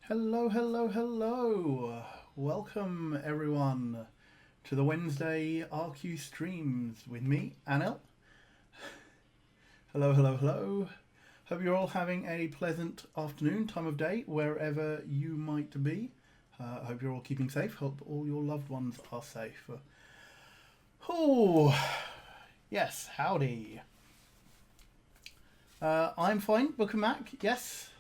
Hello, hello, hello. Welcome everyone to the Wednesday RQ streams with me, Anil. Hello, hello, hello. Hope you're all having a pleasant afternoon, time of day, wherever you might be. Hope you're all keeping safe. Hope all your loved ones are safe. Oh, yes, howdy. I'm fine, Book and Mac, yes.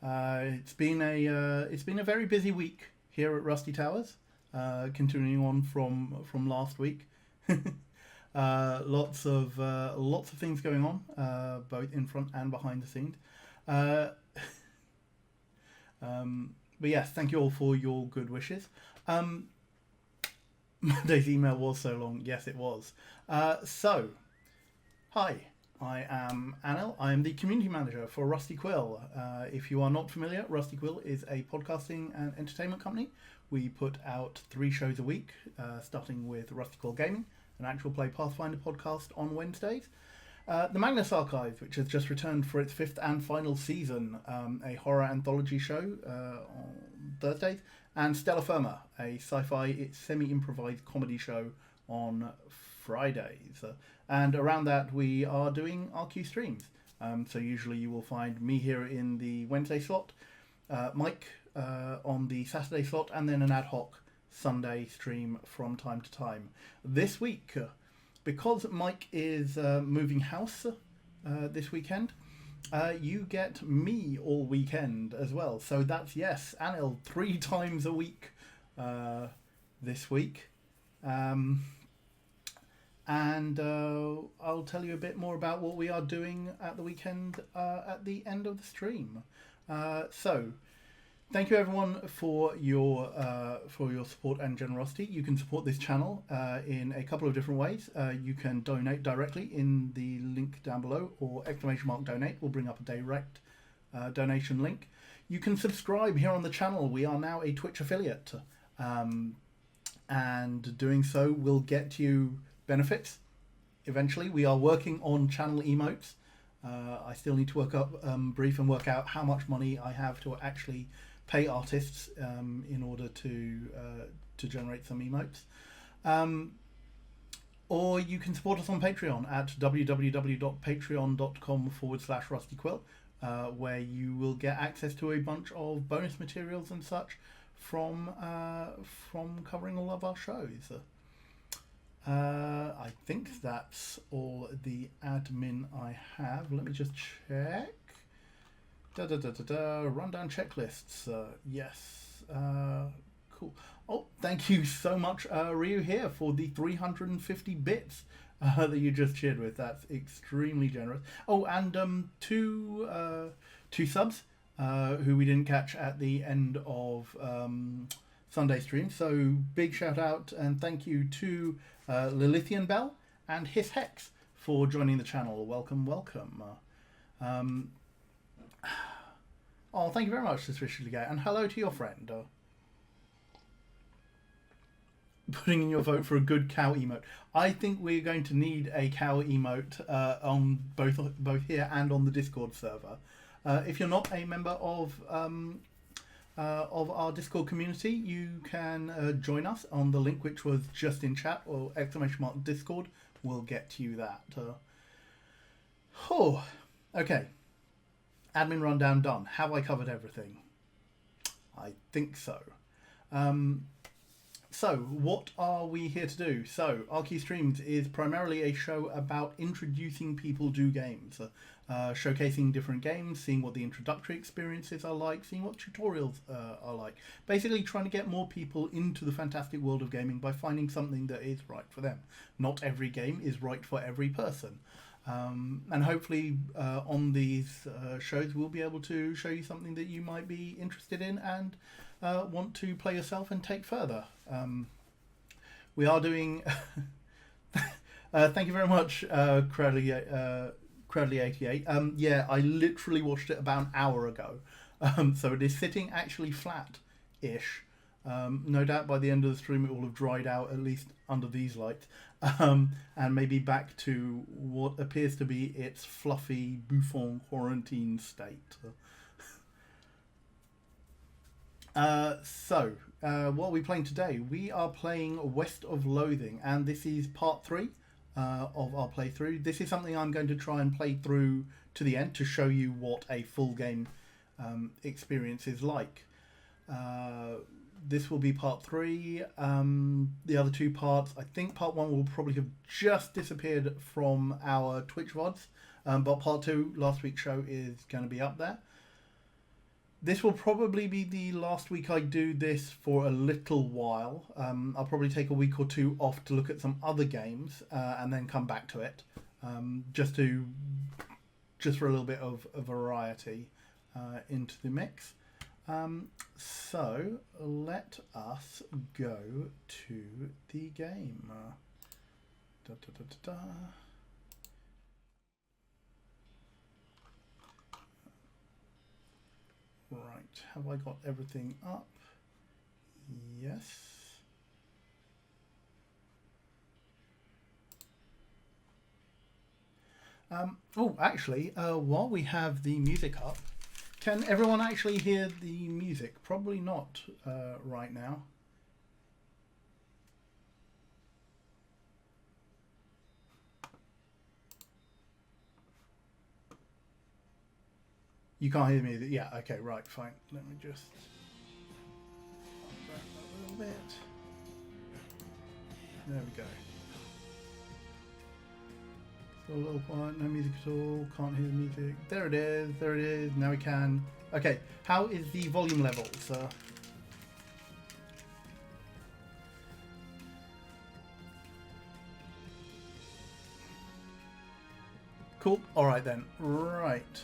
It's been a very busy week here at Rusty Towers, continuing on from last week. Lots of things going on, both in front and behind the scenes. Uh, but yes, thank you all for your good wishes. Monday's email was so long. Yes, it was. Hi. I am Anil. I am the community manager for Rusty Quill. If you are not familiar, Rusty Quill is a podcasting and entertainment company. We put out 3 shows a week, starting with Rusty Quill Gaming, an actual play Pathfinder podcast on Wednesdays. The Magnus Archive, which has just returned for its 5th and final season, a horror anthology show on Thursdays, and Stella Firma, a sci-fi semi-improvised comedy show on Fridays. And around that, we are doing RQ streams. So usually you will find me here in the Wednesday slot, Mike on the Saturday slot, and then an ad hoc Sunday stream from time to time. This week, because Mike is moving house this weekend, you get me all weekend as well. So that's, yes, Anil, 3 times a week this week. And I'll tell you a bit more about what we are doing at the weekend at the end of the stream. So, thank you everyone for your support and generosity. You can support this channel in a couple of different ways. You can donate directly in the link down below, or !donate will bring up a direct donation link. You can subscribe here on the channel. We are now a Twitch affiliate, and doing so will get you benefits. Eventually, we are working on channel emotes. I still need to work up brief and work out how much money I have to actually pay artists in order to generate some emotes. Or you can support us on Patreon at www.patreon.com/rustyquill, where you will get access to a bunch of bonus materials and such from covering all of our shows. I think that's all the admin I have. Let me just check. Rundown checklists. Yes. Cool. Oh, thank you so much, Ryu, here for the 350 bits that you just cheered with. That's extremely generous. Oh, and two subs who we didn't catch at the end of Sunday stream. So big shout out and thank you to Lilithian Bell and His Hex for joining the channel. Welcome, welcome. Oh, thank you very much, Suspiciously Gay, and hello to your friend. Putting in your vote for a good cow emote. I think we're going to need a cow emote on both here and on the Discord server. If you're not a member of our Discord community, you can join us on the link which was just in chat, or !Discord will get you that. Okay. Admin rundown done. Have I covered everything? I think so. So, what are we here to do? So, RQ Streams is primarily a show about introducing people to games, showcasing different games, seeing what the introductory experiences are like, seeing what tutorials are like. Basically trying to get more people into the fantastic world of gaming by finding something that is right for them. Not every game is right for every person. And hopefully on these shows we'll be able to show you something that you might be interested in and want to play yourself and take further. We are doing... thank you very much, Cradley88. Yeah, I literally watched it about an hour ago. So it is sitting actually flat-ish. No doubt by the end of the stream it will have dried out, at least under these lights. And maybe back to what appears to be its fluffy, bouffant quarantine state. What are we playing today? We are playing West of Loathing, and this is part 3 of our playthrough. This is something I'm going to try and play through to the end to show you what a full game experience is like. This will be part 3. The other 2 parts, I think part 1 will probably have just disappeared from our Twitch VODs, but part 2, last week's show, is going to be up there. This will probably be the last week I do this for a little while. I'll probably take a week or 2 off to look at some other games and then come back to it, just for a little bit of a variety into the mix. So let us go to the game. Right, have I got everything up? Yes. Actually, while we have the music up, can everyone actually hear the music? Probably not right now. You can't hear me? Yeah, okay, right, fine. Let me just up that a little bit. There we go. Still a little quiet, no music at all, can't hear the music. There it is, now we can. Okay, how is the volume level, sir? Cool, alright then, right.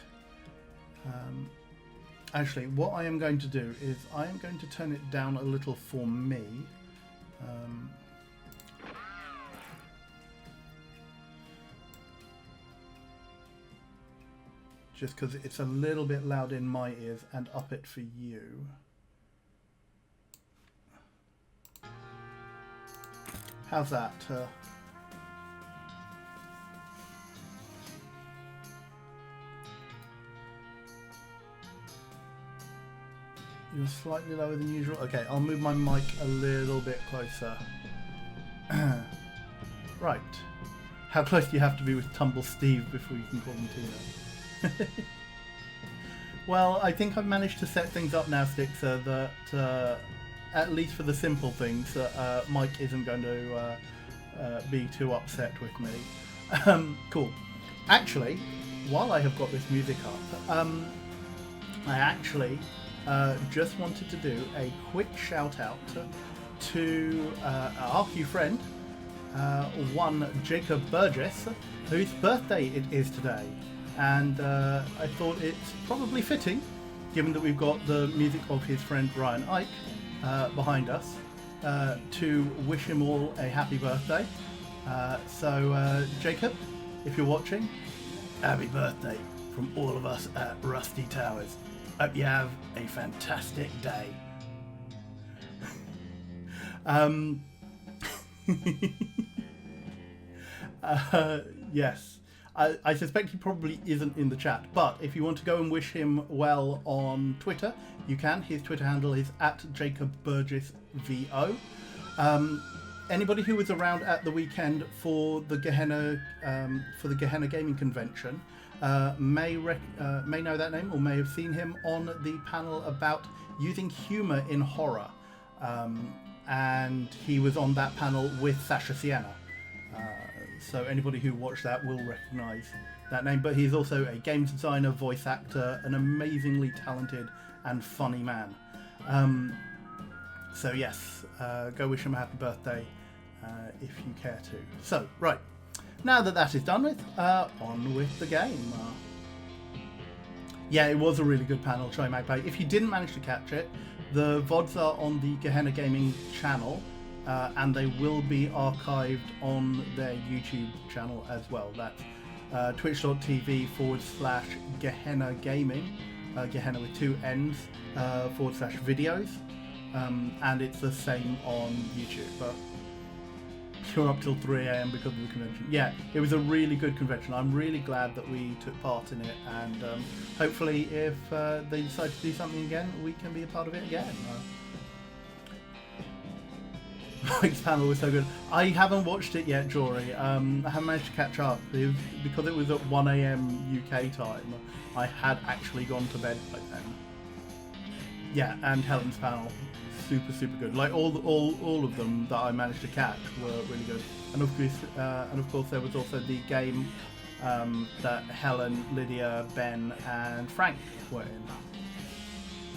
Actually, what I am going to do is I am going to turn it down a little for me. Just because it's a little bit loud in my ears, and up it for you. How's that? You're slightly lower than usual. Okay, I'll move my mic a little bit closer. Right. How close do you have to be with Tumble Steve before you can call him Tina? Well, I think I've managed to set things up now, Stixer, that at least for the simple things, Mike isn't going to be too upset with me. Cool. Actually, while I have got this music up, I actually just wanted to do a quick shout out to our new friend, one Jacob Burgess, whose birthday it is today. And I thought it's probably fitting, given that we've got the music of his friend Ryan Ike behind us, to wish him all a happy birthday. So Jacob, if you're watching, happy birthday from all of us at Rusty Towers. Hope you have a fantastic day. Yes, I suspect he probably isn't in the chat, but if you want to go and wish him well on Twitter, you can. His Twitter handle is @JacobBurgessVO. Anybody who was around at the weekend for the Gehenna Gaming Convention may know that name, or may have seen him on the panel about using humour in horror, and he was on that panel with Sasha Sienna. So anybody who watched that will recognise that name. But he's also a game designer, voice actor, an amazingly talented and funny man. So yes, go wish him a happy birthday if you care to. So, right. Now that is done with, on with the game. Yeah, it was a really good panel, Try Magpie. If you didn't manage to catch it, the VODs are on the Gehenna Gaming channel, and they will be archived on their YouTube channel as well. That's twitch.tv/Gehenna Gaming, Gehenna with 2 N's, /videos, and it's the same on YouTube. You're up till 3 a.m. because of the convention. Yeah, it was a really good convention. I'm really glad that we took part in it, and hopefully if they decide to do something again, we can be a part of it again. Mike's panel was so good. I haven't watched it yet, Jory. I haven't managed to catch up. Because it was at 1 a.m. UK time, I had actually gone to bed by then. Yeah, and Helen's panel. Super, super good. Like all of them that I managed to catch were really good. And of course, there was also the game that Helen, Lydia, Ben, and Frank were in.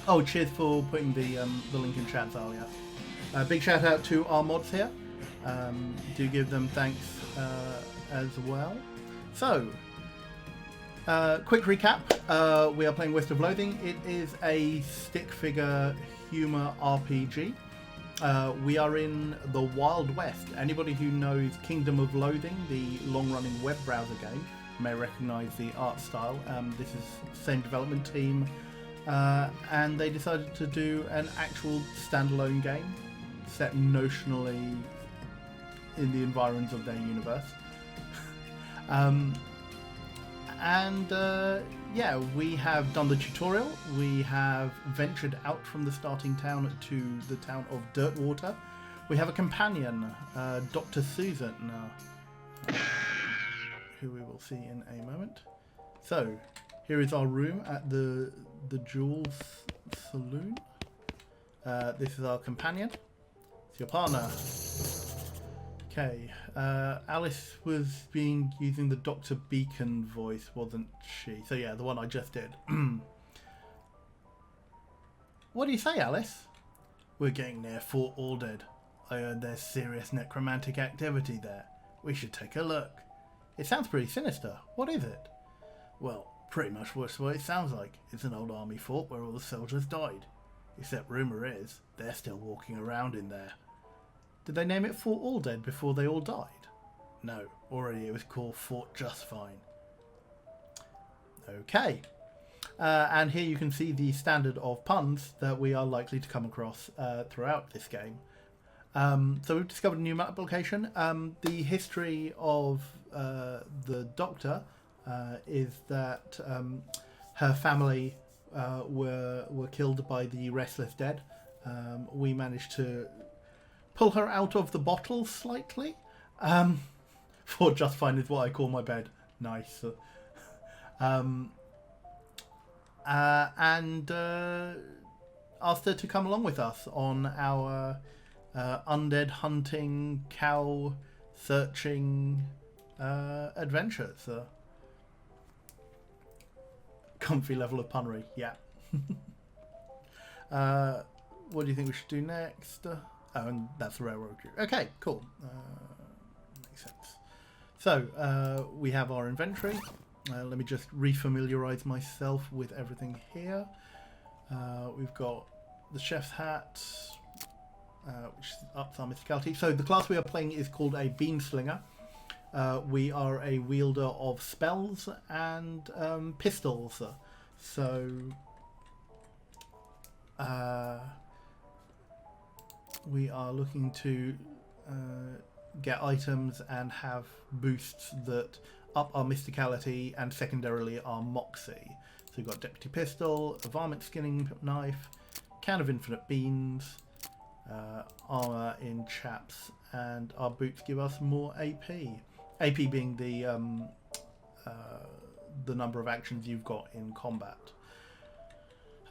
Oh, cheers for putting the link in chat, Zalia. Big shout out to our mods here. Do give them thanks as well. So, quick recap. We are playing West of Loathing. It is a stick figure humor RPG. We are in the Wild West. Anybody who knows Kingdom of Loathing, the long-running web browser game, may recognize the art style. This is the same development team, and they decided to do an actual standalone game set notionally in the environs of their universe. Yeah, we have done the tutorial. We have ventured out from the starting town to the town of Dirtwater. We have a companion, Dr. Susan, who we will see in a moment. So, here is our room at the Jules Saloon. This is our companion. It's your partner. Okay, Alice was using the Dr. Beacon voice, wasn't she? So yeah, the one I just did. What do you say, Alice? We're getting near Fort Aldead. I heard there's serious necromantic activity there. We should take a look. It sounds pretty sinister. What is it? Well, pretty much what it sounds like. It's an old army fort where all the soldiers died. Except rumour is, they're still walking around in there. Did they name it Fort Aldead before they all died? No, already it was called Fort Just Fine. Okay. And here you can see the standard of puns that we are likely to come across throughout this game. So we've discovered a new map location. The history of the Doctor is that her family were killed by the Restless Dead. We managed to pull her out of the bottle slightly. Fort Just Fine is what I call my bed. Nice. And asked her to come along with us on our undead hunting, cow searching adventures. Comfy level of punnery, yeah. What do you think we should do next? Oh, and that's the railroad route. Okay, cool. Makes sense. So, we have our inventory. Let me just refamiliarize myself with everything here. We've got the chef's hat, which ups our mysticality. So the class we are playing is called a beam slinger. We are a wielder of spells and pistols. So we are looking to get items and have boosts that up our mysticality and secondarily our moxie. So we've got deputy pistol, a varmint skinning knife, can of infinite beans, armor in chaps, and our boots give us more AP. AP being the number of actions you've got in combat.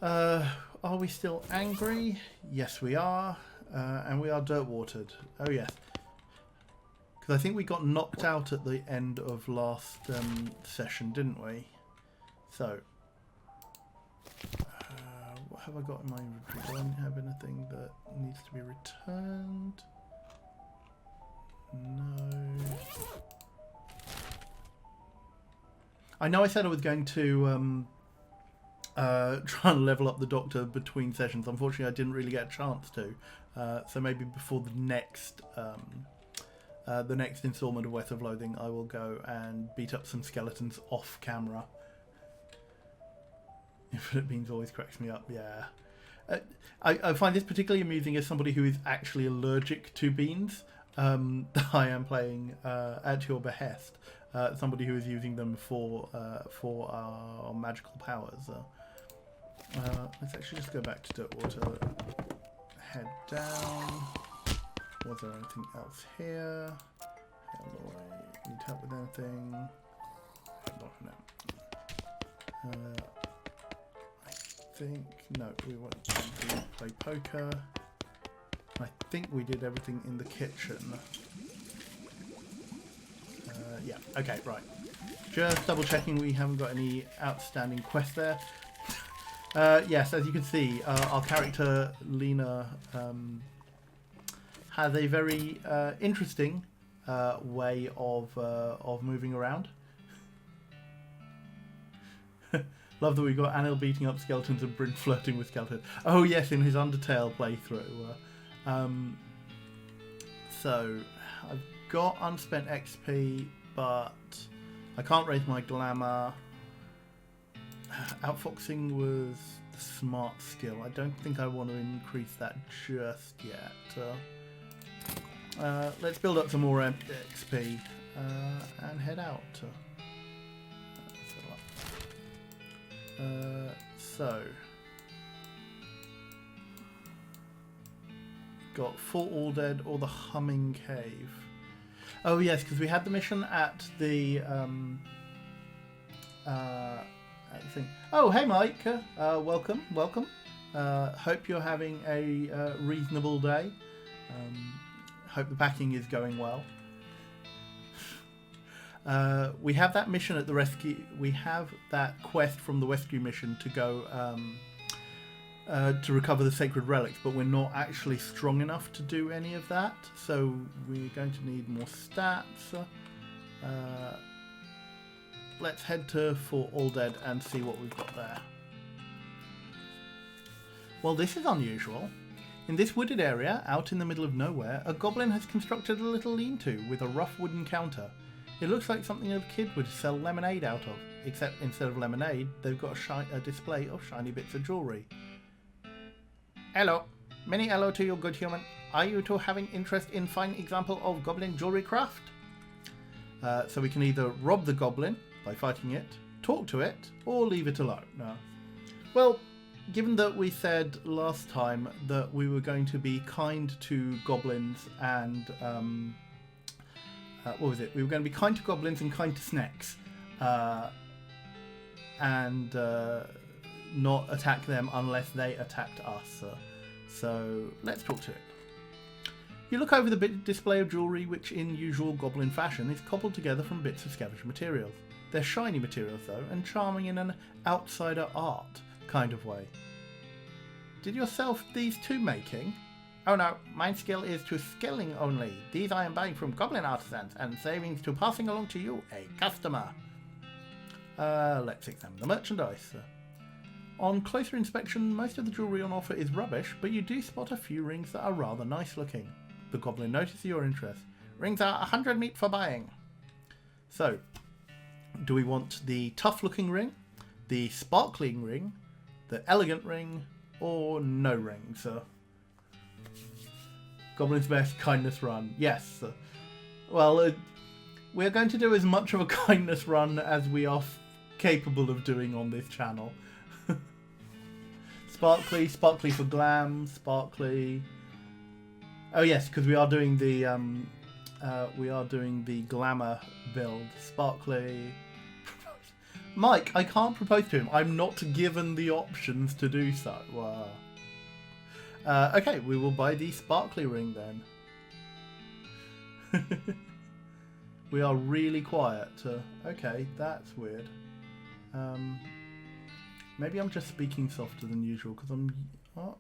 Are we still angry? Yes, we are. And we are dirt-watered. Oh, yes. Because I think we got knocked out at the end of last session, didn't we? So, what have I got in my inventory? Do I have anything that needs to be returned? No. I know I said I was going to try and level up the Doctor between sessions. Unfortunately, I didn't really get a chance to. So maybe before the next instalment of West of Loathing, I will go and beat up some skeletons off camera. Infinite Beans always cracks me up, yeah. I find this particularly amusing as somebody who is actually allergic to beans. I am playing at your behest. Somebody who is using them for our magical powers. Let's actually just go back to Dirtwater. Head down. Was there anything else here? Hello, need help with anything? No. I think no. We went to play poker. I think we did everything in the kitchen. Yeah. Okay. Right. Just double checking we haven't got any outstanding quests there. Yes, as you can see, our character Lena has a very interesting way of moving around. Love that we got Anil beating up skeletons and Bryn flirting with skeletons. Oh yes, in his Undertale playthrough. So I've got unspent XP, but I can't raise my glamour. Outfoxing was the smart skill. I don't think I want to increase that just yet. Let's build up some more XP and head out. So got Fort Aldead or the Humming Cave. Oh yes, because we had the mission at the thing. Oh hey Mike, welcome. Hope you're having a reasonable day. Hope the packing is going well. We have that mission at the rescue. We have that quest from the rescue mission to go to recover the sacred relics, but we're not actually strong enough to do any of that. So we're going to need more stats. Let's head to Fort Aldead and see what we've got there. Well, this is unusual. In this wooded area, out in the middle of nowhere, a goblin has constructed a little lean-to with a rough wooden counter. It looks like something a kid would sell lemonade out of, except instead of lemonade, they've got a display of shiny bits of jewellery. Hello. Many hello to you, good human. Are you two having interest in fine example of goblin jewellery craft? So we can either rob the goblin by fighting it, talk to it, or leave it alone. No. Well, given that we said last time that we were going to be kind to goblins and what was it? We were going to be kind to goblins and kind to snakes, and not attack them unless they attacked us. So let's talk to it. You look over the display of jewellery, which in usual goblin fashion is cobbled together from bits of scavenged materials. They're shiny materials though, and charming in an outsider art kind of way. Did yourself these two making? Oh no, my skill is to skilling only. These I am buying from goblin artisans and savings to passing along to you, a customer. Let's examine the merchandise. On closer inspection, most of the jewellery on offer is rubbish, but you do spot a few rings that are rather nice looking. The goblin notices your interest. Rings are 100 meat for buying. So, do we want the tough looking ring, the sparkling ring, the elegant ring, or no rings? Goblin's best kindness run. Yes. Well, we're going to do as much of a kindness run as we are capable of doing on this channel. Sparkly for glam, sparkly. Oh yes, because we are doing the glamour build. Sparkly. Mike, I can't propose to him. I'm not given the options to do so. Okay, we will buy the sparkly ring then. We are really quiet. Okay, that's weird. Maybe I'm just speaking softer than usual because I'm... What?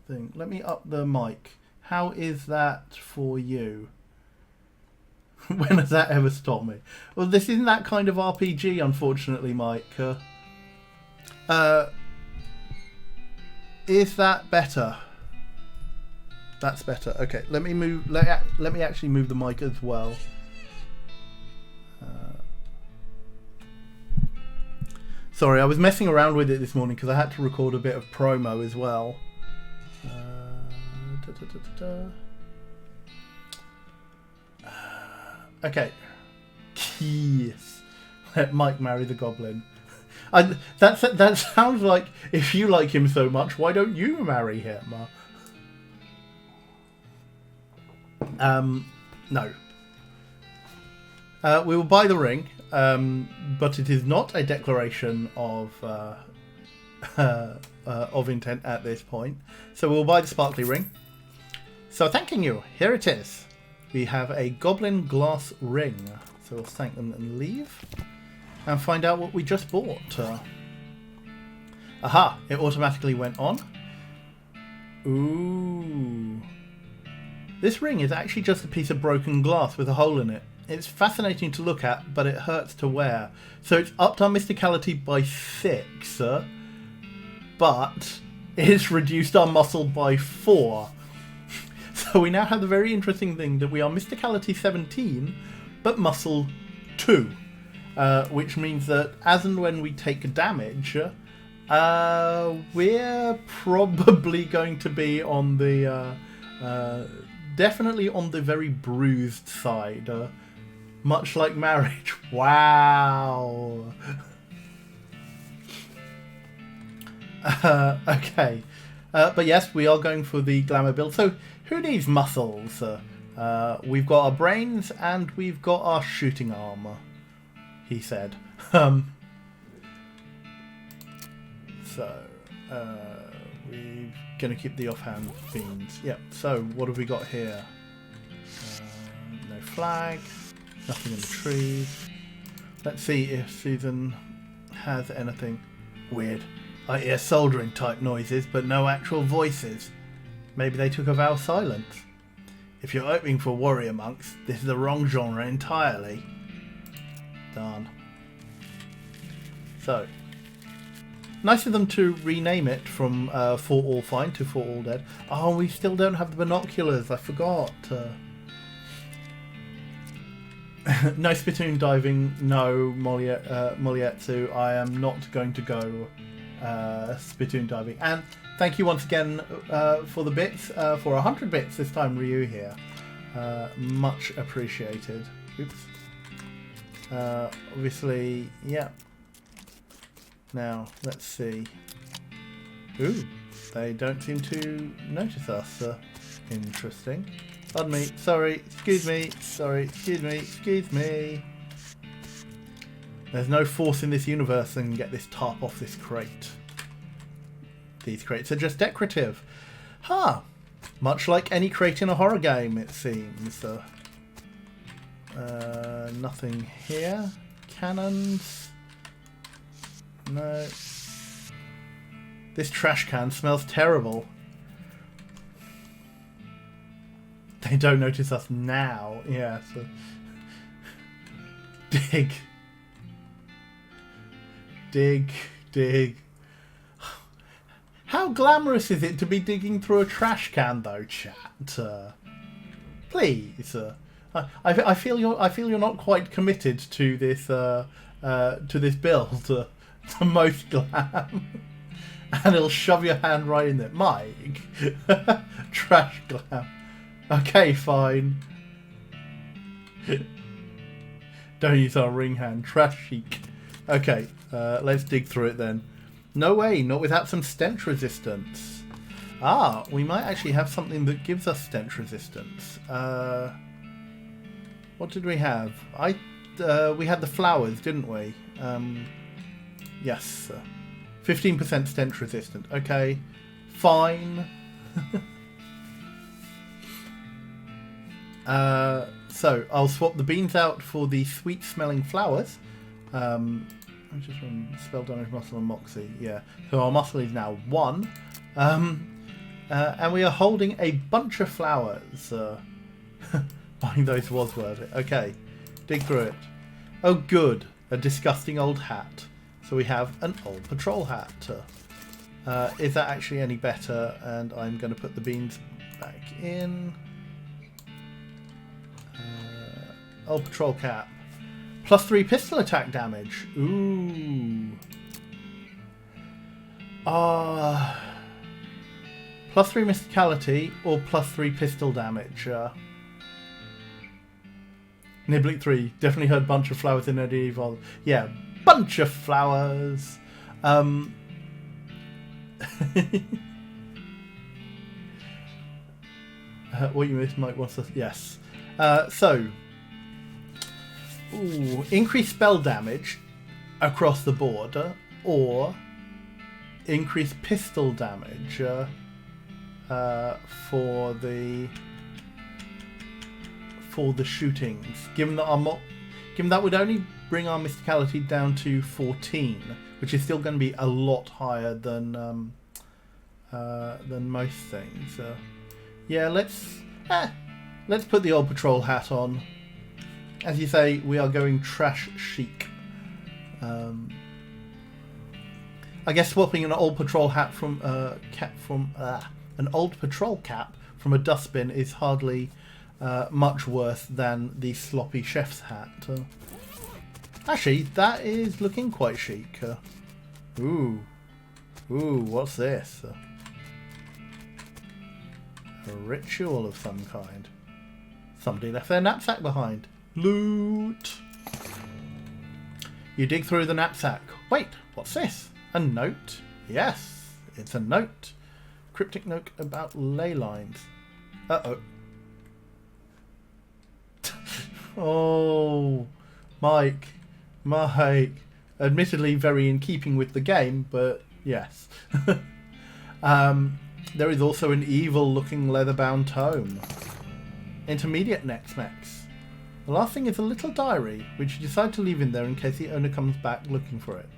Let me up the mic. How is that for you? When has that ever stopped me? Well, this isn't that kind of RPG, unfortunately, Mike. Is that better? That's better. Okay, let me move. Let me actually move the mic as well. Sorry, I was messing around with it this morning because I had to record a bit of promo as well. Okay. Yes. Let Mike marry the Goblin. That sounds like, if you like him so much, why don't you marry him? No. We will buy the ring, but it is not a declaration of intent at this point. So we'll buy the sparkly ring. So thanking you. Here it is. We have a Goblin glass ring. So we'll thank them and leave. And find out what we just bought. Aha! It automatically went on. Ooh. This ring is actually just a piece of broken glass with a hole in it. It's fascinating to look at, but it hurts to wear. So it's upped our mysticality by 6. But it's reduced our muscle by 4. So we now have the very interesting thing that we are mysticality 17, but muscle 2. Which means that as and when we take damage, we're probably going to be on the definitely on the very bruised side, much like marriage. Wow. Okay, but yes, we are going for the glamour build. So who needs muscles? We've got our brains and we've got our shooting armor, he said. So we're gonna keep the offhand fiends. Yep. So what have we got here? No flag. Nothing in the trees. Let's see if Susan has anything weird. I hear soldering type noises, but no actual voices. Maybe they took a vow of silence. If you're hoping for warrior monks, this is the wrong genre entirely. Darn. So, nice of them to rename it from For All Fine to For All Dead. Oh, we still don't have the binoculars. I forgot. No spittoon diving. No Molietsu. I am not going to go spittoon diving. And thank you once again for the bits, for 100 bits this time, Ryu here. Much appreciated. Oops. Obviously, yeah. Now, let's see. Ooh, they don't seem to notice us. Interesting. Pardon me. Sorry. Excuse me. Sorry. Excuse me. Excuse me. There's no force in this universe that can get this tarp off this crate. These crates are just decorative. Huh. Much like any crate in a horror game, it seems. Nothing here. Cannons. No. This trash can smells terrible. They don't notice us now. Yeah. So. Dig. Dig. Dig. How glamorous is it to be digging through a trash can, though, chat? Please. I feel you're not quite committed to this build. The most glam, and it'll shove your hand right in there, Mike. Trash glam. Okay, fine. Don't use our ring hand. Trash chic. Okay, let's dig through it then. No way, not without some stench resistance. Ah, we might actually have something that gives us stench resistance. What did we have? We had the flowers, didn't we? Yes. 15% stench resistant. Okay, fine. So I'll swap the beans out for the sweet-smelling flowers. I just run spell damage, muscle, and moxie. Yeah. So our muscle is now 1. And we are holding a bunch of flowers. Buying those was worth it. Okay. Dig through it. Oh, good. A disgusting old hat. So we have an old patrol hat. Is that actually any better? And I'm going to put the beans back in. Old patrol cap. +3 pistol attack damage. Ooh. +3 mysticality or +3 pistol damage. Niblick 3. Definitely heard bunch of flowers in medieval. Yeah, bunch of flowers. What you missed, Mike wants us. Yes. Increase spell damage across the board, or increase pistol damage for the shootings. Given that would only bring our mysticality down to 14, which is still going to be a lot higher than most things. Yeah, let's put the old patrol hat on. As you say, we are going trash chic. I guess swapping an old patrol hat from an old patrol cap from a dustbin is hardly much worse than the sloppy chef's hat. Actually, that is looking quite chic. Ooh, what's this? A ritual of some kind. Somebody left their knapsack behind. Loot! You dig through the knapsack. Wait, what's this? A note? Yes, it's a note. Cryptic note about ley lines. Uh-oh. Oh, Mike. Admittedly very in keeping with the game, but yes. There is also an evil-looking leather-bound tome. Intermediate Nexmex. The last thing is a little diary, which you decide to leave in there in case the owner comes back looking for it.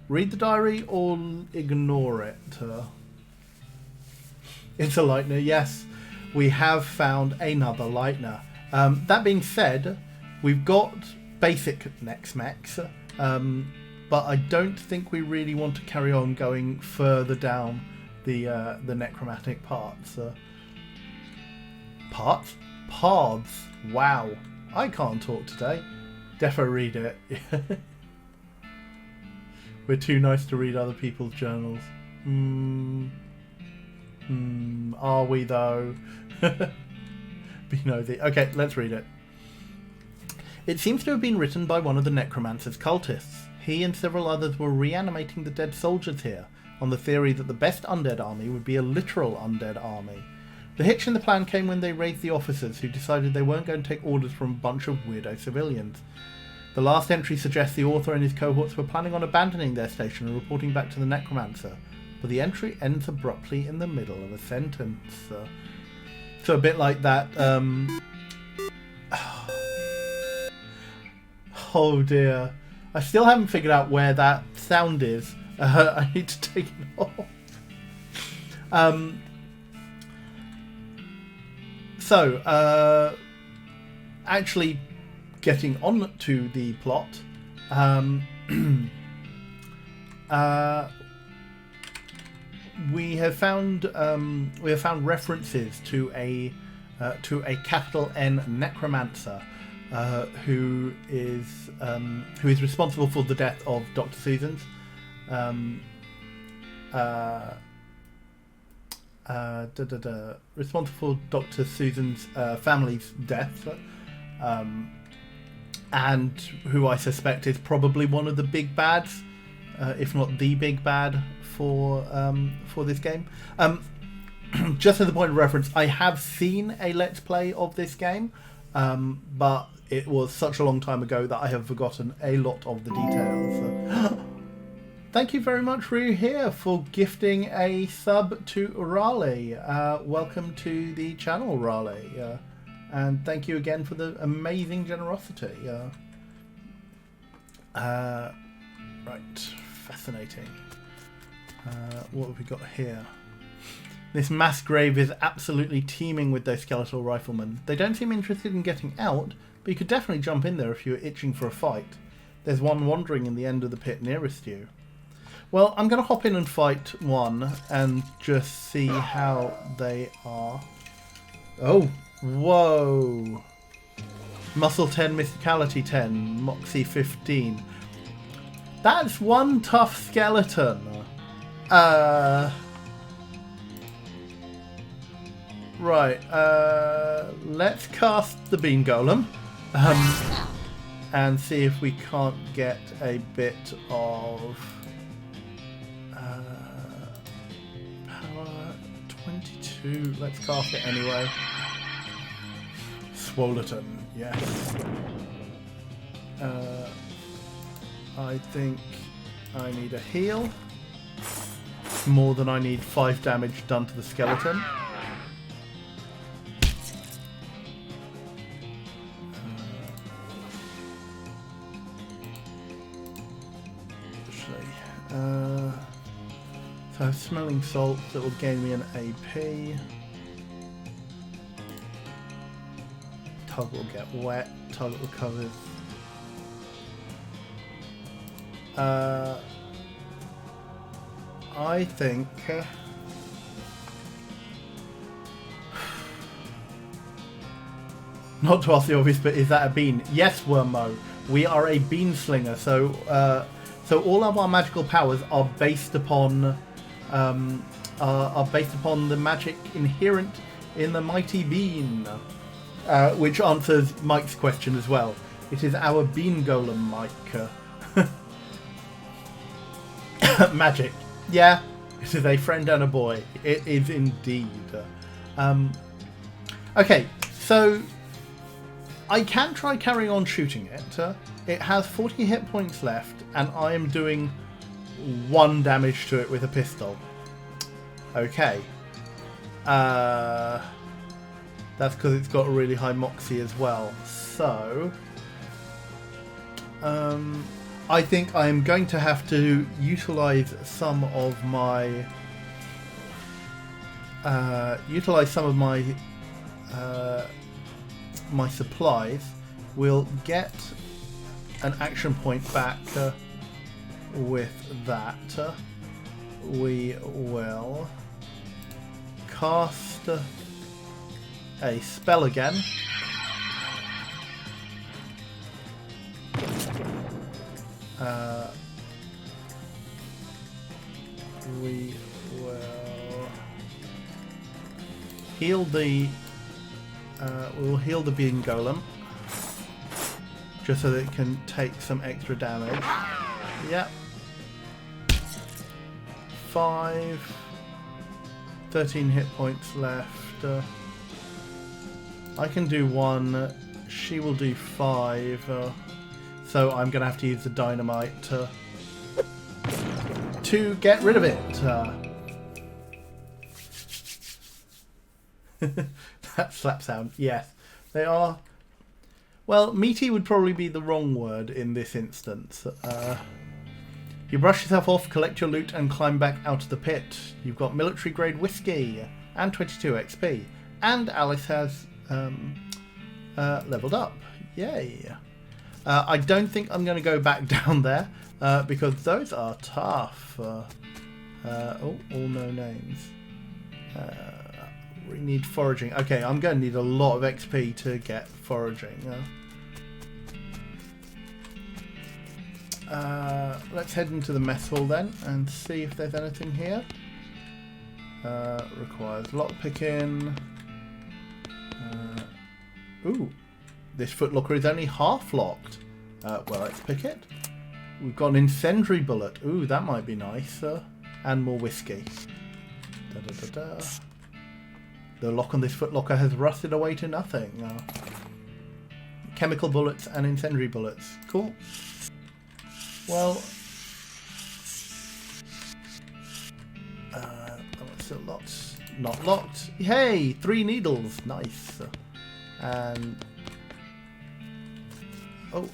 Read the diary or ignore it. It's a lightener, yes. We have found another lightener. That being said, we've got basic Nexmex, but I don't think we really want to carry on going further down the necromantic parts. Paths. Wow, I can't talk today. Defo read it. We're too nice to read other people's journals. Are we though? Be nosy. Okay, let's read it. It seems to have been written by one of the necromancer's cultists. He and several others were reanimating the dead soldiers here, on the theory that the best undead army would be a literal undead army. The hitch in the plan came when they raised the officers, who decided they weren't going to take orders from a bunch of weirdo civilians. The last entry suggests the author and his cohorts were planning on abandoning their station and reporting back to the necromancer, but the entry ends abruptly in the middle of a sentence. So a bit like that. Oh dear. I still haven't figured out where that sound is. I need to take it off. Actually getting on to the plot, we have found references to a capital N necromancer who is responsible for the death of Dr. Susan's. Responsible for Dr. Susan's family's death, and who I suspect is probably one of the big bads, if not the big bad for this game. Just as a point of reference, I have seen a Let's Play of this game, but it was such a long time ago that I have forgotten a lot of the details. Thank you very much, Ryu here, for gifting a sub to Raleigh. Welcome to the channel, Raleigh. And thank you again for the amazing generosity. Right, fascinating. What have we got here? This mass grave is absolutely teeming with those skeletal riflemen. They don't seem interested in getting out, but you could definitely jump in there if you were itching for a fight. There's one wandering in the end of the pit nearest you. Well, I'm going to hop in and fight one and just see how they are. Oh, whoa. Muscle 10, Mysticality 10, Moxie 15. That's one tough skeleton. Right, let's cast the Bean Golem. And see if we can't get a bit of power. 22. Let's cast it anyway. Swollerton, yes. I think I need a heal. More than I need 5 damage done to the skeleton. So smelling salt that will gain me an AP. Target will get wet. Target recovers. I think not to ask the obvious, but is that a bean? Yes, Wormo. We are a bean slinger, so so all of our magical powers are based upon the magic inherent in the mighty bean, which answers Mike's question as well. It is our bean golem, Mike. Magic. Yeah, it is a friend and a boy. It is indeed. Okay, so I can try carrying on shooting it. It has 40 hit points left, and I am doing 1 damage to it with a pistol. Okay. That's because it's got a really high moxie as well. So I think I am going to have to utilize some of my my supplies. We'll get an action point back with that. We will cast a spell again. We will heal the we'll heal the bean golem just so that it can take some extra damage. Yep. 13 hit points left. I can do 1. She will do 5. So I'm going to have to use the dynamite to get rid of it. That slap sound. Yes. They are... Well, meaty would probably be the wrong word in this instance. You brush yourself off, collect your loot, and climb back out of the pit. You've got military grade whiskey and 22 XP. And Alice has leveled up. Yay. I don't think I'm going to go back down there because those are tough. Oh, all no names. We need foraging. Okay, I'm going to need a lot of XP to get foraging. Let's head into the mess hall then and see if there's anything here. Requires lockpicking. Ooh, this footlocker is only half locked. Well, let's pick it. We've got an incendiary bullet. Ooh, that might be nice. And more whiskey. Da, da, da, da. The lock on this footlocker has rusted away to nothing. Chemical bullets and incendiary bullets. Cool. Well, still locked. Not locked. Hey, 3 needles. Nice. And oh,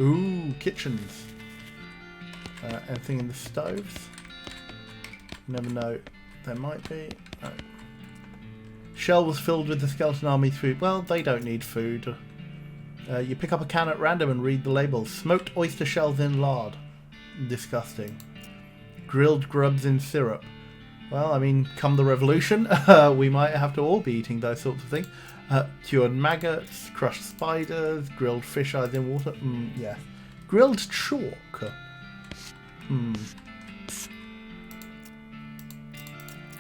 ooh, kitchens. Anything in the stoves? Never know. There might be. Oh. Shell was filled with the skeleton army's food. Well, they don't need food. You pick up a can at random and read the labels. Smoked oyster shells in lard. Disgusting. Grilled grubs in syrup. Well, I mean, come the revolution, we might have to all be eating those sorts of things. Cured maggots, crushed spiders, grilled fish eyes in water. Yeah. Grilled chalk.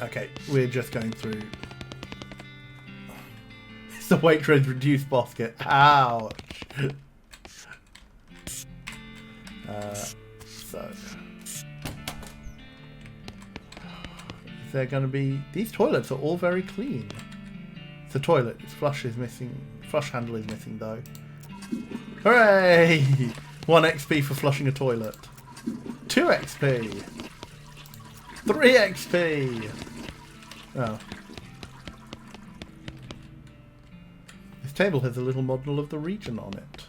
Okay, we're just going through. It's the Waitrose reduced basket. Ouch. So, is there going to be? These toilets are all very clean. It's a toilet. Its flush is missing. Flush handle is missing though. Hooray! 1 XP for flushing a toilet. 2 XP. 3 XP. Oh. This table has a little model of the region on it.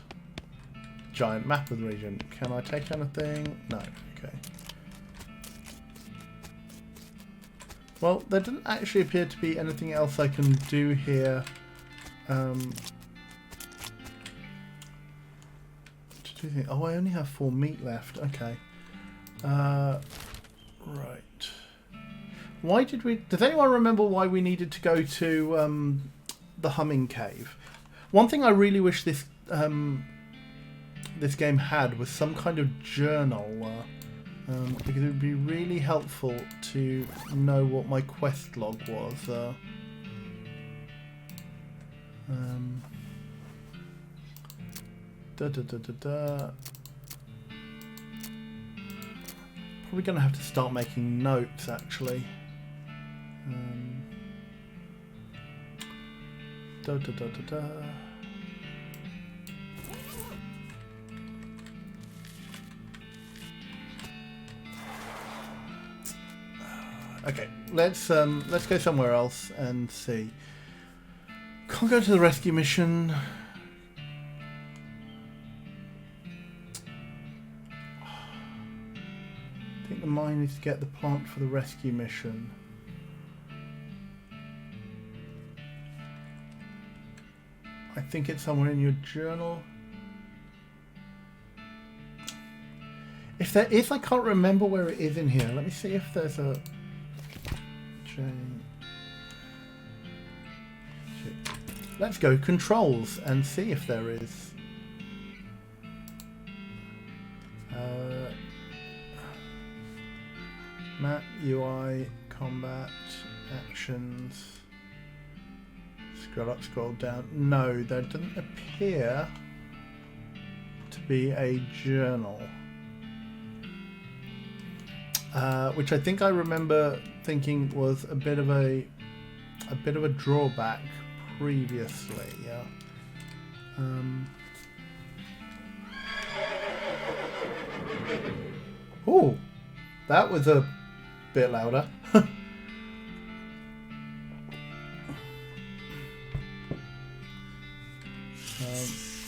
Giant map of the region. Can I take anything? No. Okay. Well, there doesn't actually appear to be anything else I can do here. Oh, I only have 4 meat left. Okay. Right. Why did we... Does anyone remember why we needed to go to the Humming Cave? One thing I really wish this this game had was some kind of journal. Because it would be really helpful to know what my quest log was. Probably going to have to start making notes, actually. Okay, let's go somewhere else and see. Can't go to the rescue mission. I think the mine is to get the plant for the rescue mission. I think it's somewhere in your journal. If there is, I can't remember where it is in here. Let me see if there's a... Let's go controls and see if there is. Map, UI, combat, actions. Scroll up, scroll down. No, there doesn't appear to be a journal. Which I think I remember thinking was a bit of a drawback previously. Yeah. Oh, that was a bit louder.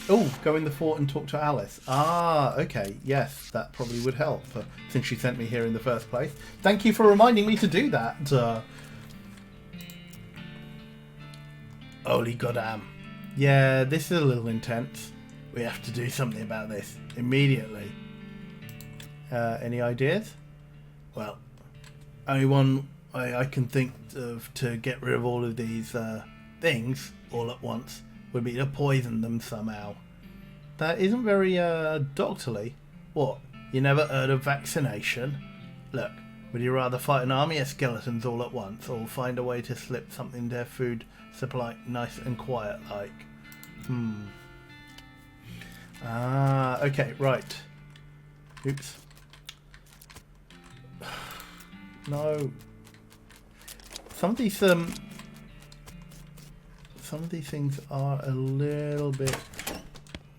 Oh, go in the fort and talk to Alice. Ah, okay. Yes, that probably would help since she sent me here in the first place. Thank you for reminding me to do that. Holy goddamn. Yeah, this is a little intense. We have to do something about this immediately. Any ideas? Well, only one I can think of to get rid of all of these things all at once would be to poison them somehow. That isn't very doctorly. What? You never heard of vaccination? Look, would you rather fight an army of skeletons all at once, or find a way to slip something in their food supply nice and quiet like? Ah, okay, right. Oops. No. Some of these things are a little bit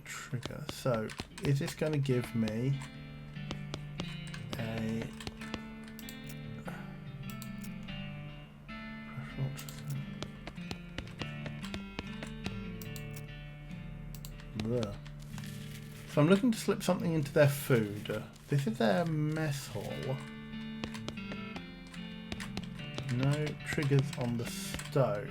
trigger. So, is this going to give me a there? So I'm looking to slip something into their food. This is their mess hall. No triggers on the stove.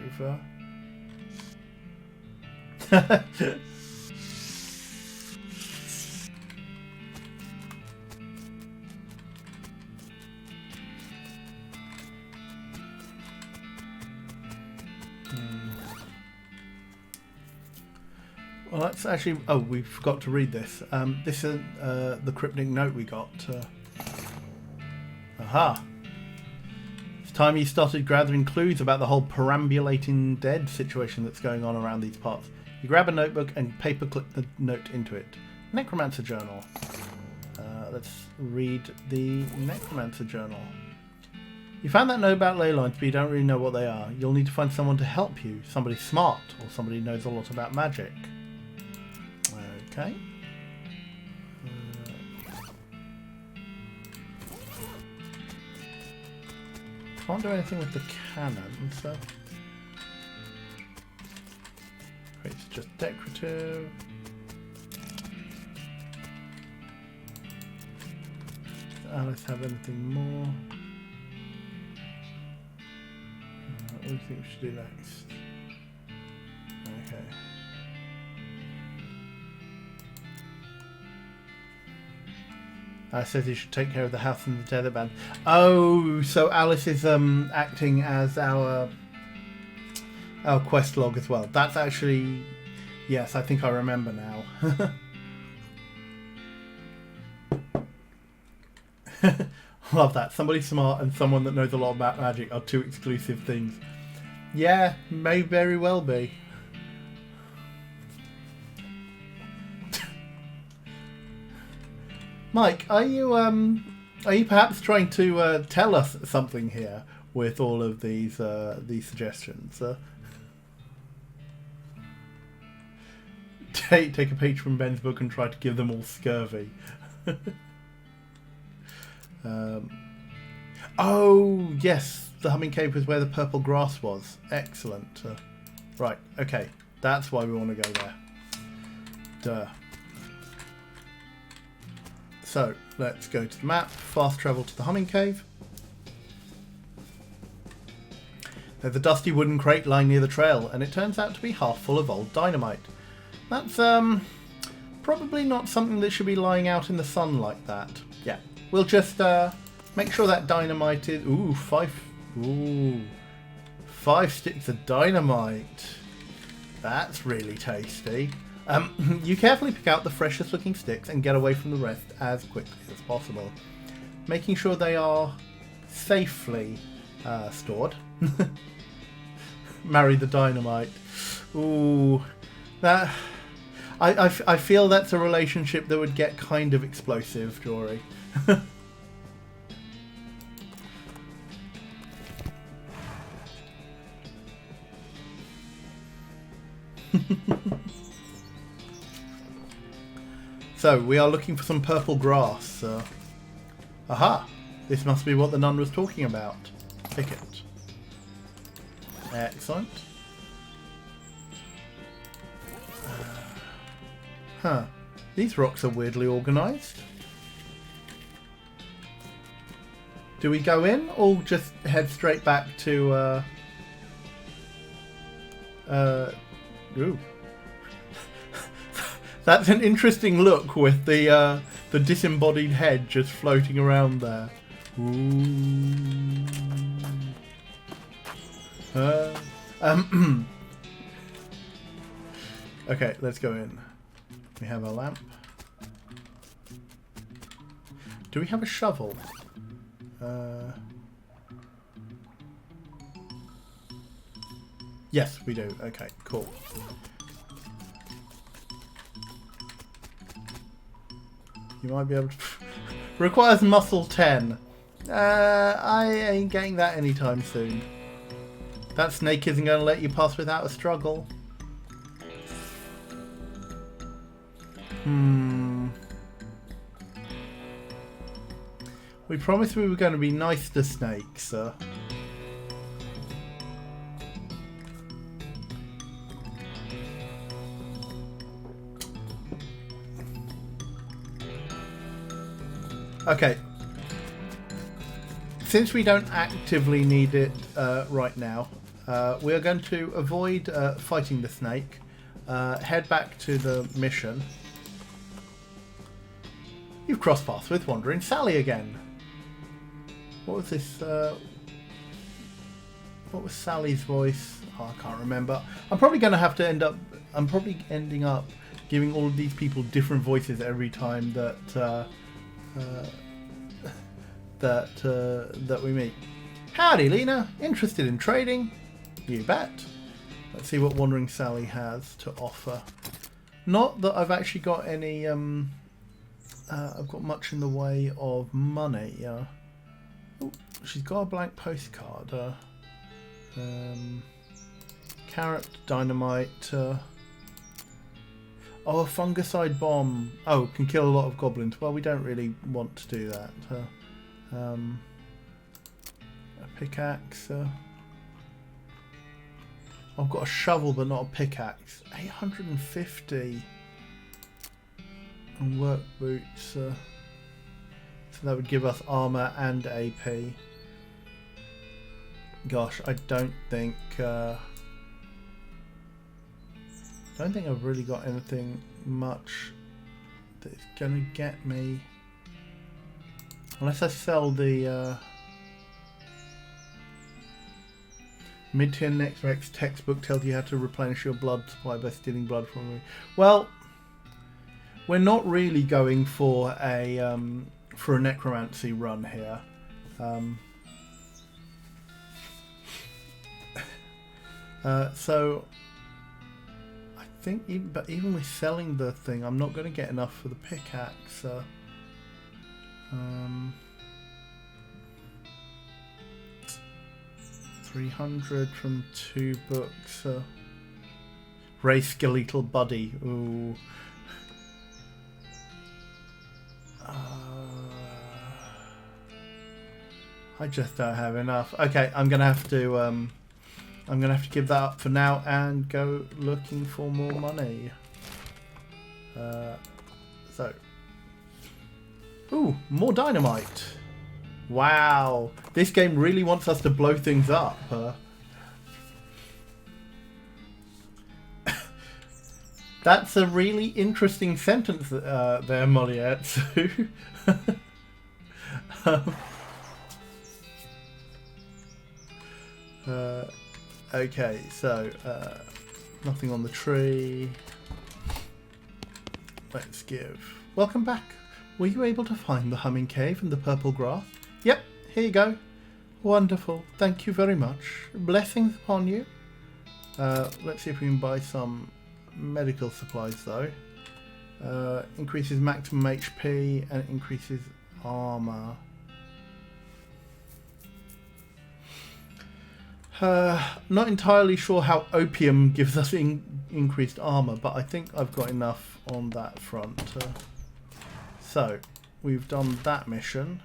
Well, that's actually... Oh, we forgot to read this. This is the cryptic note we got. Aha! time you started gathering clues about the whole perambulating dead situation that's going on around these parts. You grab a notebook and paperclip the note into it. Necromancer Journal. Let's read the Necromancer Journal. You found that note about ley lines, but you don't really know what they are. You'll need to find someone to help you. Somebody smart, or somebody who knows a lot about magic. Okay. Can't do anything with the cannon, so... It's just decorative. Does Alice have anything more? What do you think we should do next? Okay. Alice says you should take care of the house and the tether band. Oh, so Alice is acting as our quest log as well. That's actually, yes, I think I remember now. Love that. Somebody smart and someone that knows a lot about magic are two exclusive things. Yeah, may very well be. Mike, are you perhaps trying to tell us something here with all of these suggestions? Take a page from Ben's book and try to give them all scurvy. Oh yes, the humming cave was where the purple grass was. Excellent. Right, okay, that's why we want to go there. Duh. So let's go to the map, fast travel to the humming cave. There's a dusty wooden crate lying near the trail, and it turns out to be half full of old dynamite. That's probably not something that should be lying out in the sun like that. Yeah, we'll just make sure that dynamite is... Ooh, 5 sticks of dynamite. That's really tasty. You carefully pick out the freshest looking sticks and get away from the rest as quickly as possible, making sure they are safely stored. Marry the dynamite. Ooh, that... I feel that's a relationship that would get kind of explosive, Jory. So, we are looking for some purple grass. Aha! This must be what the nun was talking about. Pick it. Excellent. Huh. These rocks are weirdly organised. Do we go in or just head straight back to... Ooh. That's an interesting look with the disembodied head just floating around there. Ooh. Okay, let's go in. We have a lamp. Do we have a shovel? Yes, we do. Okay, cool. You might be able to... Requires muscle 10. I ain't getting that anytime soon. That snake isn't going to let you pass without a struggle. We promised we were going to be nice to snakes, Okay. Since we don't actively need it right now, we are going to avoid fighting the snake, head back to the mission. You've crossed paths with Wandering Sally again. What was this? What was Sally's voice? Oh, I can't remember. I'm probably going to have to end up... I'm probably ending up giving all of these people different voices every time that that we meet. Howdy, Lena. Interested in trading? You bet. Let's see what Wandering Sally has to offer. Not that I've actually got any, I've got much in the way of money. Oh, she's got a blank postcard. Carrot, dynamite. Oh, a fungicide bomb. Oh, can kill a lot of goblins. Well, we don't really want to do that. A pickaxe. I've got a shovel but not a pickaxe. 850. And work boots. So that would give us armor and AP. Gosh, I don't think I've really got anything much that's gonna get me, unless I sell the mid-tier next Rex textbook tells you how to replenish your blood supply by stealing blood from me. Well, we're not really going for a necromancy run here. So I think even with selling the thing, I'm not going to get enough for the pickaxe. 300 from 2 books. Ray Skeletal Buddy. Ooh. I just don't have enough. Okay, I'm gonna have to give that up for now and go looking for more money. Ooh, more dynamite. Wow, this game really wants us to blow things up. That's a really interesting sentence there, Molietsu. Okay, so nothing on the tree. Let's give. Welcome back. Were you able to find the humming cave and the purple grass? Yep, here you go. Wonderful. Thank you very much. Blessings upon you. Let's see if we can buy some medical supplies though. Increases maximum HP and increases armor. Not entirely sure how opium gives us increased armor, but I think I've got enough on that front. So we've done that mission.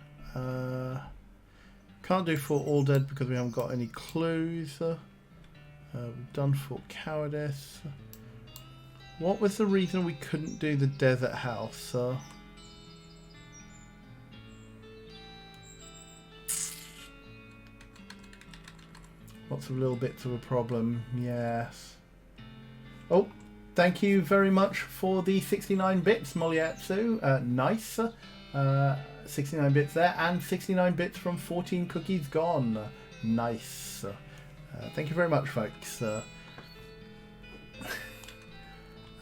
Can't do Fort All Dead because we haven't got any clues. We've done Fort Cowardice. What was the reason we couldn't do the desert house? Lots of little bits of a problem, yes. Oh, thank you very much for the 69 bits, Molietsu. Nice. 69 bits there, and 69 bits from 14 Cookies Gone. Nice. Thank you very much, folks.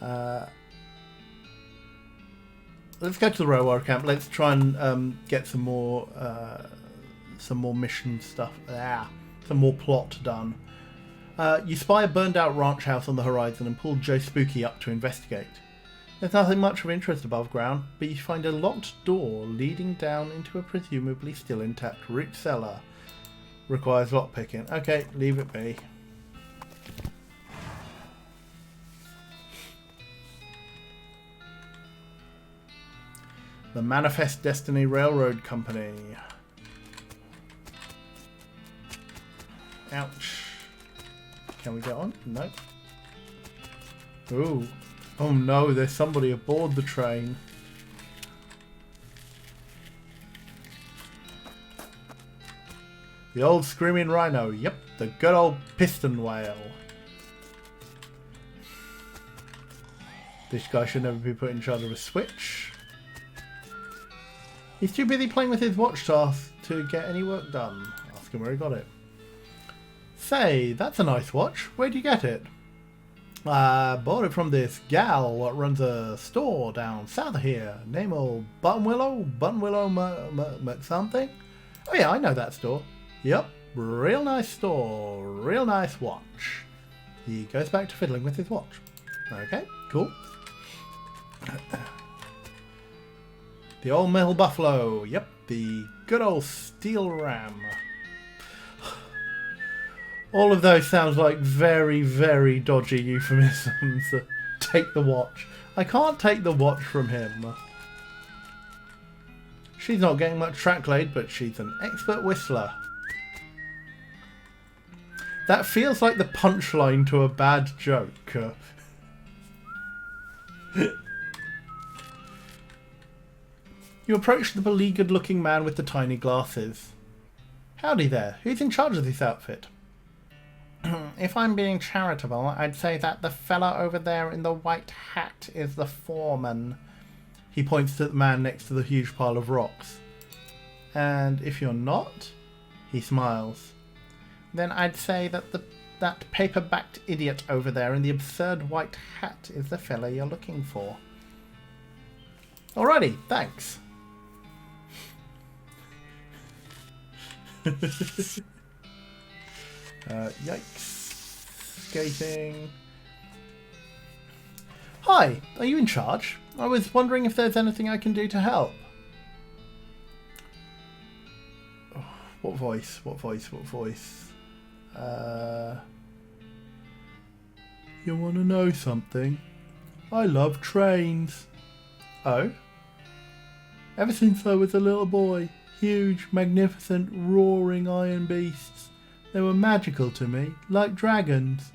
Let's go to the railway camp. Let's try and get some more mission stuff. Some more plot done. You spy a burned out ranch house on the horizon and pull Joe Spooky up to investigate. There's nothing much of interest above ground, but you find a locked door leading down into a presumably still intact root cellar. Requires lockpicking. Okay, leave it be. The Manifest Destiny Railroad Company. Ouch. Can we get on? No. Ooh. Oh no, there's somebody aboard the train. The old screaming rhino. Yep, the good old piston whale. This guy should never be put in charge of a switch. He's too busy playing with his watch task to get any work done. Ask him where he got it. Say, that's a nice watch. Where'd you get it? I bought it from this gal what runs a store down south of here. Name of Buttonwillow something? Oh yeah, I know that store. Yep, Real nice store. Real nice watch. He goes back to fiddling with his watch. Okay, cool. The old metal buffalo. Yep, the good old steel ram. All of those sounds like very, very dodgy euphemisms. Take the watch. I can't take the watch from him. She's not getting much track laid, but she's an expert whistler. That feels like the punchline to a bad joke. You approach the beleaguered-looking man with the tiny glasses. Howdy there. Who's in charge of this outfit? If I'm being charitable, I'd say that the fella over there in the white hat is the foreman. He points to the man next to the huge pile of rocks. And if you're not, he smiles. Then I'd say that that paper-backed idiot over there in the absurd white hat is the fella you're looking for. Alrighty, thanks. Yikes. Skating. Hi, are you in charge? I was wondering if there's anything I can do to help. Oh, what voice? What voice? What voice? You want to know something? I love trains. Oh? Ever since I was a little boy, huge, magnificent, roaring iron beasts. They were magical to me, like dragons.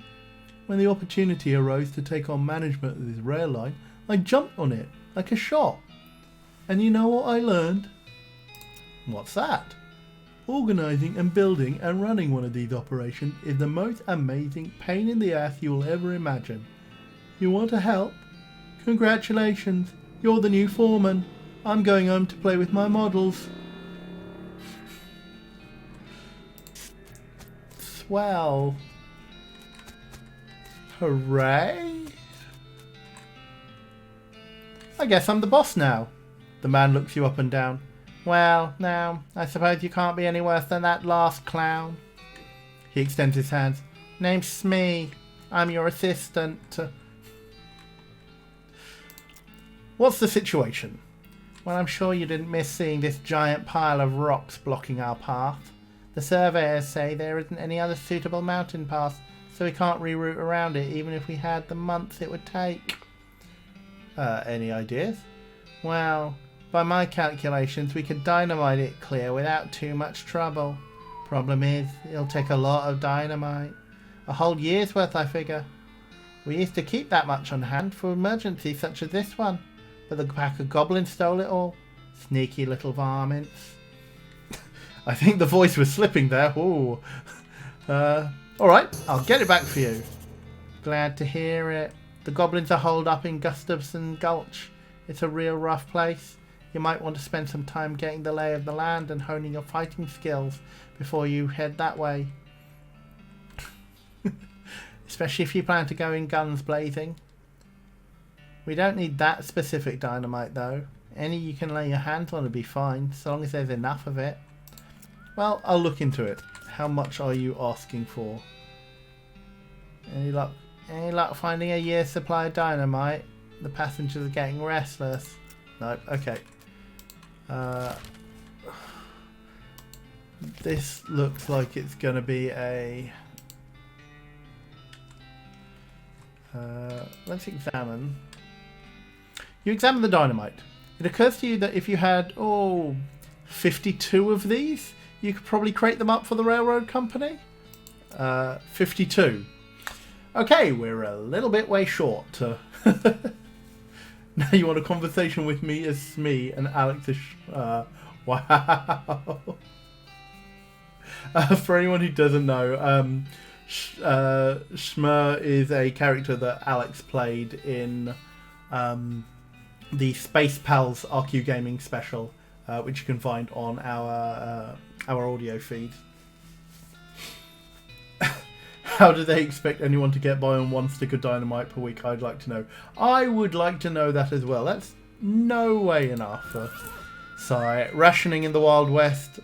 When the opportunity arose to take on management of this rail line, I jumped on it, like a shot. And you know what I learned? What's that? Organising and building and running one of these operations is the most amazing pain in the ass you will ever imagine. You want to help? Congratulations, you're the new foreman. I'm going home to play with my models. Swell. Hooray! I guess I'm the boss now. The man looks you up and down. Well, now, I suppose you can't be any worse than that last clown. He extends his hands. Name's Smee. I'm your assistant. What's the situation? Well, I'm sure you didn't miss seeing this giant pile of rocks blocking our path. The surveyors say there isn't any other suitable mountain path, so we can't reroute around it even if we had the months it would take. Any ideas? Well, by my calculations, we could dynamite it clear without too much trouble. Problem is, it'll take a lot of dynamite. A whole year's worth, I figure. We used to keep that much on hand for emergencies such as this one, but the pack of goblins stole it all. Sneaky little varmints. I think the voice was slipping there. Ooh. Alright, I'll get it back for you. Glad to hear it. The goblins are holed up in Gustafson Gulch. It's a real rough place. You might want to spend some time getting the lay of the land and honing your fighting skills before you head that way. Especially if you plan to go in guns blazing. We don't need that specific dynamite though. Any you can lay your hands on would be fine, so long as there's enough of it. Well, I'll look into it. How much are you asking for? Any luck? Any luck finding a year's supply of dynamite? The passengers are getting restless. No, okay. This looks like it's going to be a... let's examine. You examine the dynamite. It occurs to you that if you had, 52 of these, you could probably crate them up for the railroad company. 52. Okay, we're a little bit way short. Now you want a conversation with me as Smee and Alex is... wow. For anyone who doesn't know, Shmer is a character that Alex played in the Space Pals RQ Gaming special, which you can find on our audio feed. How do they expect anyone to get by on one stick of dynamite per week? I'd like to know. I would like to know that as well. That's no way enough. Sorry, rationing in the Wild West.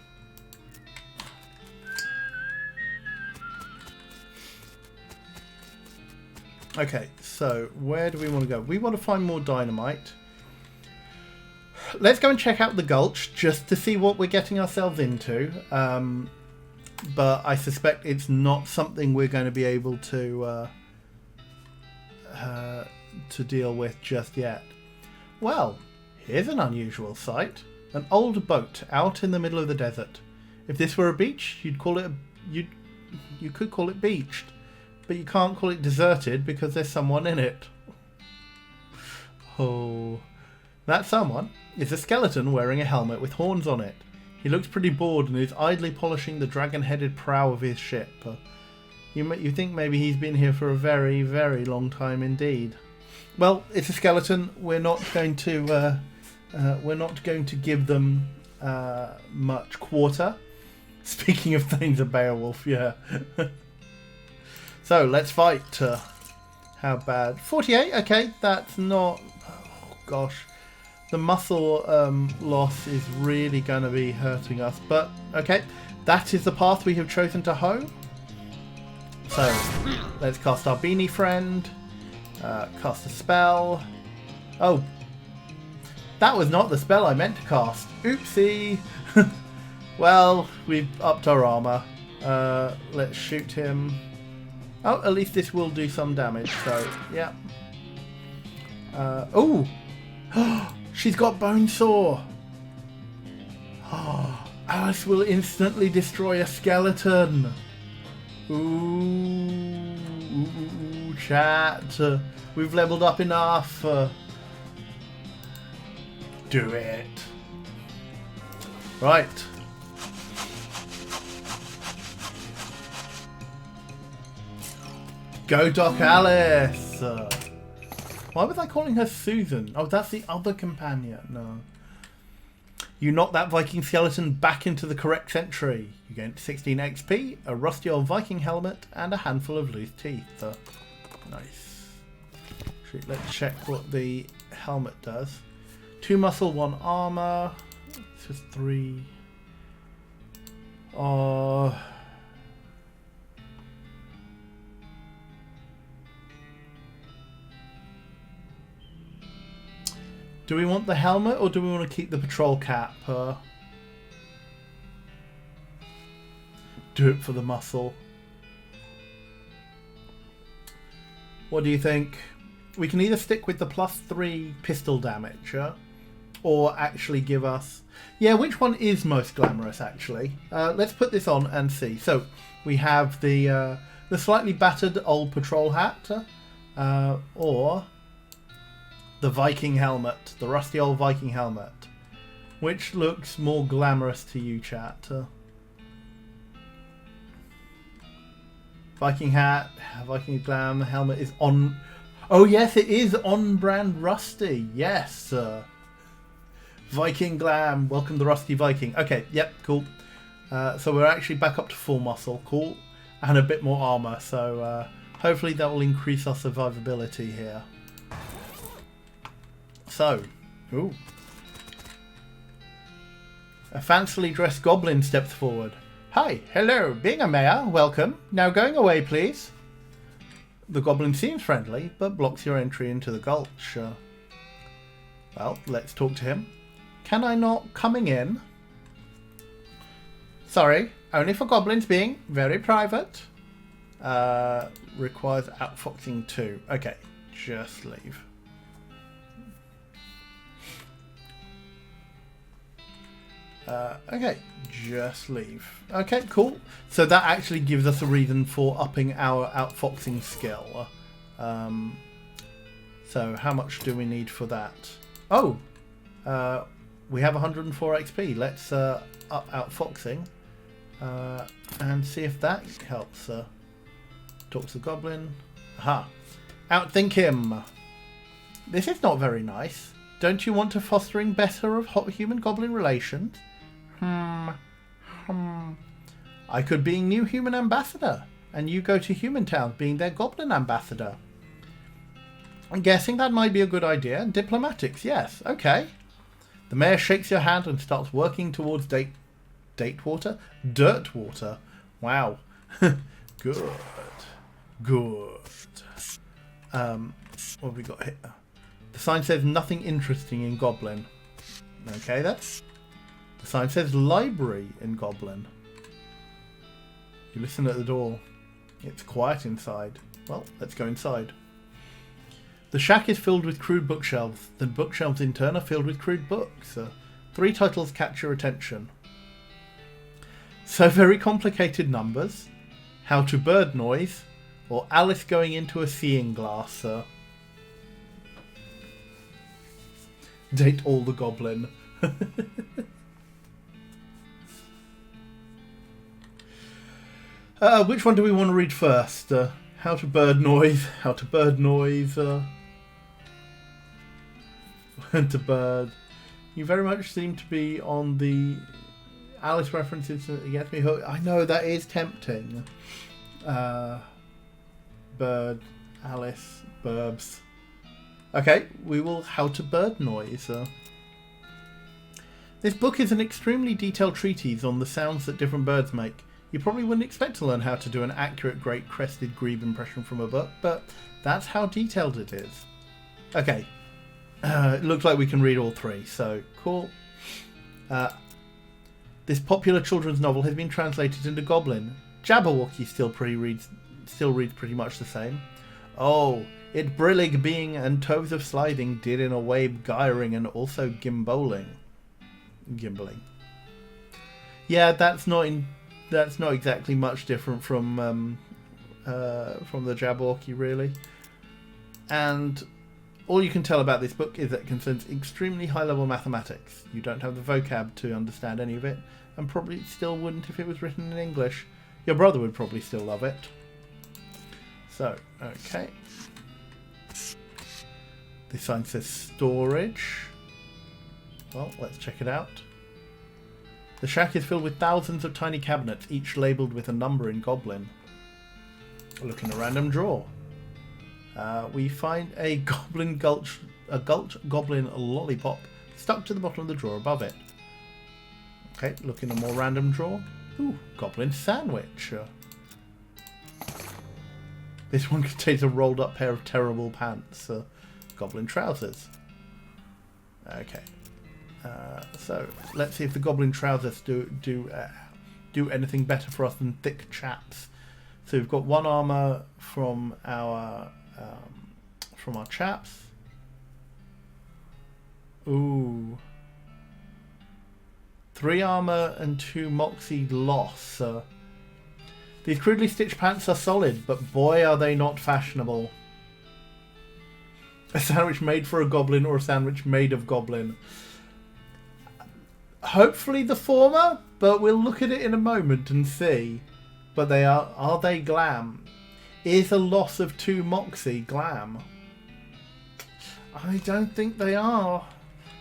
Okay, so where do we want to go? We want to find more dynamite. Let's go and check out the gulch just to see what we're getting ourselves into. But I suspect it's not something we're going to be able to deal with just yet. Well, here's an unusual sight. An old boat out in the middle of the desert. If this were a beach, you could call it beached. But you can't call it deserted because there's someone in it. Oh. That someone is a skeleton wearing a helmet with horns on it. He looks pretty bored and is idly polishing the dragon-headed prow of his ship. You think maybe he's been here for a very, very long time indeed. Well, it's a skeleton. We're not going to give them much quarter. Speaking of things, a Beowulf, yeah. So let's fight. How bad? 48. Okay, that's not. Oh gosh. The muscle loss is really going to be hurting us. But, okay, that is the path we have chosen to hoe. So, let's cast our beanie friend. Cast a spell. Oh, that was not the spell I meant to cast. Oopsie. Well, we've upped our armour. Let's shoot him. Oh, at least this will do some damage. So, yeah. Oh! She's got Bone Saw. Oh, Alice will instantly destroy a skeleton. Ooh, chat. We've leveled up enough. Do it. Right. Go Doc Alice. Why was I calling her Susan? Oh, that's the other companion. No. You knock that Viking skeleton back into the correct century. You gain 16 XP, a rusty old Viking helmet, and a handful of loose teeth. Nice. Let's check what the helmet does. 2 muscle, 1 armor. This is 3. Do we want the helmet or do we want to keep the patrol cap? Do it for the muscle. What do you think? We can either stick with the +3 pistol damage, or actually give us... Yeah, which one is most glamorous, actually? Let's put this on and see. So, we have the slightly battered old patrol hat, or the Viking helmet, the rusty old Viking helmet. Which looks more glamorous to you, chat? Viking hat, Viking glam, helmet is on... Oh yes, it is on brand Rusty. Yes. Viking glam, welcome the Rusty Viking. Okay, yep, cool. So we're actually back up to full muscle, cool. And a bit more armor, so hopefully that will increase our survivability here. So, ooh. A fancily dressed goblin steps forward. Hi, hello, being a mayor, welcome. Now going away, please. The goblin seems friendly, but blocks your entry into the gulch. Well, let's talk to him. Can I not coming in? Sorry, only for goblins being very private. Requires outfoxing too. Okay, just leave. Okay, just leave. Okay, cool. So that actually gives us a reason for upping our outfoxing skill. So how much do we need for that? Oh, we have 104 XP. Let's up outfoxing and see if that helps. Talk to the goblin. Aha. Outthink him. This is not very nice. Don't you want to fostering better of human-goblin relations? I could be new human ambassador, and you go to Human Town being their goblin ambassador. I'm guessing that might be a good idea. Diplomatics, yes, okay. The mayor shakes your hand and starts working towards dirt water. Wow. Good. What have we got here? The sign says nothing interesting in Goblin. Okay, that's... The sign says library in Goblin. You listen at the door. It's quiet inside. Well, let's go inside. The shack is filled with crude bookshelves. The bookshelves in turn are filled with crude books. 3 titles catch your attention. So Very Complicated Numbers, How to Bird Noise, or Alice Going into a Seeing Glass. Date all the Goblin. Which one do we want to read first? How to Bird Noise, How to Bird Noise, to Bird. You very much seem to be on the Alice references against me. I know that is tempting. Bird, Alice, Burbs. Okay, we will How to Bird Noise. This book is an extremely detailed treatise on the sounds that different birds make. You probably wouldn't expect to learn how to do an accurate great crested grebe impression from a book, but that's how detailed it is. Okay, it looks like we can read all 3, so cool. This popular children's novel has been translated into Goblin. Jabberwocky still reads pretty much the same. Oh, it brillig being and toes of sliding did in a way gyring and also gimballing. Yeah, that's not exactly much different from the Jabberwocky, really. And all you can tell about this book is that it concerns extremely high-level mathematics. You don't have the vocab to understand any of it, and probably still wouldn't if it was written in English. Your brother would probably still love it. So, okay. This sign says storage. Well, let's check it out. The shack is filled with thousands of tiny cabinets, each labelled with a number in Goblin. Look in a random drawer. We find a Gulch Goblin lollipop stuck to the bottom of the drawer above it. Okay, look in a more random drawer. Ooh, Goblin sandwich. This one contains a rolled up pair of terrible pants. Goblin trousers. Okay. So let's see if the Goblin trousers do anything better for us than thick chaps. So we've got 1 armor from our chaps. Ooh. 3 armor and 2 moxie loss. These crudely stitched pants are solid, but boy are they not fashionable. A sandwich made for a goblin or a sandwich made of goblin. Hopefully the former, but we'll look at it in a moment and see. But are they glam? Is a loss of 2 moxie glam? I don't think they are.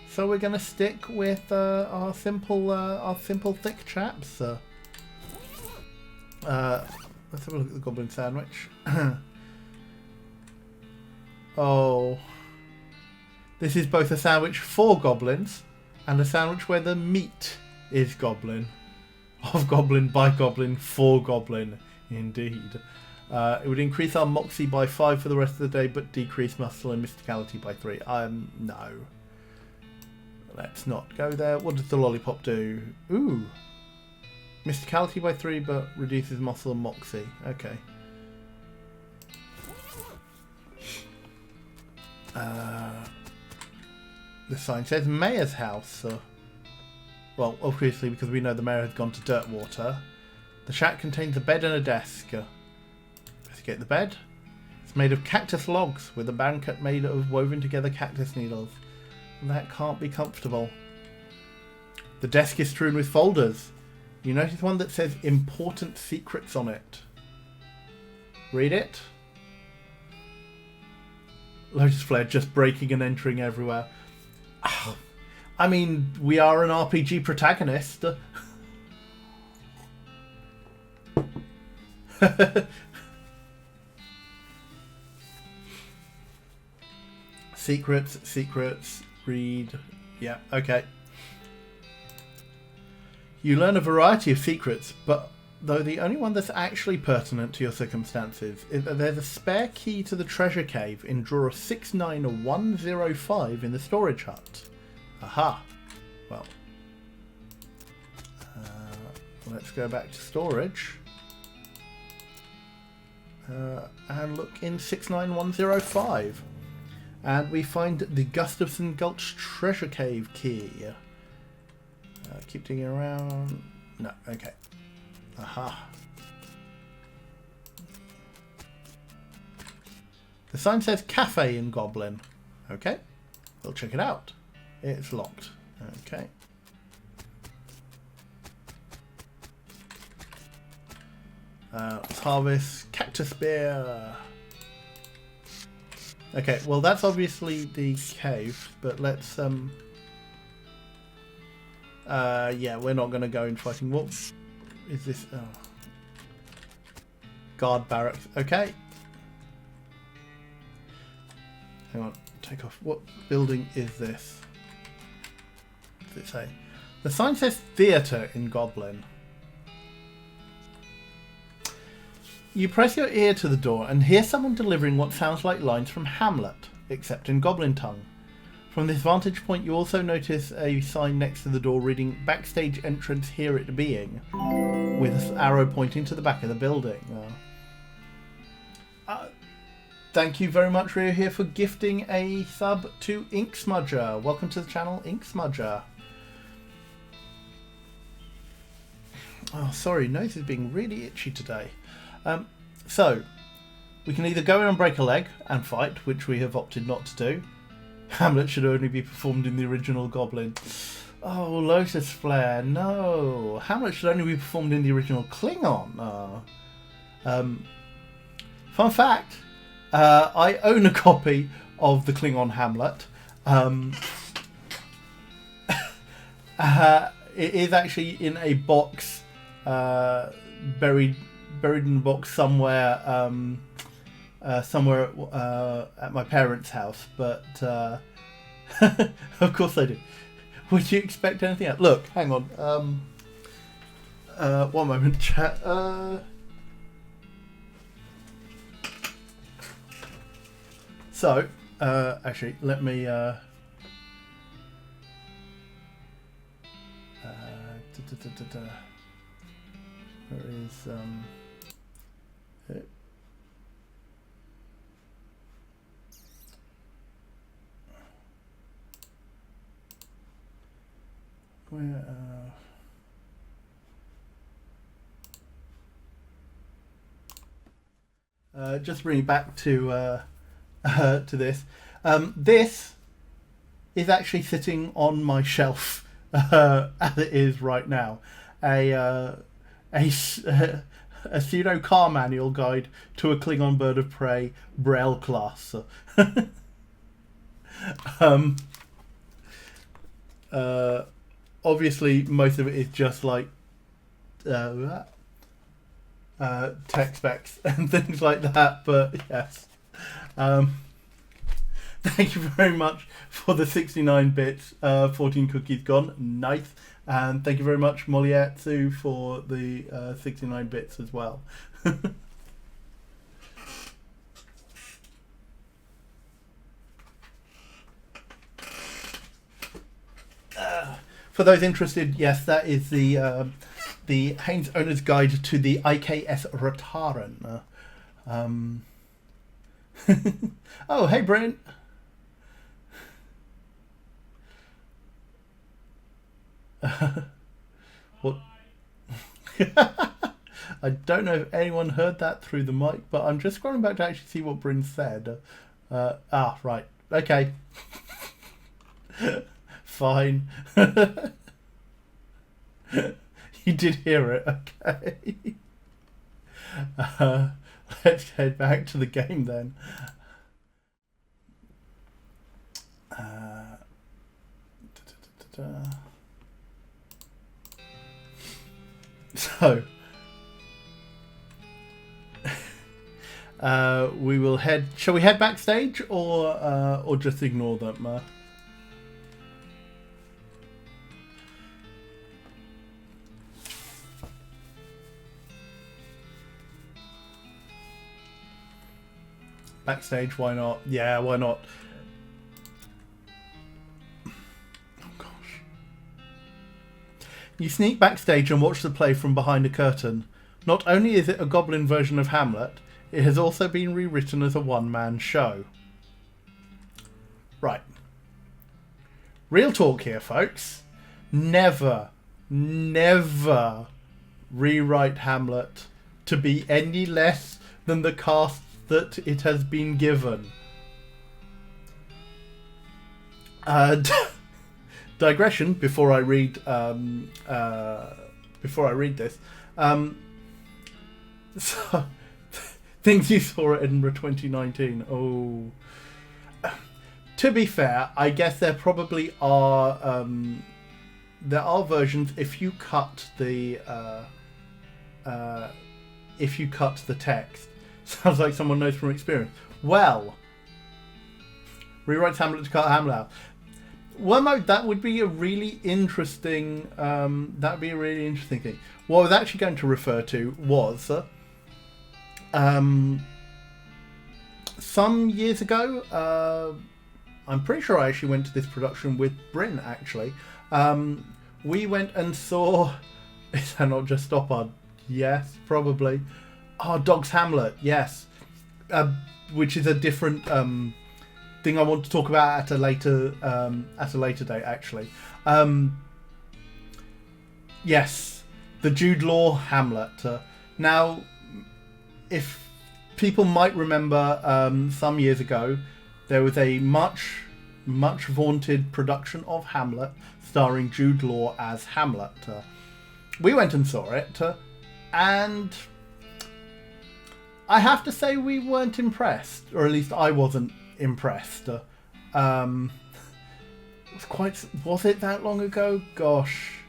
So we're going to stick with our simple thick chaps. Let's have a look at the Goblin sandwich. Oh. This is both a sandwich for goblins and a sandwich where the meat is goblin. Of goblin, by goblin, for goblin. Indeed. It would increase our moxie by 5 for the rest of the day, but decrease muscle and mysticality by 3. No. Let's not go there. What does the lollipop do? Ooh. Mysticality by 3, but reduces muscle and moxie. Okay. The sign says Mayor's House. Well, obviously because we know the mayor had gone to Dirtwater. The shack contains a bed and a desk. Investigate the bed. It's made of cactus logs with a blanket made of woven together cactus needles. That can't be comfortable. The desk is strewn with folders. You notice one that says important secrets on it. Read it. Lotus Flare just breaking and entering everywhere. I mean, we are an RPG protagonist. Secrets, read. Yeah, okay. You learn a variety of secrets, but though the only one that's actually pertinent to your circumstances is that there's a spare key to the treasure cave in drawer 69105 in the storage hut. Aha. Well, let's go back to storage and look in 69105. And we find the Gustafson Gulch treasure cave key. Keep digging around. No, okay. Aha. The sign says cafe in Goblin. Okay. We'll check it out. It's locked. Okay. Let's harvest cactus beer. Okay, well that's obviously the cave, but let's yeah, we're not going to go in fighting. What is this? Oh. Guard barracks. Okay. Hang on, take off. What building is this? What does it say? The sign says theatre in Goblin. You press your ear to the door and hear someone delivering what sounds like lines from Hamlet, except in Goblin tongue. From this vantage point, you also notice a sign next to the door reading "Backstage entrance here it being," with an arrow pointing to the back of the building. Thank you very much, Rio, here for gifting a sub to Ink Smudger. Welcome to the channel, Ink Smudger. Oh, sorry, nose is being really itchy today. So, we can either go in and break a leg and fight, which we have opted not to do. Hamlet should only be performed in the original Goblin. Oh, Lotus Flare, no. Hamlet should only be performed in the original Klingon. Fun fact, I own a copy of the Klingon Hamlet. It is actually in a box, buried in a box somewhere, somewhere at my parents' house. But of course I do. Would you expect anything else? Look, hang on. One moment, chat. So, actually, let me. Where is it? Where? Just bring it back to this. This is actually sitting on my shelf as it is right now. A pseudo car manual guide to a Klingon bird of prey Braille class. Obviously, most of it is just like tech specs and things like that. But yes, thank you very much for the 69 bits. 14 cookies gone. Nice. And thank you very much, Moliatsu, for the 69 bits as well. For those interested, yes, that is the Haynes Owner's Guide to the IKS Rataren. Oh, hey, Brent. What? I don't know if anyone heard that through the mic, but I'm just scrolling back to actually see what Bryn said. Right. Okay. Fine. You did hear it. Okay. Let's head back to the game then. So, we will head. Shall we head backstage or just ignore them? Backstage, why not? Yeah, why not? Oh gosh. You sneak backstage and watch the play from behind a curtain. Not only is it a Goblin version of Hamlet, it has also been rewritten as a one-man show. Right. Real talk here, folks. Never rewrite Hamlet to be any less than the cast that it has been given. Digression before I read this. So, things you saw at Edinburgh 2019. Oh. To be fair, I guess there probably are versions if you cut the text. Sounds like someone knows from experience. Well, rewrite Hamlet to cut Hamlet out. Well, no, that would be a really interesting. That would be a really interesting thing. What I was actually going to refer to was some years ago. I'm pretty sure I actually went to this production with Bryn. Actually, we went and saw. Is that not Just Stoppard? Yes, probably. Oh, Dog's Hamlet. Yes, which is a different thing I want to talk about at a later date. Actually, yes, the Jude Law Hamlet. Now, if people might remember, some years ago, there was a much vaunted production of Hamlet starring Jude Law as Hamlet. We went and saw it, and I have to say we weren't impressed, or at least I wasn't impressed. Was it that long ago? Gosh,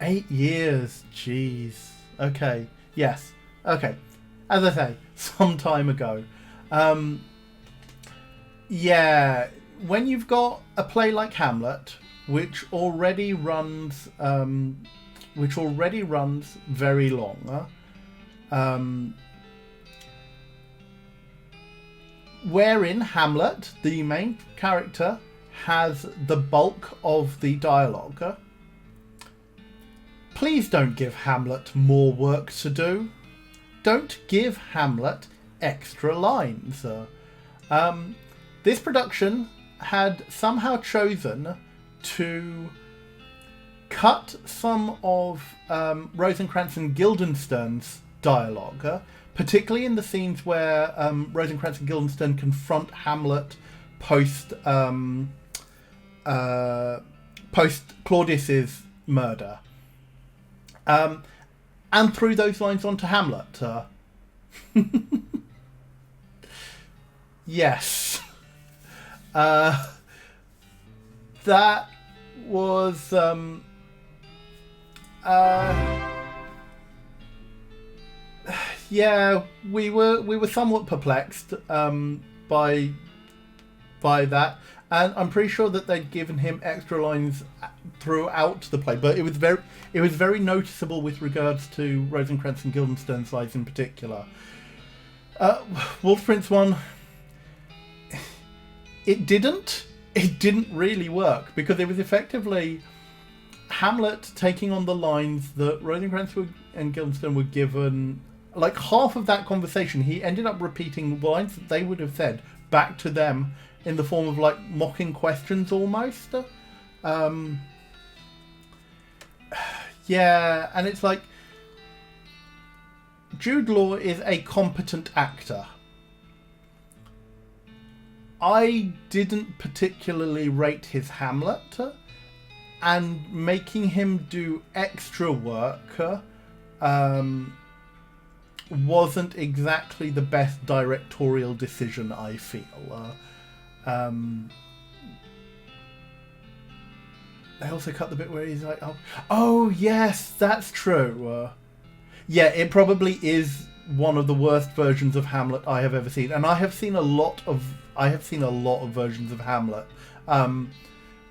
8 years. Jeez. Okay. Yes. Okay. As I say, some time ago. Yeah, when you've got a play like Hamlet, which already runs very long, wherein Hamlet, the main character, has the bulk of the dialogue. Please don't give Hamlet more work to do. Don't give Hamlet extra lines. This production had somehow chosen to cut some of Rosencrantz and Guildenstern's dialogue, particularly in the scenes where Rosencrantz and Guildenstern confront Hamlet post Claudius's murder, and threw those lines onto Hamlet. Yes. That was yeah, we were somewhat perplexed by that, and I'm pretty sure that they'd given him extra lines throughout the play, but it was very noticeable with regards to Rosencrantz and Guildenstern's lines in particular. Wolf Prince 1, it didn't really work, because it was effectively Hamlet taking on the lines that Rosencrantz and Guildenstern were given. Like half of that conversation, he ended up repeating lines that they would have said back to them in the form of like mocking questions almost. Yeah, and it's like Jude Law is a competent actor. I didn't particularly rate his Hamlet, and making him do extra work wasn't exactly the best directorial decision, I feel. They also cut the bit where he's like, oh yes, that's true. Yeah, it probably is one of the worst versions of Hamlet I have ever seen, and I have seen a lot of versions of Hamlet.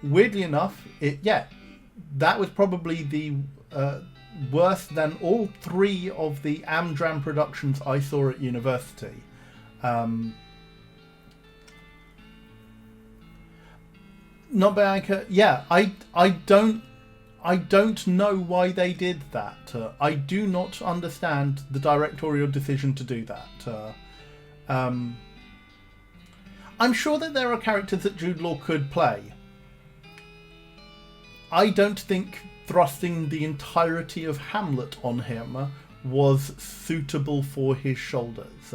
Weirdly enough, that was probably the worse than all three of the Amdram productions I saw at university. Not Bianca. Yeah, I don't know why they did that. I do not understand the directorial decision to do that. I'm sure that there are characters that Jude Law could play. I don't think thrusting the entirety of Hamlet on him was suitable for his shoulders.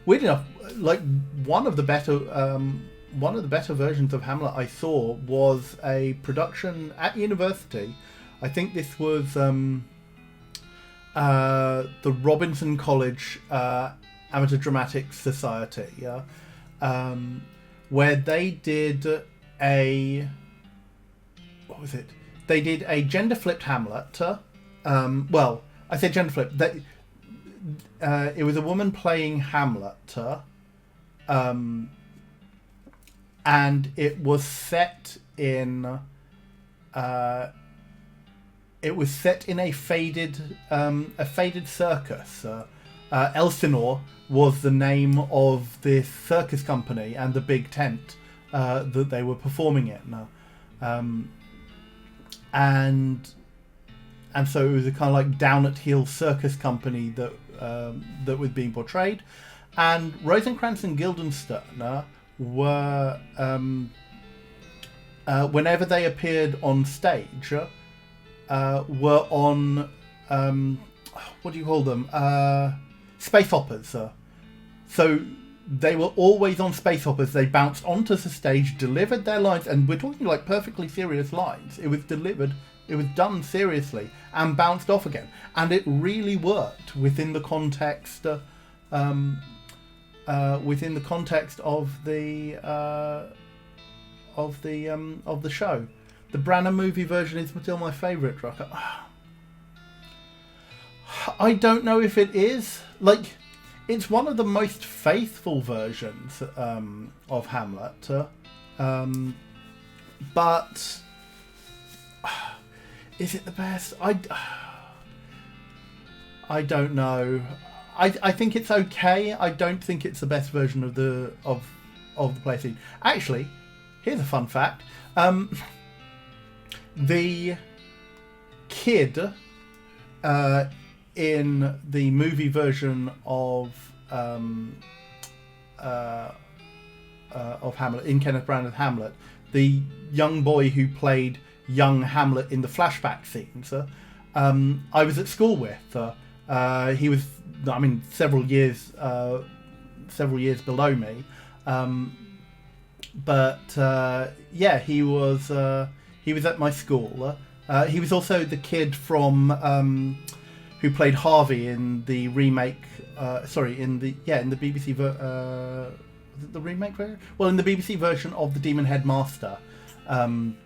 Weird enough, like one of the better versions of Hamlet I saw was a production at university. I think this was the Robinson College Amateur Dramatic Society, where they did a They did a gender flipped Hamlet. Well, I say gender flipped. It was a woman playing Hamlet. And it was set in a faded circus. Elsinore was the name of this circus company and the big tent that they were performing in. And so it was a kind of like down at heel circus company that was being portrayed, and Rosencrantz and Guildenstern were whenever they appeared on stage were on what do you call them, space operas. So they were always on space operas. They bounced onto the stage, delivered their lines, and we're talking like perfectly serious lines. It was delivered, it was done seriously, and bounced off again. And it really worked within the context of the show. The Branagh movie version is still my favourite, Drucker. I don't know if it is. Like, it's one of the most faithful versions of Hamlet, but is it the best? I don't know. I think it's okay. I don't think it's the best version of the play scene. Actually, here's a fun fact. The kid in the movie version of Hamlet, in Kenneth Branagh's Hamlet, the young boy who played young Hamlet in the flashback scenes, I was at school with. He was, I mean, several years below me, but yeah, he was at my school. He was also the kid from who played Harvey in the remake. In the BBC was it the remake version? Well, in the BBC version of the Demon Headmaster. And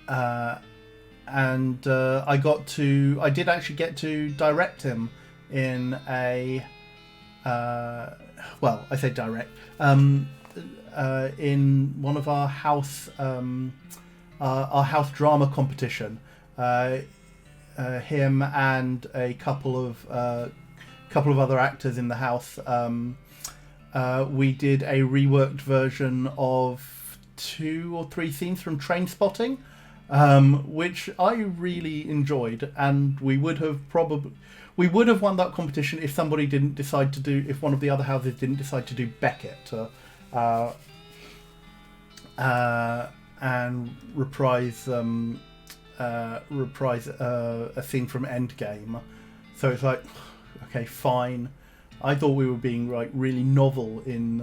I did actually get to direct him in a, well, I say direct, in one of our house drama competition. Him and a couple of other actors in the house. We did a reworked version of 2 or 3 scenes from Trainspotting, which I really enjoyed, and we would have won that competition if one of the other houses didn't decide to do Beckett and reprise a scene from Endgame. So it's like, okay, fine. I thought we were being like really novel in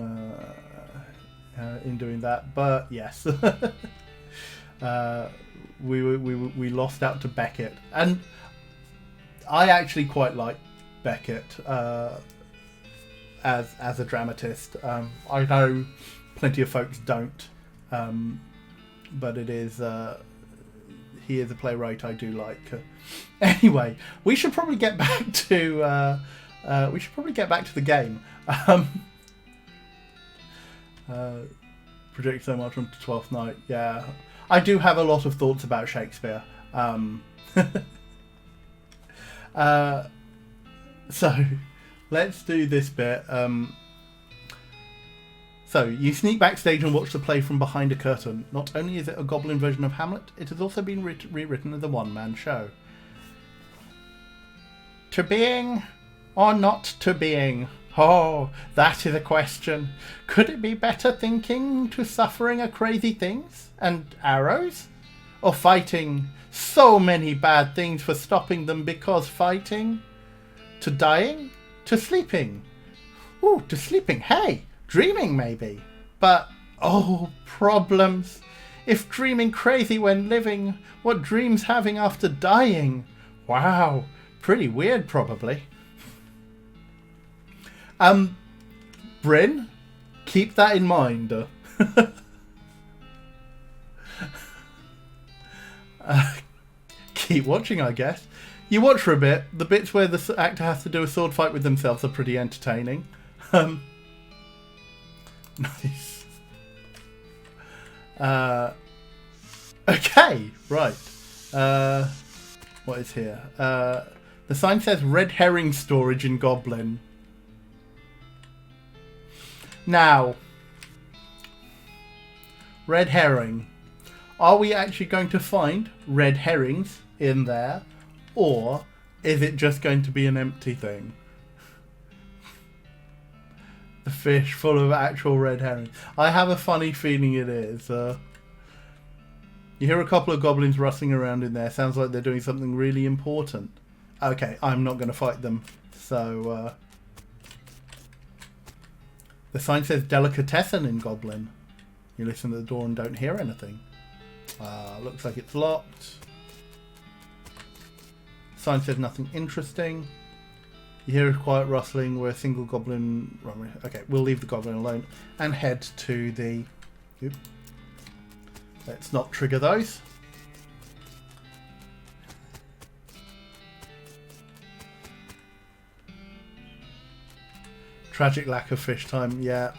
doing that, but yes. We lost out to Beckett, and I actually quite like Beckett as a dramatist. I know plenty of folks don't, but it is he is a playwright I do like. Anyway, we should probably get back to the game. Project so much onto Twelfth Night. Yeah, I do have a lot of thoughts about Shakespeare. So let's do this bit. So, you sneak backstage and watch the play from behind a curtain. Not only is it a Goblin version of Hamlet, it has also been rewritten as a one-man show. To being or not to being? Oh, that is a question. Could it be better thinking to suffering a crazy things and arrows? Or fighting so many bad things for stopping them because fighting? To dying? To sleeping? Ooh, to sleeping, hey! Dreaming, maybe. But, oh, problems. If dreaming crazy when living, what dreams having after dying? Wow, pretty weird, probably. Bryn, keep that in mind. Keep watching, I guess. You watch for a bit. The bits where the actor has to do a sword fight with themselves are pretty entertaining. Nice. Okay, right. What is here? The sign says red herring storage in Goblin. Now, red herring. Are we actually going to find red herrings in there? Or is it just going to be an empty thing? The fish full of actual red herrings. I have a funny feeling it is. You hear a couple of goblins rustling around in there. Sounds like they're doing something really important. Okay, I'm not going to fight them. So, the sign says delicatessen in Goblin. You listen to the door and don't hear anything. Looks like it's locked. Sign says nothing interesting. You hear a quiet rustling where a single goblin... Okay, we'll leave the goblin alone and head to the... Oops. Let's not trigger those. Tragic lack of fish time, yeah.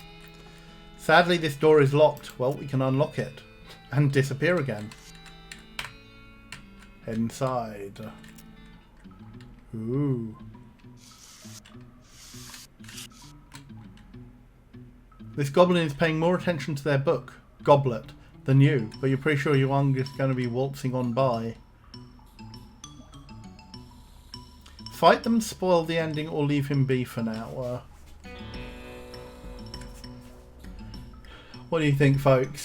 Sadly, this door is locked. Well, we can unlock it and disappear again. Head inside. Ooh. This goblin is paying more attention to their book, Goblet, than you, but you're pretty sure Yuang is going to be waltzing on by. Fight them, spoil the ending, or leave him be for now. What do you think, folks?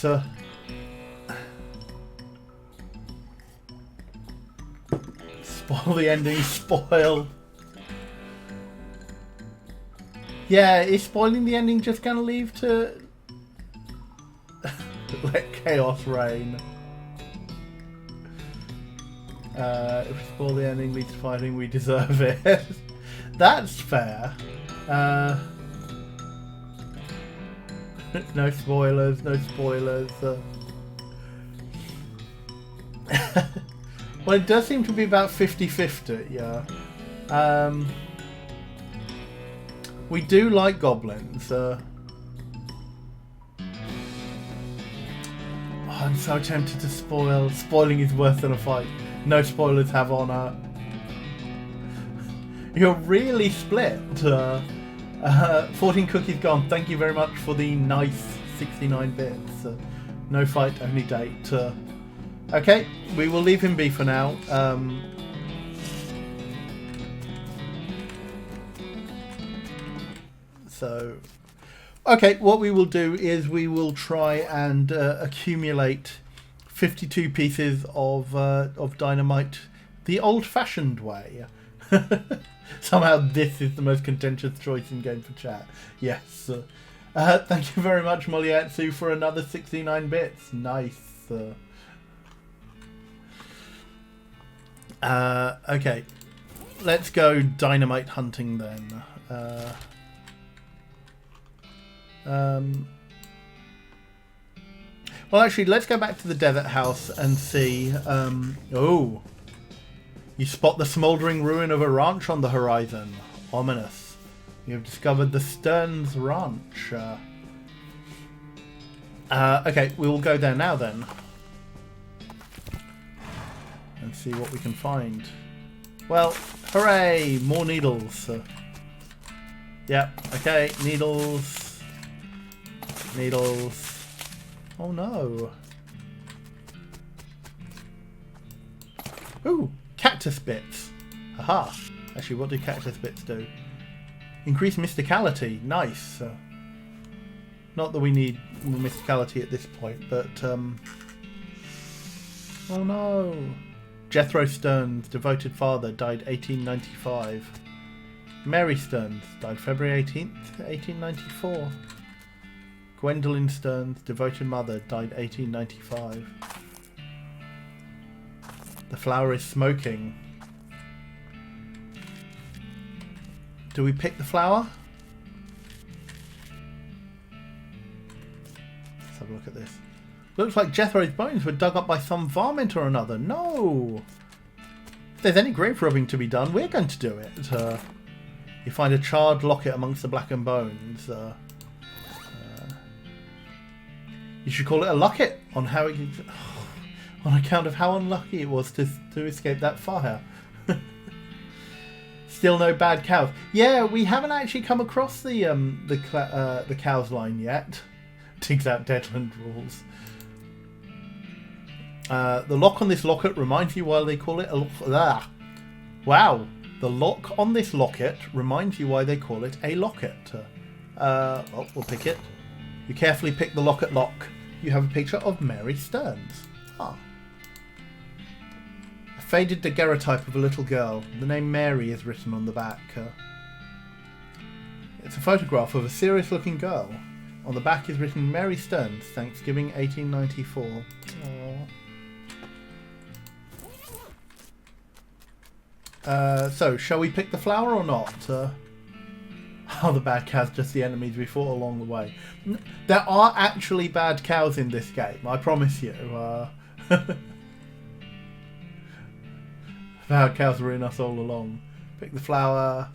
Spoil the ending, spoil. Yeah, is spoiling the ending just going to leave to let chaos reign? If we spoil the ending leads to fighting, we deserve it. That's fair. No spoilers, no spoilers. Well, it does seem to be about 50-50, yeah. We do like goblins. Oh, I'm so tempted to spoil. Spoiling is worse than a fight. No spoilers have honour. You're really split. 14 cookies gone. Thank you very much for the nice 69 bits. No fight, only date. Okay, we will leave him be for now. So, okay, what we will do is we will try and accumulate 52 pieces of dynamite the old-fashioned way. Somehow this is the most contentious choice in Game for Chat. Yes. Thank you very much, Moliatsu, for another 69 bits. Nice. Okay. Let's go dynamite hunting then. Well, actually, let's go back to the desert house and see... oh! You spot the smouldering ruin of a ranch on the horizon. Ominous. You have discovered the Stearns ranch. Okay, we will go there now then. And see what we can find. Well, hooray! More needles. Yep, okay, needles. Needles. Oh no. Ooh, cactus bits. Haha. Actually, what do cactus bits do? Increase mysticality. Nice. Not that we need mysticality at this point, but oh no. Jethro Stearns, devoted father, died 1895. Mary Stearns died February 18th, 1894. Gwendolyn Stearns, devoted mother, died 1895. The flower is smoking. Do we pick the flower? Let's have a look at this. Looks like Jethro's bones were dug up by some varmint or another. No! If there's any grave robbing to be done, we're going to do it. You find a charred locket amongst the blackened bones. You should call it a locket on how it, on account of how unlucky it was to escape that fire. Still no bad cows. Yeah, we haven't actually come across the cows line yet. Digs out Deadland rules. The lock on this locket reminds you why they call it a wow. The lock on this locket reminds you why they call it a locket. Well, we'll pick it. You carefully pick the locket lock. You have a picture of Mary Stearns. Ah. A faded daguerreotype of a little girl. The name Mary is written on the back. It's a photograph of a serious looking girl. On the back is written Mary Stearns, Thanksgiving 1894. So, shall we pick the flower or not? Oh, the bad cows, just the enemies we fought along the way. There are actually bad cows in this game, I promise you. Bad cows were in us all along. Pick the flower.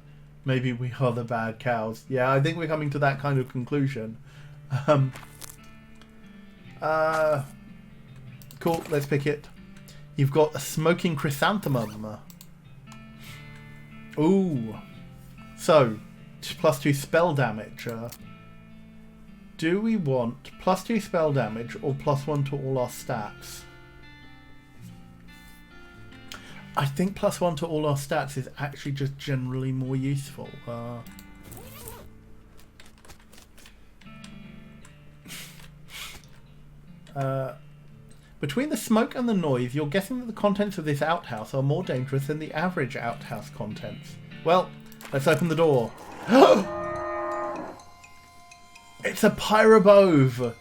Maybe we are the bad cows. Yeah, I think we're coming to that kind of conclusion. Cool, let's pick it. You've got a smoking chrysanthemum. Ooh. So, +2 spell damage. Do we want +2 spell damage or +1 to all our stats? I think +1 to all our stats is actually just generally more useful. Between the smoke and the noise, you're guessing that the contents of this outhouse are more dangerous than the average outhouse contents. Well, let's open the door. It's a pyrobove!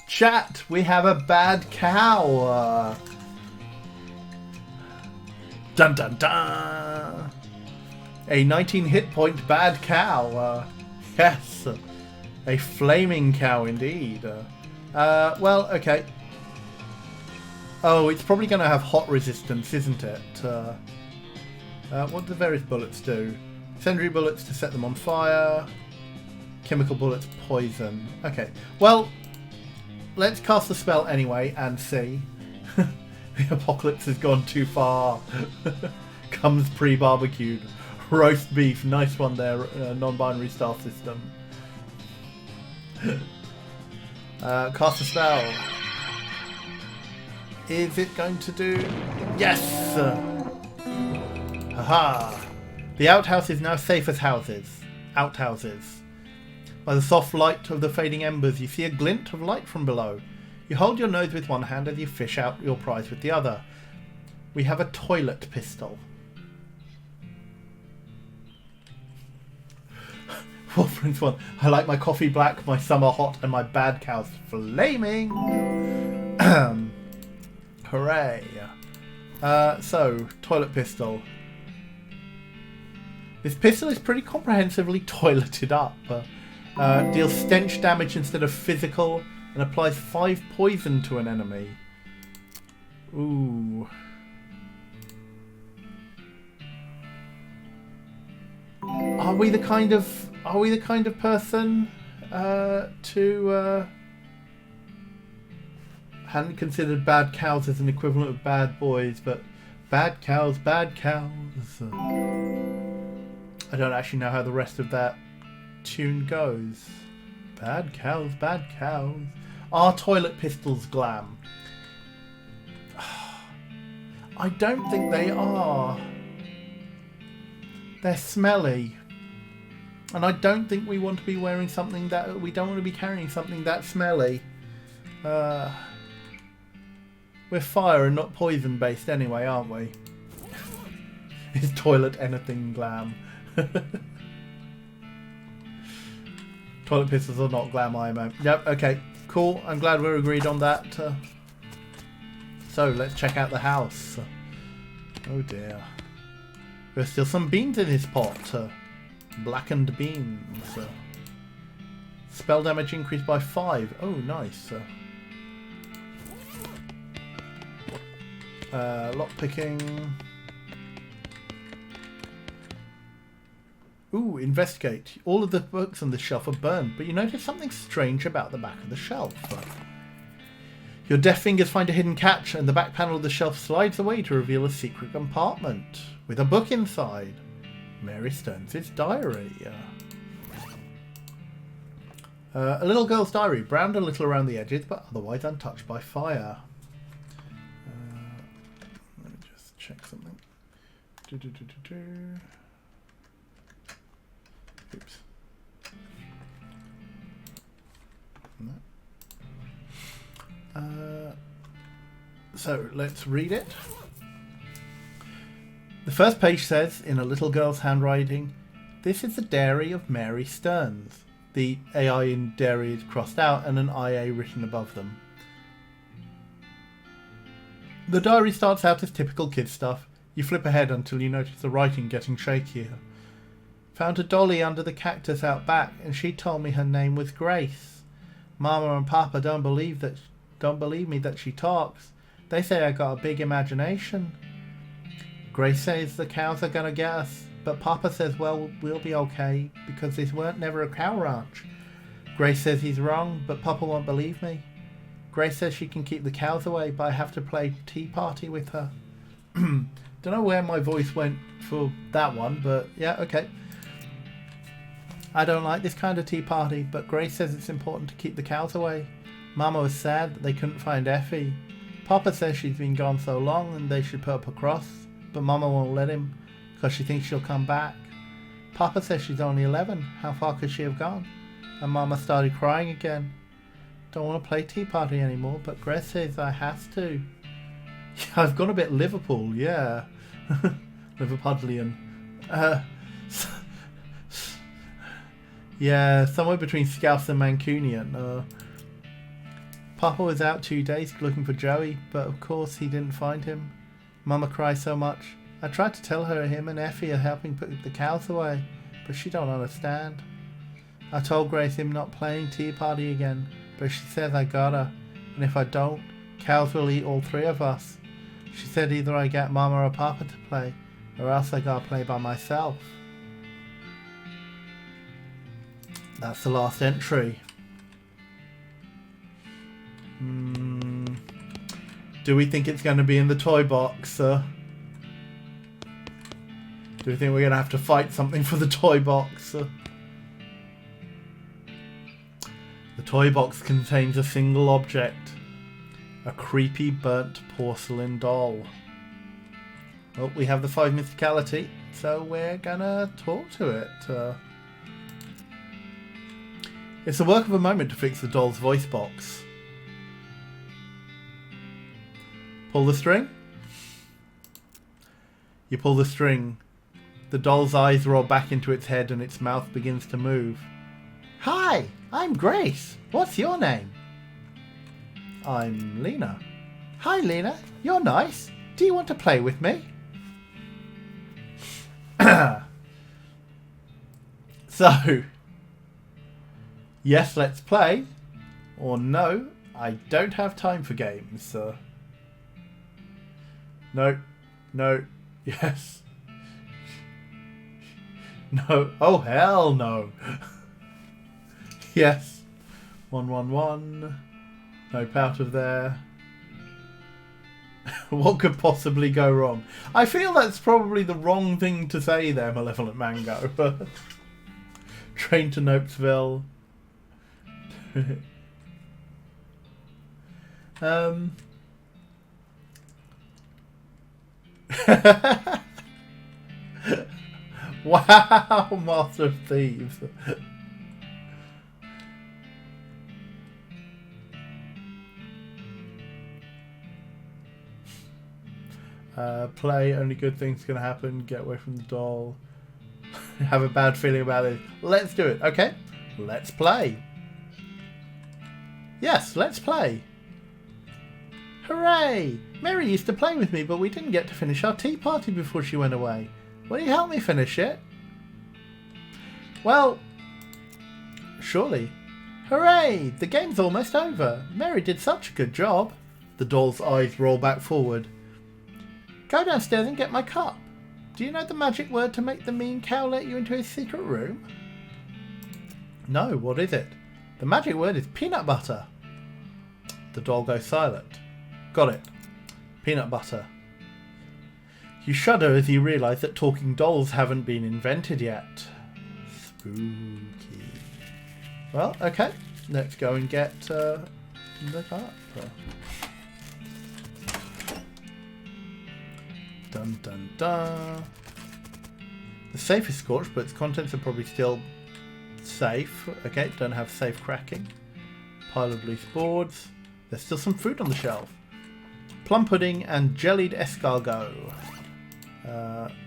Chat, we have a bad cow! Dun dun dun! A 19 hit point bad cow. Yes, a flaming cow indeed. Well, okay. Oh, it's probably going to have hot resistance, isn't it? What do various bullets do? Incendiary bullets to set them on fire. Chemical bullets, poison. Okay, well, let's cast the spell anyway and see. The apocalypse has gone too far. Comes pre-barbecued. Roast beef, nice one there, non-binary star system. Cast a spell. Is it going to do... Yes! Haha! The outhouse is now safe as houses. Outhouses. By the soft light of the fading embers, you see a glint of light from below. You hold your nose with one hand as you fish out your prize with the other. We have a toilet pistol. Wolf Prince 1. I like my coffee black, my summer hot, and my bad cows flaming. Hooray. So, toilet pistol. This pistol is pretty comprehensively toileted up. Deals stench damage instead of physical, and applies 5 poison to an enemy. Ooh. Are we the kind of person to hadn't considered bad cows as an equivalent of bad boys, but bad cows, bad cows. I don't actually know how the rest of that tune goes. Bad cows, bad cows. Are toilet pistols glam? I don't think they are. They're smelly. And I don't think we want to be wearing something that... We don't want to be carrying something that smelly. We're fire and not poison based anyway, aren't we? Is toilet anything glam? Toilet pistols are not glam, IMO. Yep, okay. Cool. I'm glad we're agreed on that. So, let's check out the house. Oh dear. There's still some beans in his pot. Blackened beans. Spell damage increased by 5. Oh, nice. Lockpicking. Ooh, investigate. All of the books on the shelf are burned, but you notice something strange about the back of the shelf. Your deft fingers find a hidden catch, and the back panel of the shelf slides away to reveal a secret compartment with a book inside. Mary Stearns' diary. A little girl's diary, browned a little around the edges, but otherwise untouched by fire. Let me just check something. Oops. No. So let's read it. The first page says, in a little girl's handwriting, "This is the diary of Mary Stearns." The AI in dairy is crossed out and an IA written above them. The diary starts out as typical kid stuff. You flip ahead until you notice the writing getting shakier. "Found a dolly under the cactus out back, and she told me her name was Grace. Mama and Papa don't believe me that she talks. They say I got a big imagination. Grace says the cows are gonna get us, but Papa says, well, we'll be okay, because this weren't never a cow ranch. Grace says he's wrong, but Papa won't believe me. Grace says she can keep the cows away, but I have to play tea party with her." Don't know where my voice went for that one, but yeah, okay. "I don't like this kind of tea party, but Grace says it's important to keep the cows away. Mama was sad that they couldn't find Effie. Papa says she's been gone so long and they should put up a cross, but Mama won't let him because she thinks she'll come back. Papa says she's only 11. How far could she have gone?" And Mama started crying again. "Don't want to play tea party anymore, but Grace says I has to." I've gone a bit Liverpool, yeah. Liverpudlian. Yeah, somewhere between Scouse and Mancunian. Papa was out 2 days looking for Joey, but of course he didn't find him. Mama cries so much. I tried to tell her him and Effie are helping put the cows away, but she don't understand. I told Grace him not playing tea party again, but she says I gotta, and if I don't, cows will eat all 3 of us. She said either I get Mama or Papa to play, or else I gotta play by myself. That's the last entry. Do we think it's going to be in the toy box? Do we think we're going to have to fight something for the toy box? The toy box contains a single object. A creepy burnt porcelain doll. Well, we have the 5 mysticality, so we're going to talk to it. It's the work of a moment to fix the doll's voice box. Pull the string. You pull the string. The doll's eyes roll back into its head and its mouth begins to move. "Hi, I'm Grace. What's your name?" "I'm Lena." "Hi, Lena. You're nice. Do you want to play with me?" So, yes, let's play. Or no, I don't have time for games. No, no, yes. No, oh hell no. Yes. 111. Nope, out of there. What could possibly go wrong? I feel that's probably the wrong thing to say there, Malevolent Mango. Train to Nopesville. Wow, Master of Thieves. Play, only good things can happen. Get away from the doll. Have a bad feeling about it. Let's do it. Okay, let's play. Yes, let's play. Hooray! Mary used to play with me, but we didn't get to finish our tea party before she went away. Will you help me finish it? Well, surely. Hooray! The game's almost over. Mary did such a good job. The doll's eyes roll back forward. Go downstairs and get my cup. Do you know the magic word to make the mean cow let you into his secret room? No, what is it? The magic word is peanut butter. The doll goes silent. Got it. Peanut butter. You shudder as you realise that talking dolls haven't been invented yet. Spooky. Well, okay. Let's go and get the cup. Dun dun dun. The safe is scorched, but its contents are probably still safe. Okay, don't have safe cracking. Pile of loose boards. There's still some fruit on the shelf. Plum pudding and jellied escargot.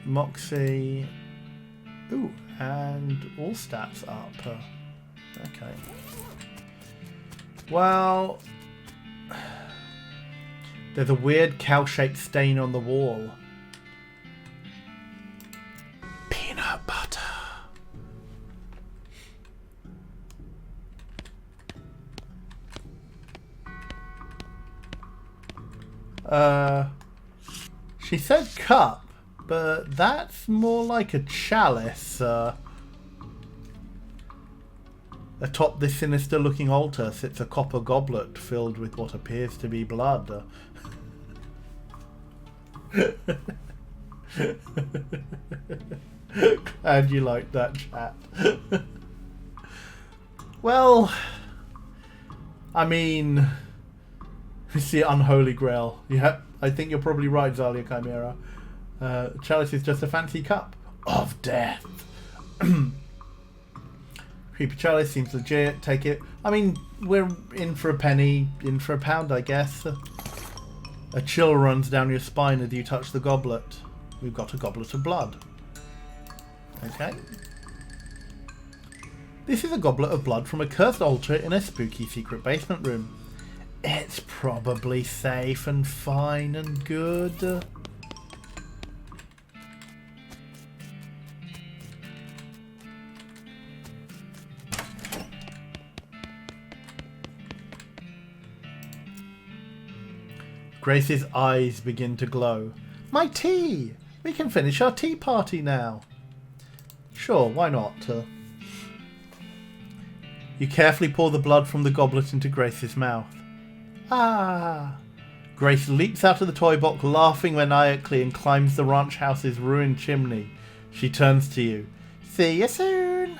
Moxie. Ooh, and all stats up. Okay. Well, there's a weird cow-shaped stain on the wall. Peanut butter. She said cup, but that's more like a chalice. Atop this sinister looking altar sits a copper goblet filled with what appears to be blood. Glad you liked that, chat. Well, I mean, it's the unholy grail. Yeah, I think you're probably right, Zalia Chimera. Chalice is just a fancy cup of death. Creepy chalice seems legit. Take it. I mean, we're in for a penny, in for a pound, I guess. A chill runs down your spine as you touch the goblet. We've got a goblet of blood. Okay. This is a goblet of blood from a cursed altar in a spooky secret basement room. It's probably safe and fine and good. Grace's eyes begin to glow. My tea! We can finish our tea party now. Sure, why not? You carefully pour the blood from the goblet into Grace's mouth. Ah! Grace leaps out of the toy box, laughing maniacally, and climbs the ranch house's ruined chimney. She turns to you. See you soon!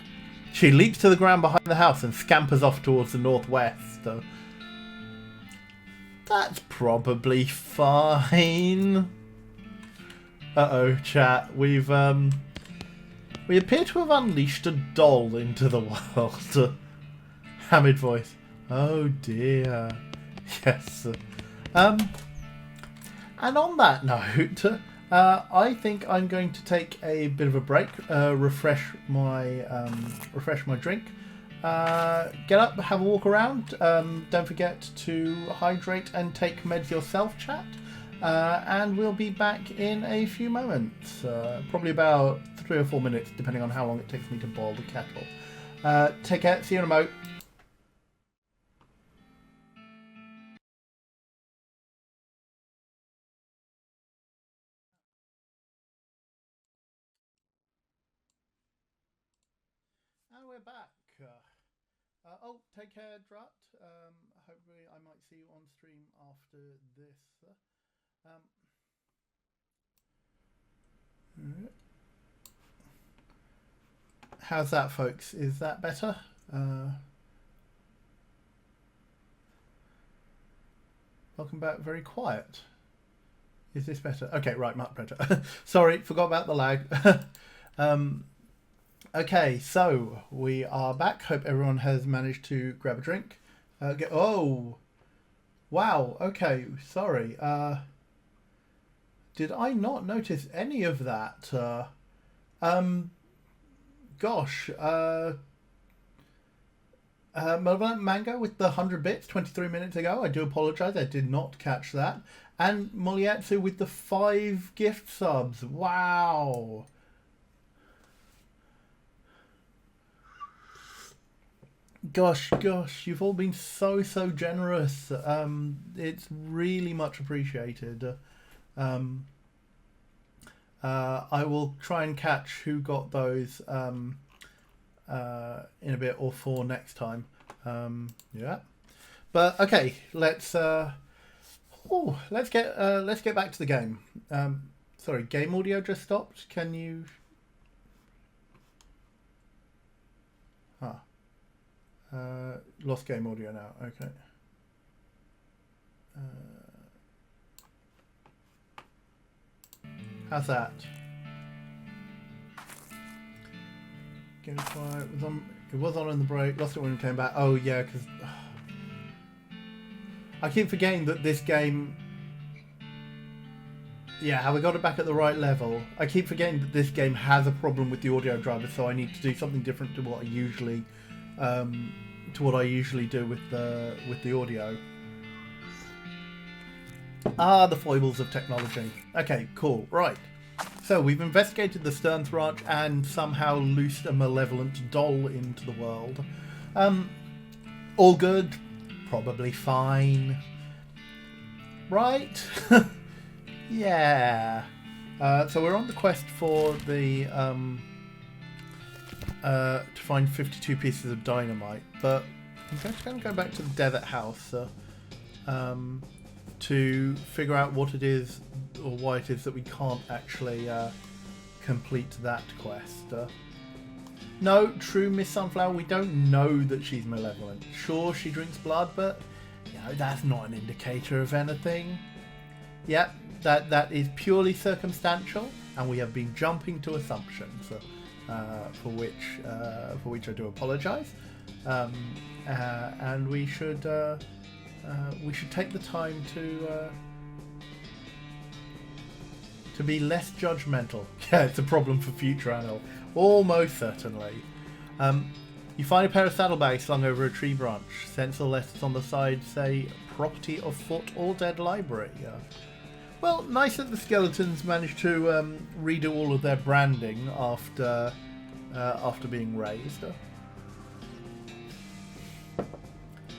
She leaps to the ground behind the house and scampers off towards the northwest. That's probably fine. Uh-oh, chat. We appear to have unleashed a doll into the world. Hamid voice. Oh dear. Yes. And on that note, I think I'm going to take a bit of a break, refresh my drink, get up, have a walk around. Don't forget to hydrate and take meds yourself, chat. And we'll be back in a few moments, probably about 3 or 4 minutes, depending on how long it takes me to boil the kettle. Take care. See you in a mo. And we're back. Oh, take care, Drut. Hopefully I might see you on stream after this. How's that, folks? Is that better? Welcome back. Very quiet. Is this better? Okay, right, much better. Sorry, forgot about the lag. Okay, so we are back. Hope everyone has managed to grab a drink. Oh, wow. Okay, sorry. Did I not notice any of that? Gosh. Malevolent Mango with the 100 bits 23 minutes ago. I do apologise. I did not catch that. And Molietsu with the 5 gift subs. Wow. Gosh, you've all been so generous. It's really much appreciated. I will try and catch who got those in a bit, or for next time. Yeah, but okay, let's get back to the game. Sorry, game audio just stopped. Can you? Lost game audio now. Okay. How's that? It was on in the break. Lost it when it came back. Oh yeah, because I keep forgetting that this game. Yeah, have I got it back at the right level? I keep forgetting that this game has a problem with the audio driver, so I need to do something different to what I usually do with the audio. The foibles of technology. Okay, cool. Right. So we've investigated the Stearns ranch and somehow loosed a malevolent doll into the world. All good. Probably fine. Right? Yeah. So we're on the quest for the to find 52 pieces of dynamite, but I'm just going to go back to the desert house to figure out what it is, or why it is that we can't actually complete that quest. No, true Miss Sunflower, we don't know that she's malevolent. Sure, she drinks blood, but that's not an indicator of anything. Yep, that is purely circumstantial, and we have been jumping to assumptions, for which I do apologise. And we should take the time to be less judgmental. Yeah, it's a problem for future Anil. Almost certainly. You find a pair of saddlebags slung over a tree branch. Stencil letters on the side say property of foot or dead library. Well, nice that the skeletons managed to redo all of their branding after being raised.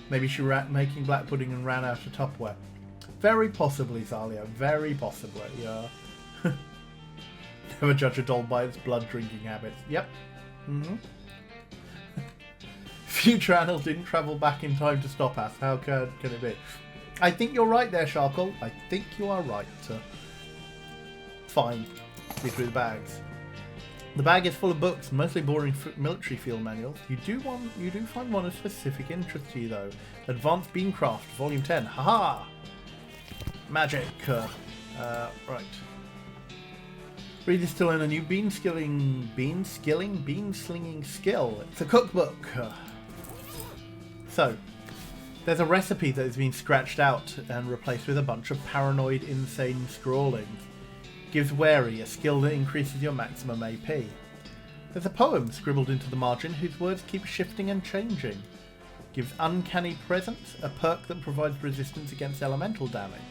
Maybe she ran making black pudding and ran out of Tupperware. Very possibly, Zalia. Very possibly. Never judge a doll by its blood drinking habits. Yep. Future Anil didn't travel back in time to stop us. How can it be? I think you're right there, Sharkle. I think you are right. Fine. Dig through the bags. The bag is full of books, mostly boring military field manuals. You do find one of specific interest to you, though. Advanced Beancraft, Volume 10. Haha! Magic. Right. Read this to learn a new bean slinging skill. It's a cookbook. So, there's a recipe that has been scratched out and replaced with a bunch of paranoid, insane scrawling. Gives Wary, a skill that increases your maximum AP. There's a poem scribbled into the margin whose words keep shifting and changing. Gives Uncanny Presence, a perk that provides resistance against elemental damage.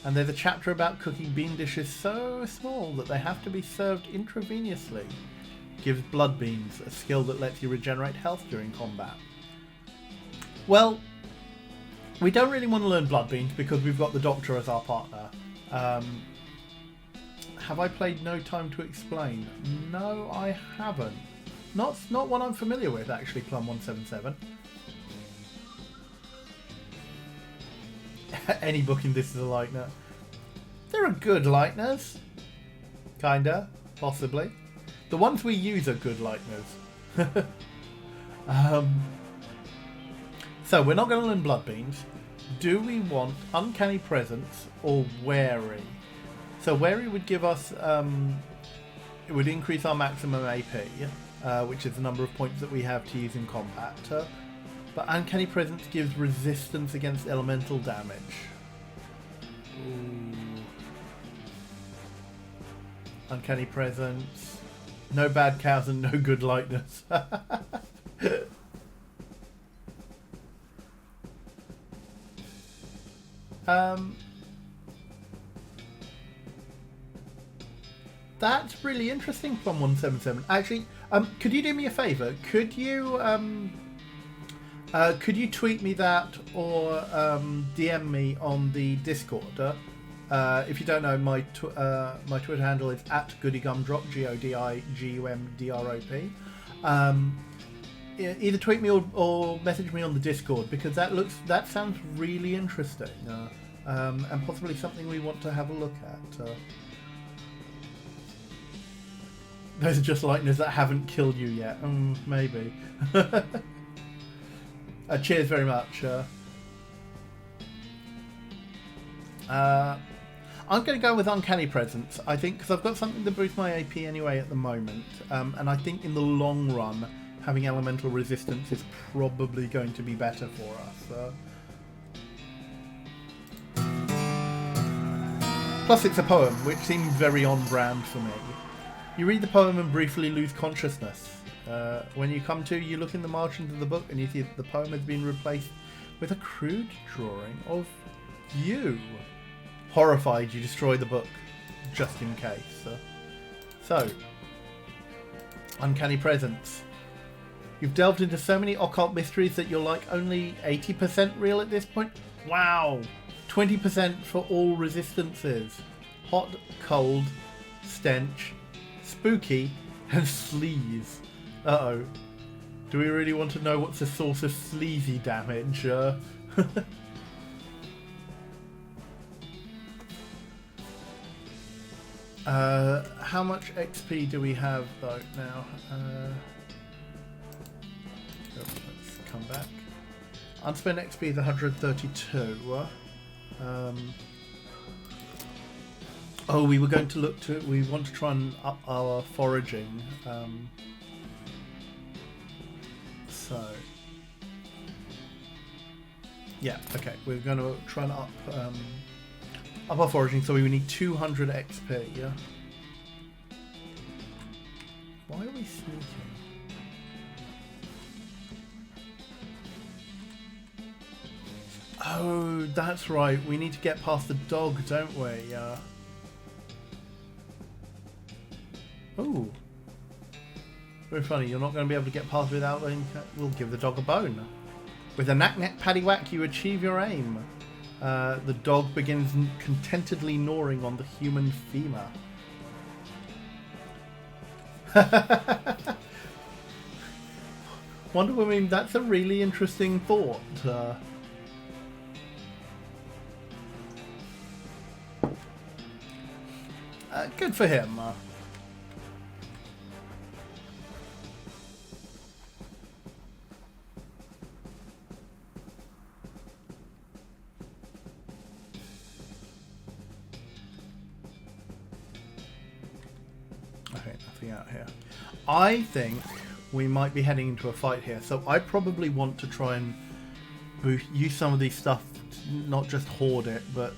And there's a chapter about cooking bean dishes so small that they have to be served intravenously. Gives Blood Beans, a skill that lets you regenerate health during combat. Well, we don't really want to learn Blood Beans because we've got the Doctor as our partner. Have I played No Time to Explain? No, I haven't. Not one I'm familiar with, actually, Plum177. Any book in this is a Lightner. There are good Lightners. Kinda. Possibly. The ones we use are good Lightners. So, we're not going to learn Blood Beans. do we want Uncanny Presence or Wary? So Wary would give us, it would increase our maximum AP, which is the number of points that we have to use in combat. But Uncanny Presence gives resistance against elemental damage. Ooh. Uncanny Presence. No bad cows and no good lightness. That's really interesting, Plum 177. Actually, could you do me a favour? Could you tweet me that or DM me on the Discord? If you don't know, my Twitter handle is @GoodyGumdrop, GODIGUMDROP. Either tweet me or message me on the Discord, because that sounds really interesting, and possibly something we want to have a look at. Those are just lightners that haven't killed you yet. Maybe. Cheers very much. I'm going to go with Uncanny Presence, I think, because I've got something to boost my AP anyway at the moment. And I think in the long run, having elemental resistance is probably going to be better for us. Plus it's a poem, which seems very on brand for me. You read the poem and briefly lose consciousness. When you come to, you look in the margins of the book and you see that the poem has been replaced with a crude drawing of you. Horrified, you destroy the book, just in case. So, Uncanny Presence. You've delved into so many occult mysteries that you're like only 80% real at this point? Wow! 20% for all resistances. Hot, cold, stench, spooky, and sleaze. Uh-oh. Do we really want to know what's the source of sleazy damage? How much XP do we have though now? Let's come back. Unspent XP is 132. Oh, we were going to look to. We want to try and up our foraging. So, yeah, okay. We're going to try and up our foraging. So we need 200 XP. Yeah. Why are we sneaking? Oh, that's right. We need to get past the dog, don't we? Oh. Very funny. You're not going to be able to get past without... We'll give the dog a bone. With a knack-knack paddywhack, you achieve your aim. The dog begins contentedly gnawing on the human femur. Wonder Woman, that's a really interesting thought. Good for him. Okay, nothing out here. I think we might be heading into a fight here, so I probably want to try and use some of these stuff, not just hoard it, but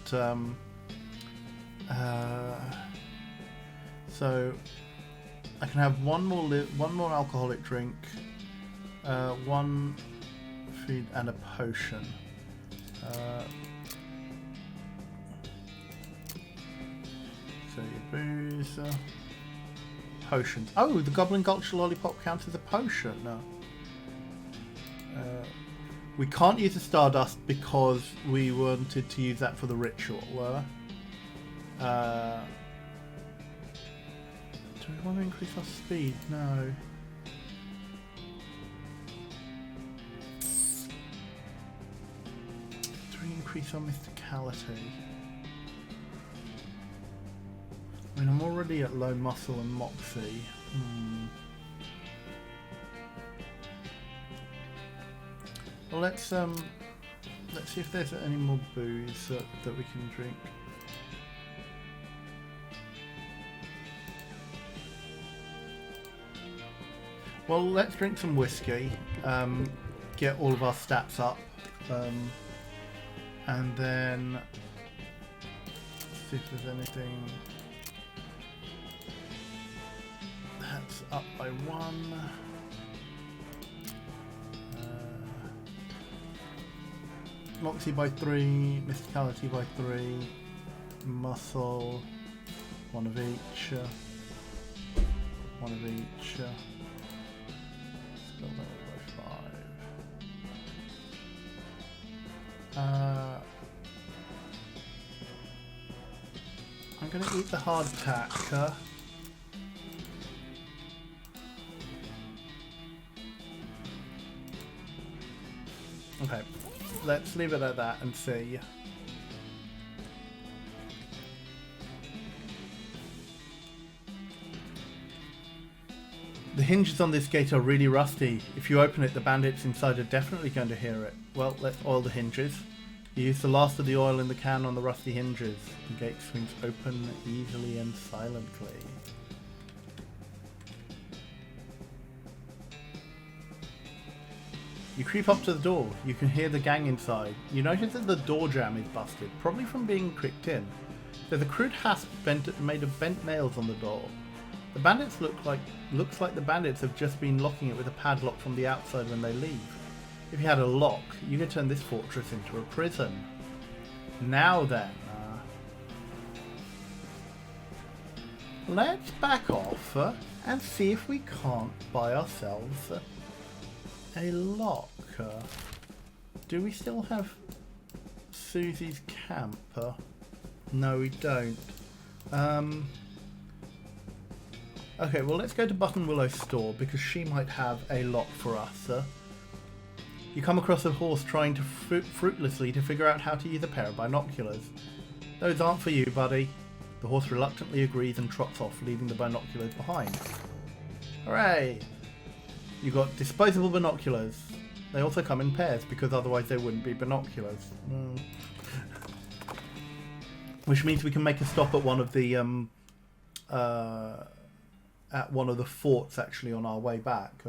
so I can have one more alcoholic drink, one food and a potion. So your booze, potions. Oh, the Goblin Gulch Lollipop counts as a potion. No. We can't use the Stardust because we wanted to use that for the ritual. Do we want to increase our speed? No. Do we increase our mysticality? I mean, I'm already at low muscle and moxie. Well, let's let's see if there's any more booze that we can drink. Well, let's drink some whiskey, get all of our stats up, and then see if there's anything. That's up by 1. Moxie by 3, Mysticality by 3, Muscle, 1 of each, 1 of each, Spell damage by 5. I'm going to eat the hardtack. Okay. Let's leave it at that and see. The hinges on this gate are really rusty. If you open it, the bandits inside are definitely going to hear it. Well, let's oil the hinges. You use the last of the oil in the can on the rusty hinges. The gate swings open easily and silently. You creep up to the door. You can hear the gang inside. You notice that the door jamb is busted, probably from being kicked in. There's a crude hasp made of bent nails on the door. The bandits looks like the bandits have just been locking it with a padlock from the outside when they leave. If you had a lock, you could turn this fortress into a prison. Now then, let's back off and see if we can't buy ourselves a lock. Do we still have Susie's camp? No, we don't. Okay, well, let's go to Buttonwillow's store because she might have a lock for us. You come across a horse trying to fruitlessly to figure out how to use a pair of binoculars. Those aren't for you, buddy. The horse reluctantly agrees and trots off, leaving the binoculars behind. Hooray! You got disposable binoculars. They also come in pairs because otherwise they wouldn't be binoculars. Which means we can make a stop at one of the forts actually on our way back.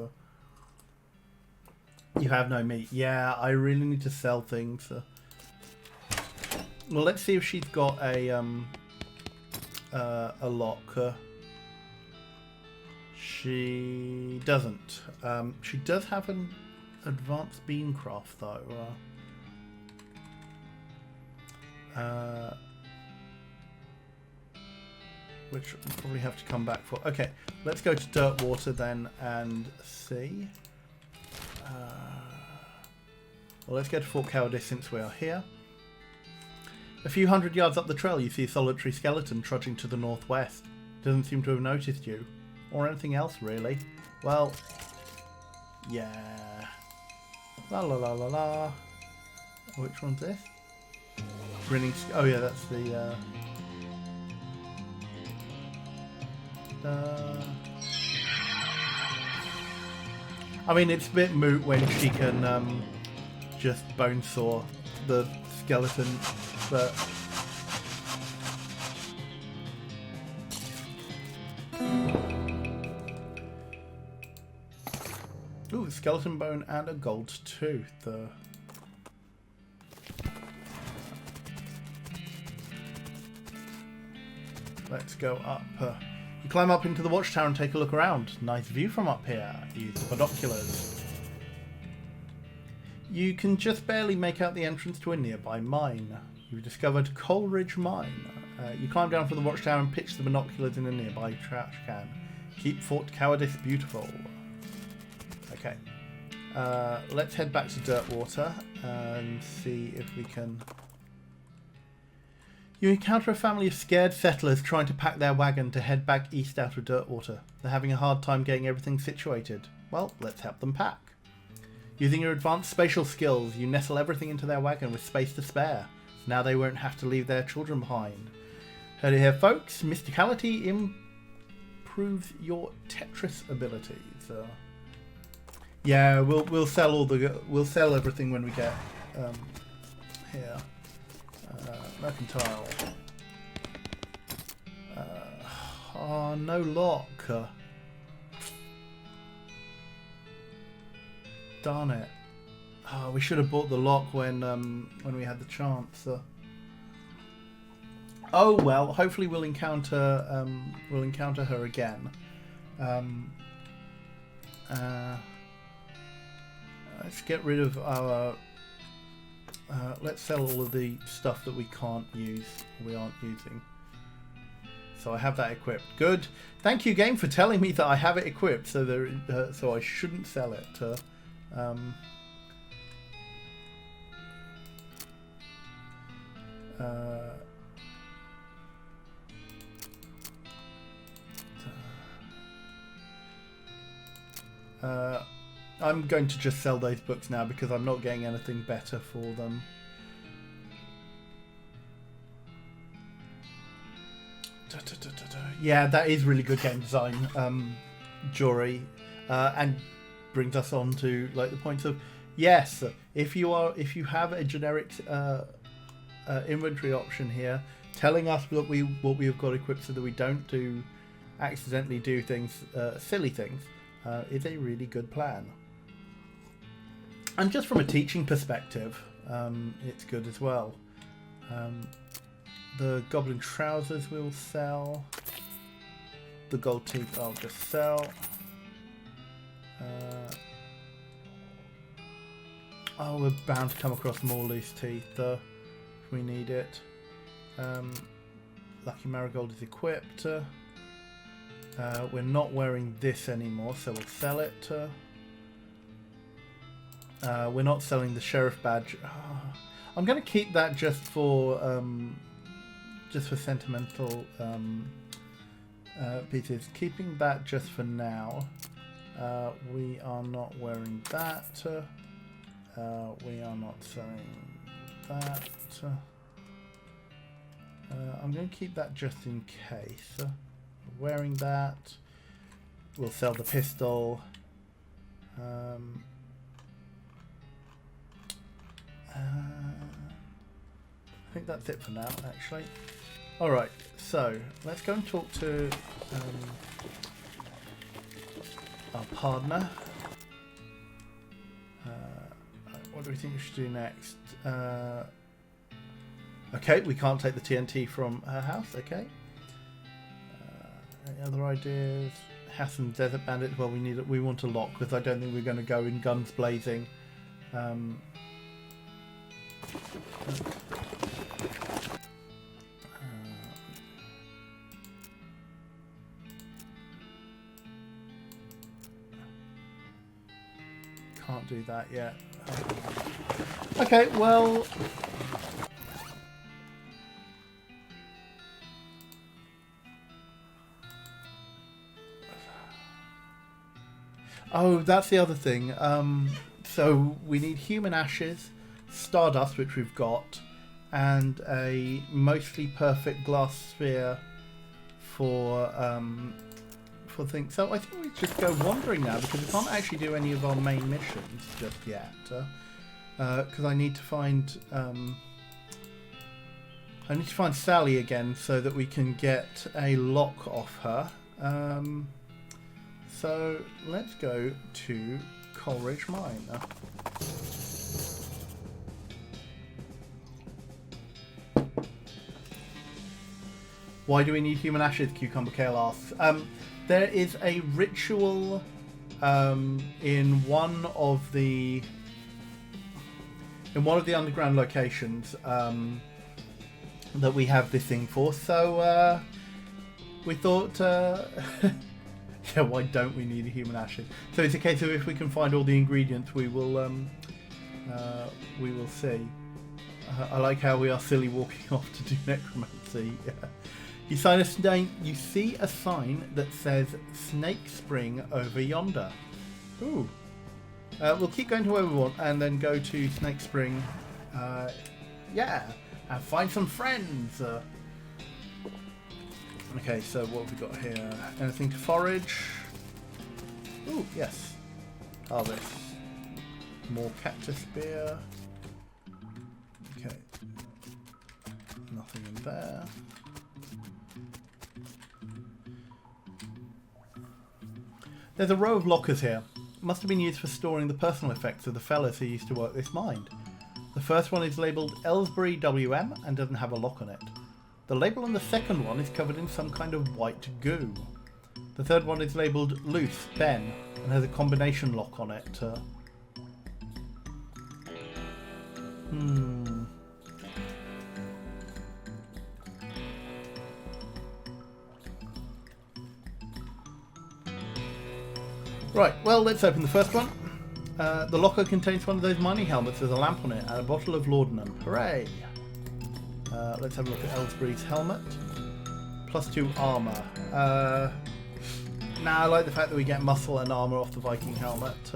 You have no meat. Yeah, I really need to sell things. Well, let's see if she's got a lock. She doesn't. She does have an advanced beancraft though. Which we'll probably have to come back for. Okay, let's go to Dirtwater then and see. Well, let's go to Fort Cowardice since we are here. A few hundred yards up the trail you see a solitary skeleton trudging to the northwest. Doesn't seem to have noticed you. Or anything else, really. Well, yeah. La la la la la. Which one's this? Grinning. Oh yeah, that's the. I mean, it's a bit moot when she can just bonesaw the skeleton, but. Ooh, a skeleton bone and a gold tooth. Let's go up. You climb up into the watchtower and take a look around. Nice view from up here. Use the binoculars. You can just barely make out the entrance to a nearby mine. You've discovered Coleridge Mine. You climb down from the watchtower and pitch the binoculars in a nearby trash can. Keep Fort Cowardice beautiful. Okay. Let's head back to Dirtwater and see if we can... You encounter a family of scared settlers trying to pack their wagon to head back east out of Dirtwater. They're having a hard time getting everything situated. Well, let's help them pack. Using your advanced spatial skills, you nestle everything into their wagon with space to spare. Now they won't have to leave their children behind. Heard it here, folks. Mysticality improves your Tetris abilities. Yeah, we'll sell everything when we get here? Mercantile. Oh, no lock. Darn it. Oh, we should have bought the lock when we had the chance. Oh well, hopefully we'll encounter her again. Let's get rid of our. Let's sell all of the stuff that we can't use, we aren't using. So I have that equipped. Good. Thank you, game, for telling me that I have it equipped. So so I shouldn't sell it. I'm going to just sell those books now because I'm not getting anything better for them. Yeah, that is really good game design, Jory, and brings us on to like the points of yes, if you have a generic inventory option here, telling us what we have got equipped so that we don't accidentally do things, silly things, is a really good plan. And just from a teaching perspective, it's good as well. The goblin trousers we'll sell. The gold teeth I'll just sell. Oh, we're bound to come across more loose teeth if we need it. Lucky Marigold is equipped. We're not wearing this anymore, so we'll sell it. We're not selling the sheriff badge. Oh, I'm going to keep that just for sentimental pieces. Keeping that just for now. We are not wearing that. We are not selling that. I'm going to keep that just in case. Wearing that. We'll sell the pistol. I think that's it for now, actually. Alright, so let's go and talk to our partner. What do we think we should do next? Okay, we can't take the TNT from her house, okay. Any other ideas? Hassan Desert Bandit, well we want a lock because I don't think we're going to go in guns blazing. Can't do that yet. Okay, well... Oh, that's the other thing. So we need human ashes, stardust, which we've got, and a mostly perfect glass sphere for things. So I think we just go wandering now because we can't actually do any of our main missions just yet. Because I need to find Sally again so that we can get a lock off her. So let's go to Coleridge Mine. Why do we need human ashes? Cucumber Kale asks. There is a ritual in one of the underground locations that we have this thing for. So we thought, yeah, why don't we need a human ashes? So it's a case of if we can find all the ingredients, we will see. I like how we are silly walking off to do necromancy. Yeah. You see a sign that says Snake Spring over yonder. Ooh. We'll keep going to where we want and then go to Snake Spring. Yeah, and find some friends. Okay, so what have we got here? Anything to forage? Ooh, yes. Harvest. More cactus spear. Okay. there. There's a row of lockers here. Must have been used for storing the personal effects of the fellas who used to work this mine. The first one is labelled Ellsbury WM and doesn't have a lock on it. The label on the second one is covered in some kind of white goo. The third one is labelled Loose Ben and has a combination lock on it. Right, well, let's open the first one. The locker contains one of those mining helmets with a lamp on it and a bottle of laudanum. Hooray! Let's have a look at Ellsbury's helmet. +2 armour. I like the fact that we get muscle and armour off the Viking helmet.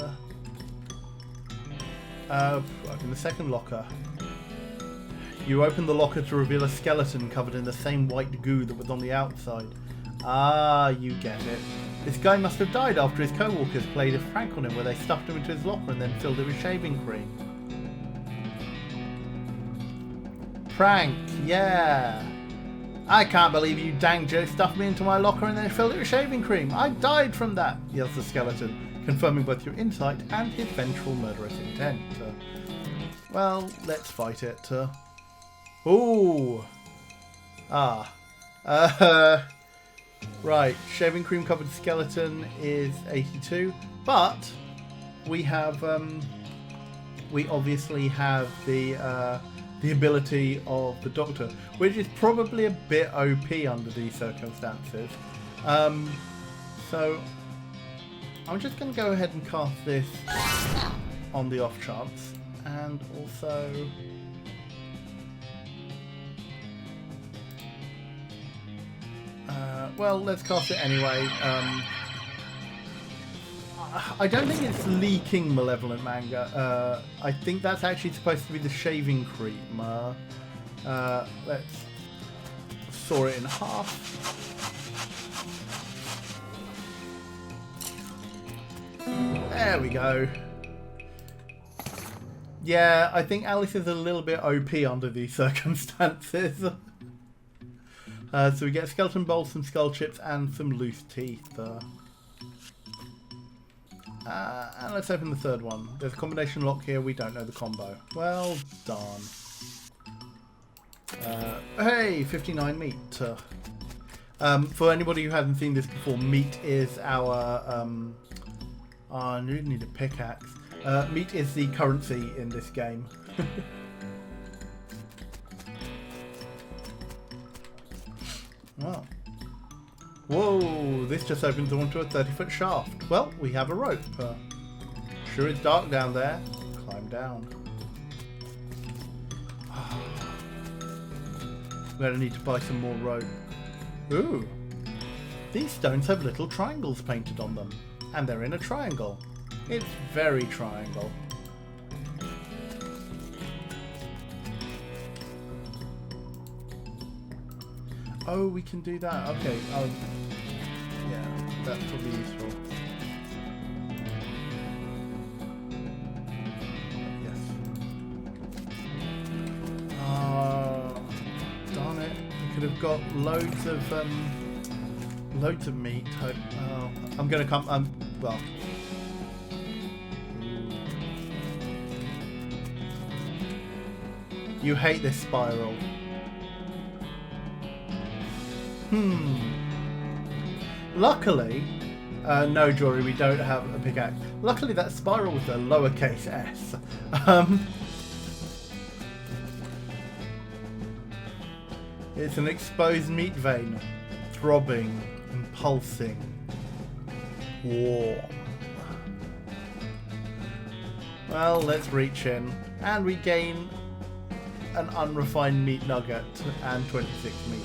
Open the second locker. You open the locker to reveal a skeleton covered in the same white goo that was on the outside. Ah, you get it. This guy must have died after his co-workers played a prank on him where they stuffed him into his locker and then filled it with shaving cream. Prank, yeah. I can't believe you dang Joe stuffed me into my locker and then filled it with shaving cream. I died from that, yells the skeleton, confirming both your insight and his vengeful murderous intent. Well, let's fight it. Ooh. Right, shaving cream covered skeleton is 82, but we have we obviously have the ability of the Doctor, which is probably a bit OP under these circumstances. So I'm just going to go ahead and cast this on the off chance, and also well, let's cast it anyway. I don't think it's leaking malevolent manga. I think that's actually supposed to be the shaving cream. Let's saw it in half. There we go. Yeah, I think Alice is a little bit OP under these circumstances. So we get skeleton bolts, some skull chips, and some loose teeth. And let's open the third one. There's a combination lock here. We don't know the combo. Well done. Hey, 59 meat. For anybody who hasn't seen this before, meat is our... I need a pickaxe. Meat is the currency in this game. Wow. Whoa, this just opens onto a 30-foot shaft. Well, we have a rope. Sure is dark down there. Climb down. We're going to need to buy some more rope. Ooh. These stones have little triangles painted on them. And they're in a triangle. It's very triangle. Oh, we can do that. Okay. Yeah, that's probably useful. Yes. Darn it! We could have got loads of meat. Oh, I'm gonna come. Well. You hate this spiral. Luckily, no, Jory, we don't have a pickaxe. Luckily, that spiral was a lowercase s. It's an exposed meat vein, throbbing and pulsing, warm. Well, let's reach in, and we gain an unrefined meat nugget and 26 meat.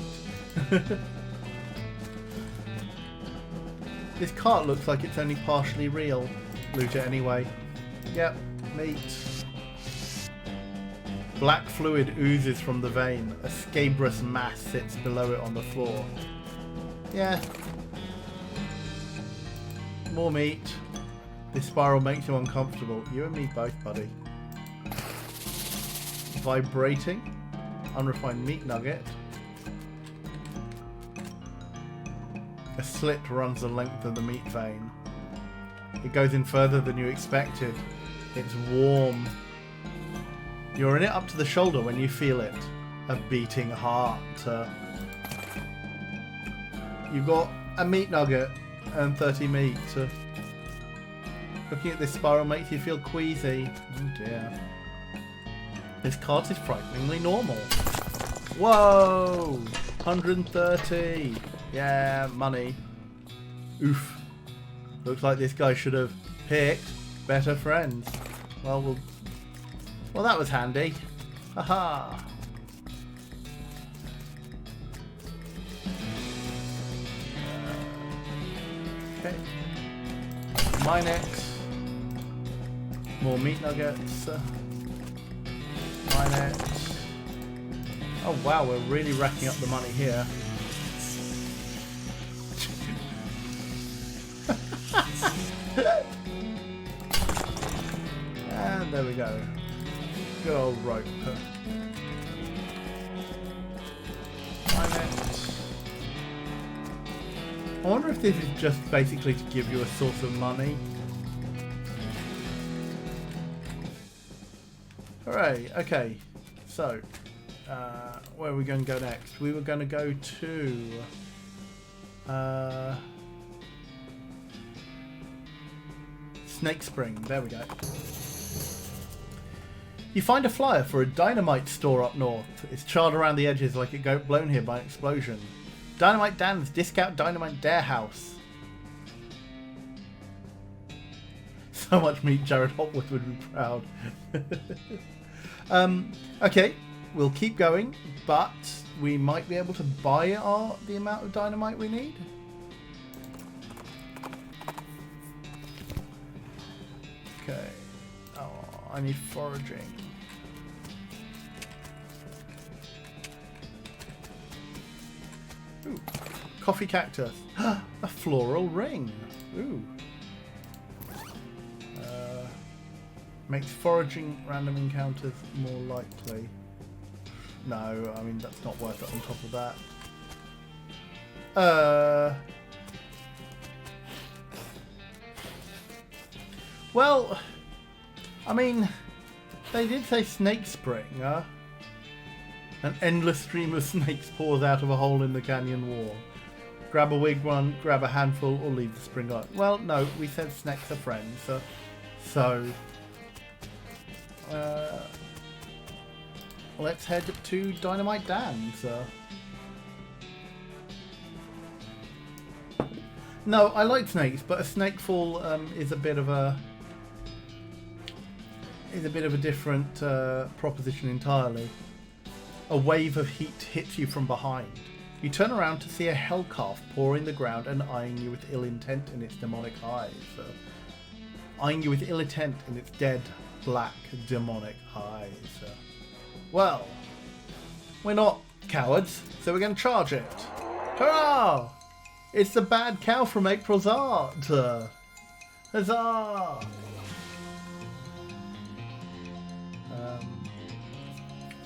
This cart looks like it's only partially real. Loot it anyway. Yep, meat. Black fluid oozes from the vein. A scabrous mass sits below it on the floor. Yeah. More meat. This spiral makes you uncomfortable. You and me both, buddy. Vibrating. Unrefined meat nugget. A slit runs the length of the meat vein. It goes in further than you expected. It's warm. You're in it up to the shoulder when you feel it. A beating heart. You've got a meat nugget and 30 meat. Looking at this spiral makes you feel queasy. Oh dear. This card is frighteningly normal. Whoa! 130. Yeah, money. Oof. Looks like this guy should have picked better friends. Well, that was handy. Haha. Okay. Mine X. More meat nuggets. Mine X. Oh wow, we're really racking up the money here. And there we go. Good old rope. Mine X. I wonder if this is just basically to give you a source of money. Hooray, okay. So, where are we going to go next? We were going to go to Snake Spring. There we go. You find a flyer for a dynamite store up north. It's charred around the edges like it got blown here by an explosion. Dynamite Dan's Discount Dynamite Dare House. So much meat, Jared Hopwood would be proud. Okay, we'll keep going, but we might be able to buy the amount of dynamite we need. Okay. Oh, I need foraging. Ooh, coffee cactus. A floral ring. Ooh. Makes foraging random encounters more likely. No, I mean that's not worth it on top of that. Well, I mean, they did say Snake Spring. An endless stream of snakes pours out of a hole in the canyon wall. Grab a wig one, grab a handful, or leave the spring on. Well, no, we said snakes are friends, so let's head to Dynamite Dan's. No, I like snakes, but a snakefall is a bit of a different proposition entirely. A wave of heat hits you from behind. You turn around to see a hell calf pawing the ground and eyeing you with ill intent in its demonic eyes. Eyeing you with ill intent in its dead, black, demonic eyes. Well, we're not cowards, so we're going to charge it. Hurrah! It's the bad cow from April's art. Huzzah!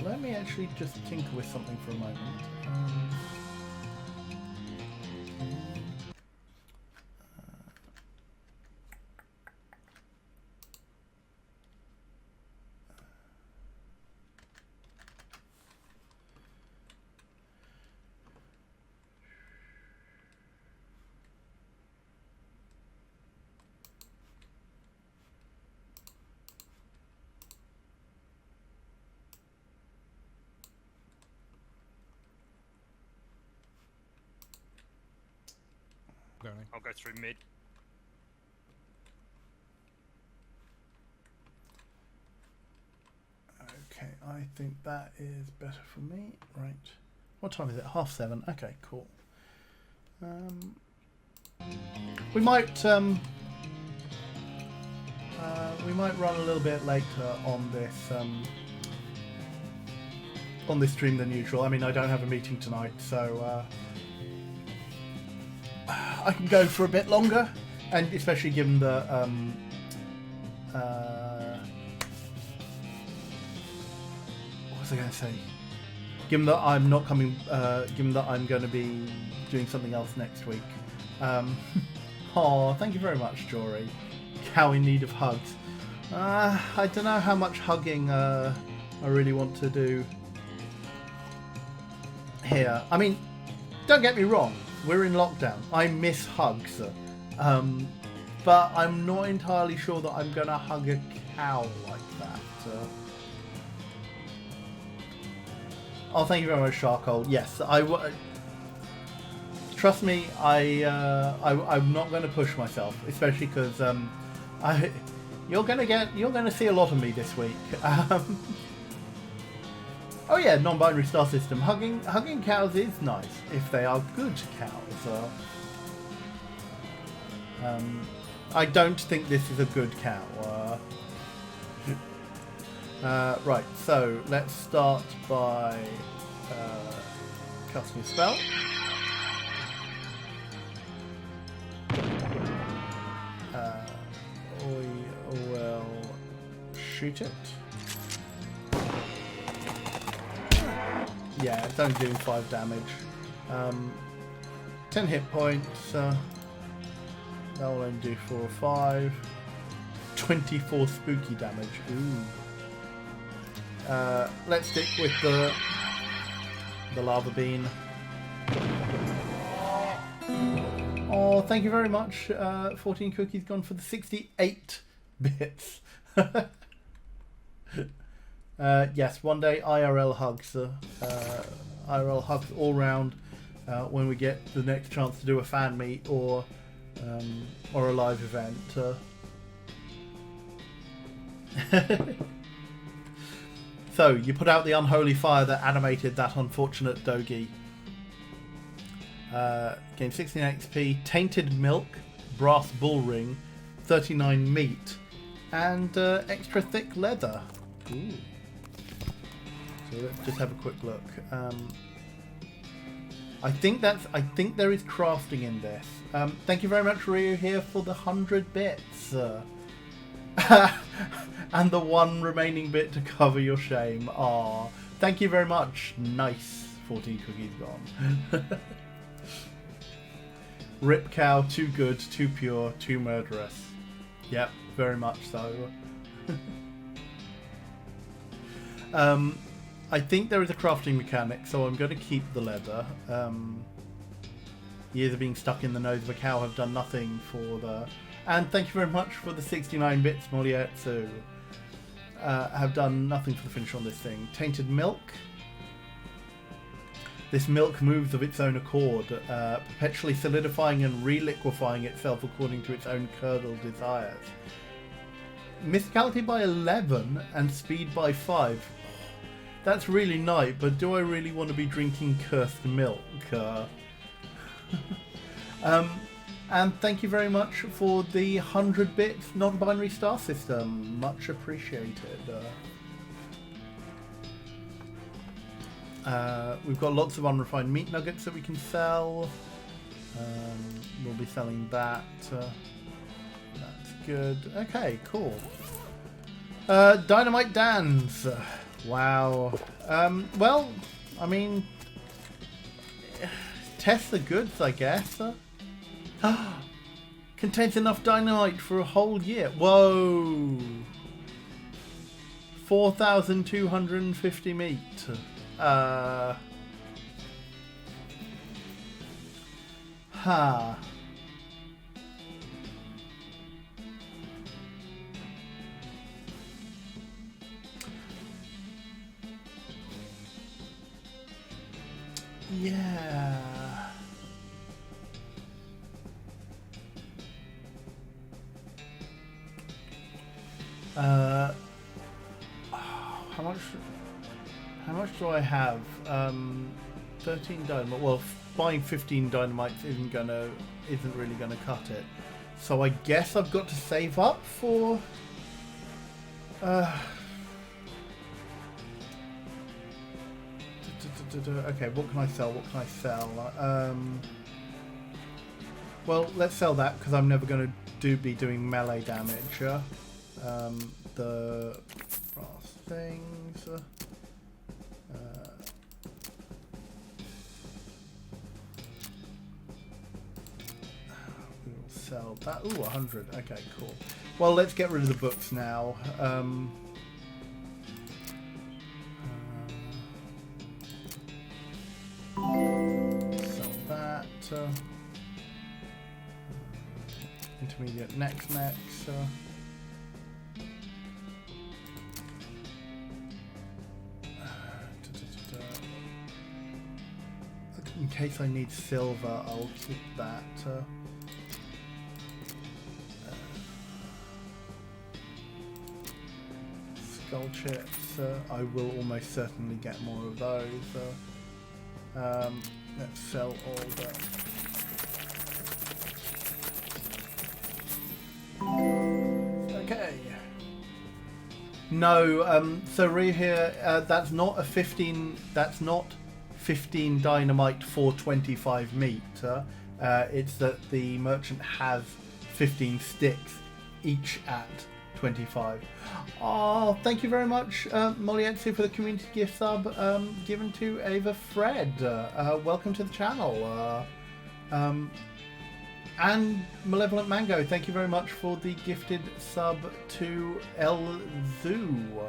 Let me actually just tinker with something for a moment. I'll go through mid. Okay, I think that is better for me. Right. What time is it? 7:30. Okay, cool. We might run a little bit later on this stream than usual. I mean, I don't have a meeting tonight, so I can go for a bit longer, and especially given the what was I going to say? Given that I'm not coming, given that I'm going to be doing something else next week, Oh, thank you very much, Jory. Cow in need of hugs. I don't know how much hugging I really want to do here. I mean, don't get me wrong, we're in lockdown. I miss hugs. But I'm not entirely sure that I'm going to hug a cow like that. Oh, thank you very much, Charcoal. Yes, trust me, I'm not going to push myself, especially because you're going to see a lot of me this week. Oh yeah, non-binary star system. Hugging cows is nice if they are good cows. I don't think this is a good cow. Right, so let's start by casting a spell. We will shoot it. Yeah, it's only doing 5 damage. 10 hit points. That will only do 4 or 5. 24 spooky damage. Ooh. Let's stick with the lava bean. Oh, thank you very much. 14 cookies gone for the 68 bits. Yes, one day IRL hugs. IRL hugs all round when we get the next chance to do a fan meet or a live event. So, you put out the unholy fire that animated that unfortunate Dogi. Gain 16 XP, tainted milk, brass bull ring, 39 meat, and extra thick leather. Ooh. So let's just have a quick look. I think there is crafting in this. Thank you very much, Ryu, here for the 100 bits. And the one remaining bit to cover your shame. Ah, thank you very much. Nice. 14 cookies gone. Rip cow, too good, too pure, too murderous. Yep, very much so. I think there is a crafting mechanic, so I'm going to keep the leather. Years of being stuck in the nose of a cow have done nothing for the... And thank you very much for the 69 bits, Molietsu. Have done nothing for the finish on this thing. Tainted milk. This milk moves of its own accord, perpetually solidifying and reliquefying itself according to its own curdled desires. Mysticality by 11 and speed by 5. That's really nice, but do I really want to be drinking cursed milk? And thank you very much for the 100 bits non-binary star system. Much appreciated. We've got lots of unrefined meat nuggets that we can sell. We'll be selling that. That's good. Okay, cool. Dynamite Dan's. Wow. Well, I mean, test the goods, I guess. Contains enough dynamite for a whole year. Whoa. 4,250 meat. Yeah. How much do I have? 13 dynamite. Well, buying 15 dynamites isn't really gonna cut it. So I guess I've got to save up for. Okay, what can I sell? What can I sell? Well, let's sell that because I'm never going to be doing melee damage. The brass things. sell that. Ooh, 100. Okay, cool. Well, let's get rid of the books now. Sell that. Intermediate next. In case I need silver, I'll keep that. Skull chips. I will almost certainly get more of those. Let's sell all that. Okay. No, so Rhea here, that's not a 15. That's not 15 dynamite for 25 meat. It's that the merchant has 15 sticks, each at 25. Oh, thank you very much, Molietsu, for the community gift sub given to Ava Fred. Welcome to the channel. And Malevolent Mango, thank you very much for the gifted sub to El Zoo.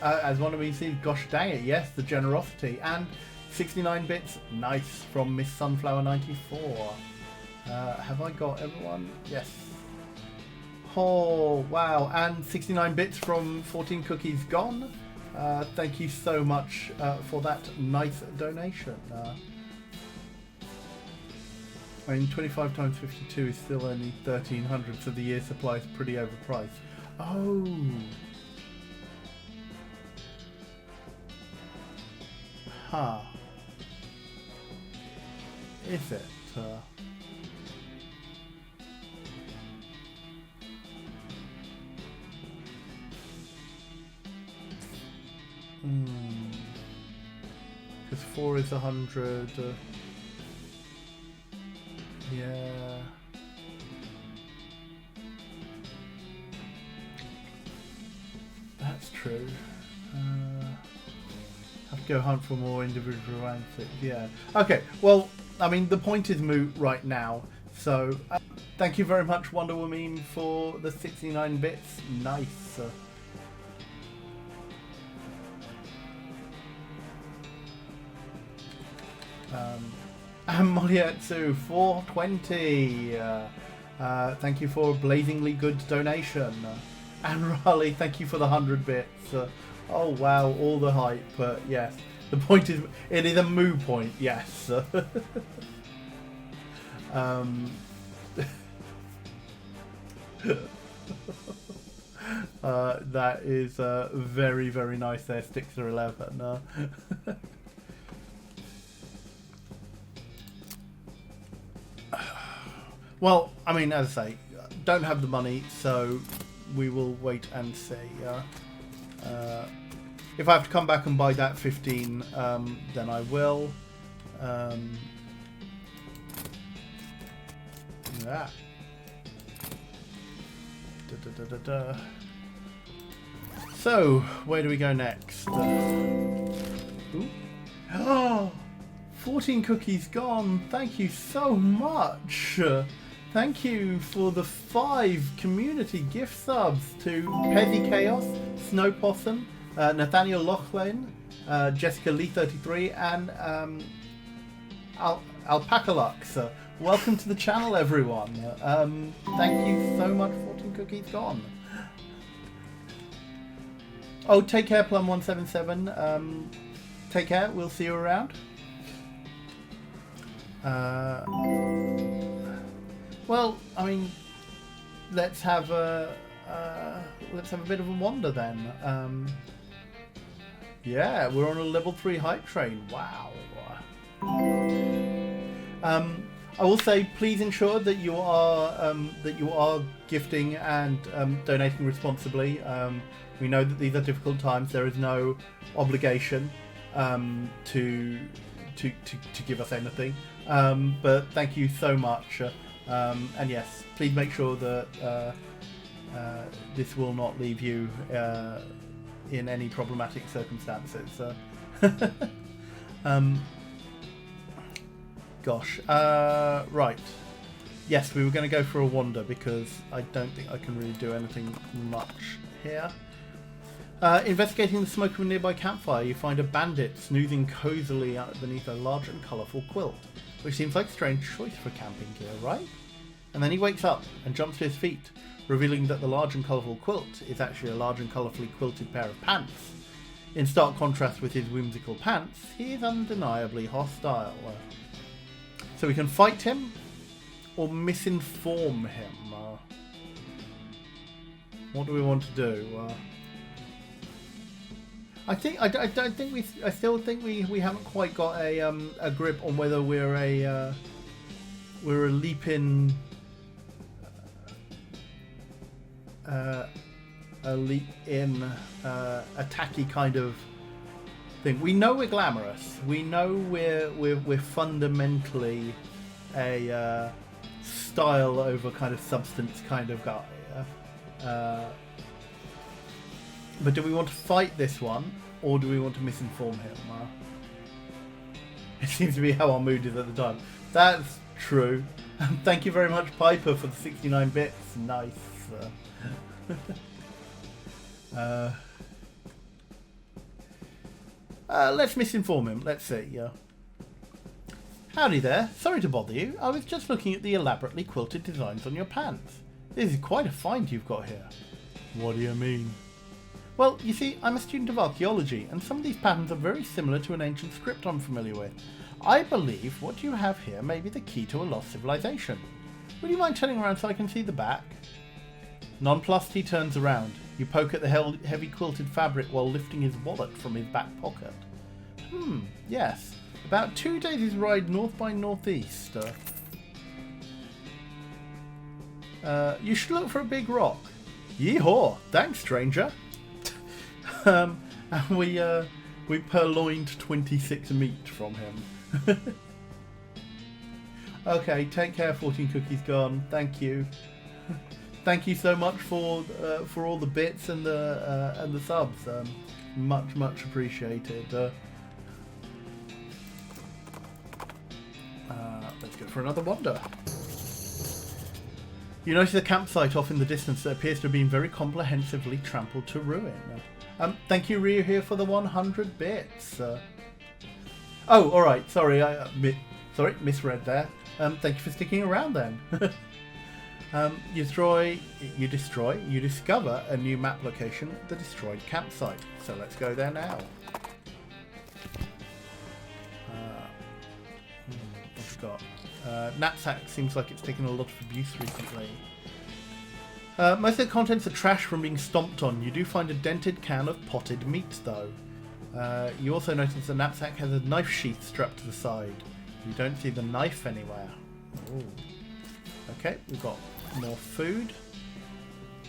As one of me sees, gosh dang it, yes, the generosity. And 69 bits, nice, from Miss Sunflower 94. Have I got everyone? Yes. Oh, wow. And 69 bits from 14 Cookies Gone. Thank you so much for that nice donation. I mean, 25 times 52 is still only 1,300, so the year's supply is pretty overpriced. Oh. Huh. Is it? Because 4 is 100. Yeah. That's true. Have to go hunt for more individual antics. Yeah. Okay. Well, I mean, the point is moot right now. So, thank you very much, Wonder Woman, for the 69 bits. Nice. And Molietsu 420. Thank you for a blazingly good donation. And Raleigh, thank you for the 100 bits. Oh wow, all the hype. Yes, the point is, it is a moo point. Yes. That is very, very nice there. Sticks are 11. Well, I mean, as I say, don't have the money, so we will wait and see. If I have to come back and buy that 15, then I will. Yeah. So, where do we go next? Ooh. Oh, 14 cookies gone. Thank you so much. Thank you for the 5 community gift subs to Pezzy Chaos, Snow Possum, Nathaniel Loughlin, Jessica Lee 33, and Alpaca Lux. Welcome to the channel, everyone. Thank you so much. 14 cookies gone. Oh, take care, Plum177. Take care. We'll see you around. Well, I mean, let's have a bit of a wander then. Yeah, we're on a level 3 hype train. Wow. I will say, please ensure that you are gifting and donating responsibly. We know that these are difficult times. There is no obligation to give us anything. But thank you so much. And yes, please make sure that this will not leave you in any problematic circumstances. Gosh. Right. Yes, we were going to go for a wander because I don't think I can really do anything much here. Investigating the smoke of a nearby campfire, you find a bandit snoozing cozily out beneath a large and colourful quilt, which seems like a strange choice for camping gear, right? And then he wakes up and jumps to his feet, revealing that the large and colourful quilt is actually a large and colourfully quilted pair of pants. In stark contrast with his whimsical pants, he is undeniably hostile. So we can fight him or misinform him. What do we want to do? I still think we haven't quite got a grip on whether we're a leap-in attacky kind of thing. We know we're glamorous. We know we're fundamentally a style over kind of substance kind of guy. But do we want to fight this one, or do we want to misinform him? It seems to be how our mood is at the time. That's true. Thank you very much, Piper, for the 69 bits. Nice. Let's misinform him. Let's see. Howdy there. Sorry to bother you. I was just looking at the elaborately quilted designs on your pants. This is quite a find you've got here. What do you mean? Well, you see, I'm a student of archaeology, and some of these patterns are very similar to an ancient script I'm familiar with. I believe what you have here may be the key to a lost civilization. Would you mind turning around so I can see the back? Nonplussed, he turns around. You poke at the heavy quilted fabric while lifting his wallet from his back pocket. Yes. About 2 days' ride north by northeast. You should look for a big rock. Yeehaw! Thanks, stranger. And we purloined 26 meat from him. Okay, take care. 14 cookies gone. Thank you. Thank you so much for all the bits and the subs. Much appreciated. Let's go for another wander. You notice a campsite off in the distance that appears to have been very comprehensively trampled to ruin. Thank you, Ryu, here for the 100 bits. Oh, all right. Sorry, I misread there. Thank you for sticking around then. You discover a new map location, the destroyed campsite. So let's go there now. What have we got? Knapsack seems like it's taken a lot of abuse recently. Most of the contents are trash from being stomped on. You do find a dented can of potted meat, though. You also notice the knapsack has a knife sheath strapped to the side. You don't see the knife anywhere. Ooh. Okay, we've got more food.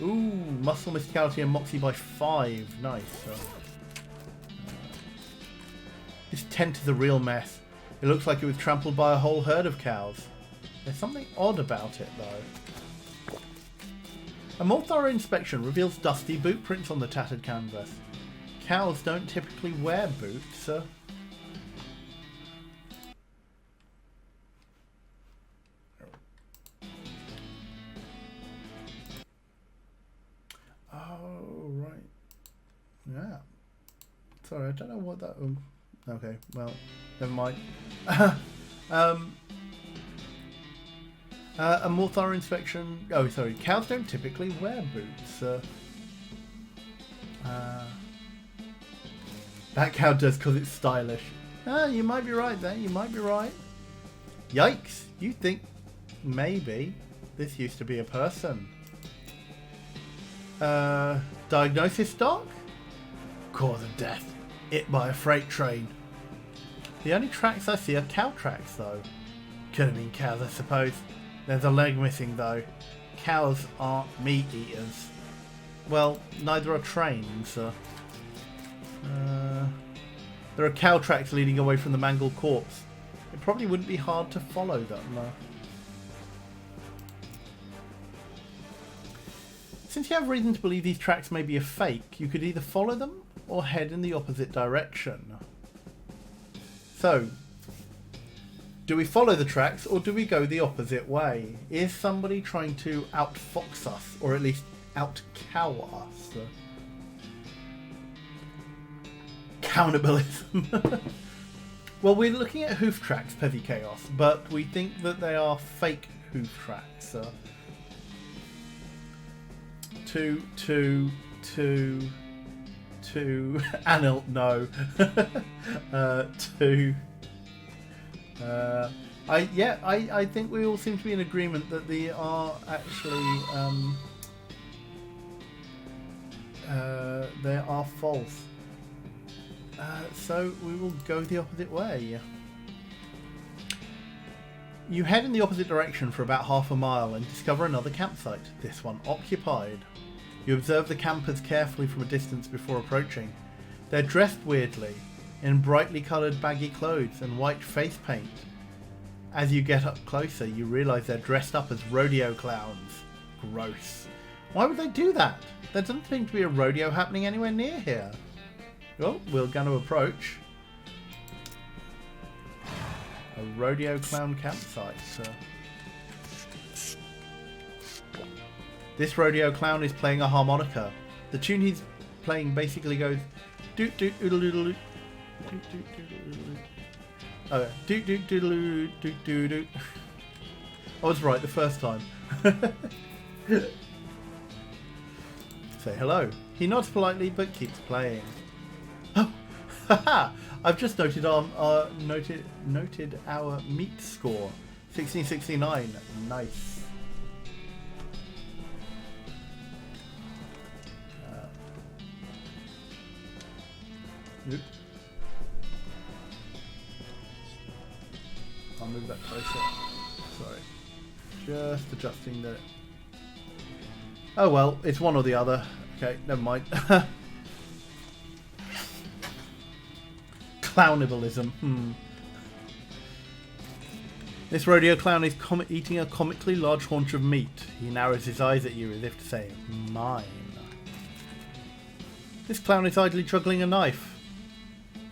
Ooh, muscle, mysticality, and moxie by 5. Nice. This tent is a real mess. It looks like it was trampled by a whole herd of cows. There's something odd about it, though. A more thorough inspection reveals dusty boot prints on the tattered canvas. Cows don't typically wear boots. Oh, right. Yeah. Sorry, I don't know what that... Okay, well, never mind. A more thorough inspection... Oh, sorry. Cows don't typically wear boots. That cow does because it's stylish. You might be right there. You might be right. Yikes. You think maybe this used to be a person. Diagnosis doc? Cause of death. Hit by a freight train. The only tracks I see are cow tracks, though. Could have been cows, I suppose. There's a leg missing, though. Cows aren't meat eaters. Well, neither are trains. There are cow tracks leading away from the mangled corpse. It probably wouldn't be hard to follow them. Since you have reason to believe these tracks may be a fake, you could either follow them or head in the opposite direction. So, Do we follow the tracks or do we go the opposite way? Is somebody trying to outfox us or at least outcow us? Cannibalism. Well, we're looking at hoof tracks, Petty Chaos, but we think that they are fake hoof tracks. Two. Anil, no. Two. I think we all seem to be in agreement that they are actually they are false. So we will go the opposite way. You head in the opposite direction for about half a mile and discover another campsite, this one occupied. You observe the campers carefully from a distance before approaching. They're dressed weirdly, in brightly coloured baggy clothes and white face paint. As you get up closer, you realise they're dressed up as rodeo clowns. Gross. Why would they do that? There doesn't seem to be a rodeo happening anywhere near here. Well, we're going to approach a rodeo clown campsite. This rodeo clown is playing a harmonica. The tune he's playing basically goes doot doot doodle doodle doot doot doot doot doot doodle doot doot doot. I was right the first time. Say hello. He nods politely but keeps playing. Oh, haha! I've just noted our noted our meat score, 1669. Nice. Nope. I'll move that closer. Sorry, just adjusting the. Oh well, it's one or the other. Okay, never mind. Clownibalism. This rodeo clown is eating a comically large haunch of meat. He narrows his eyes at you as if to say, mine. This clown is idly juggling a knife.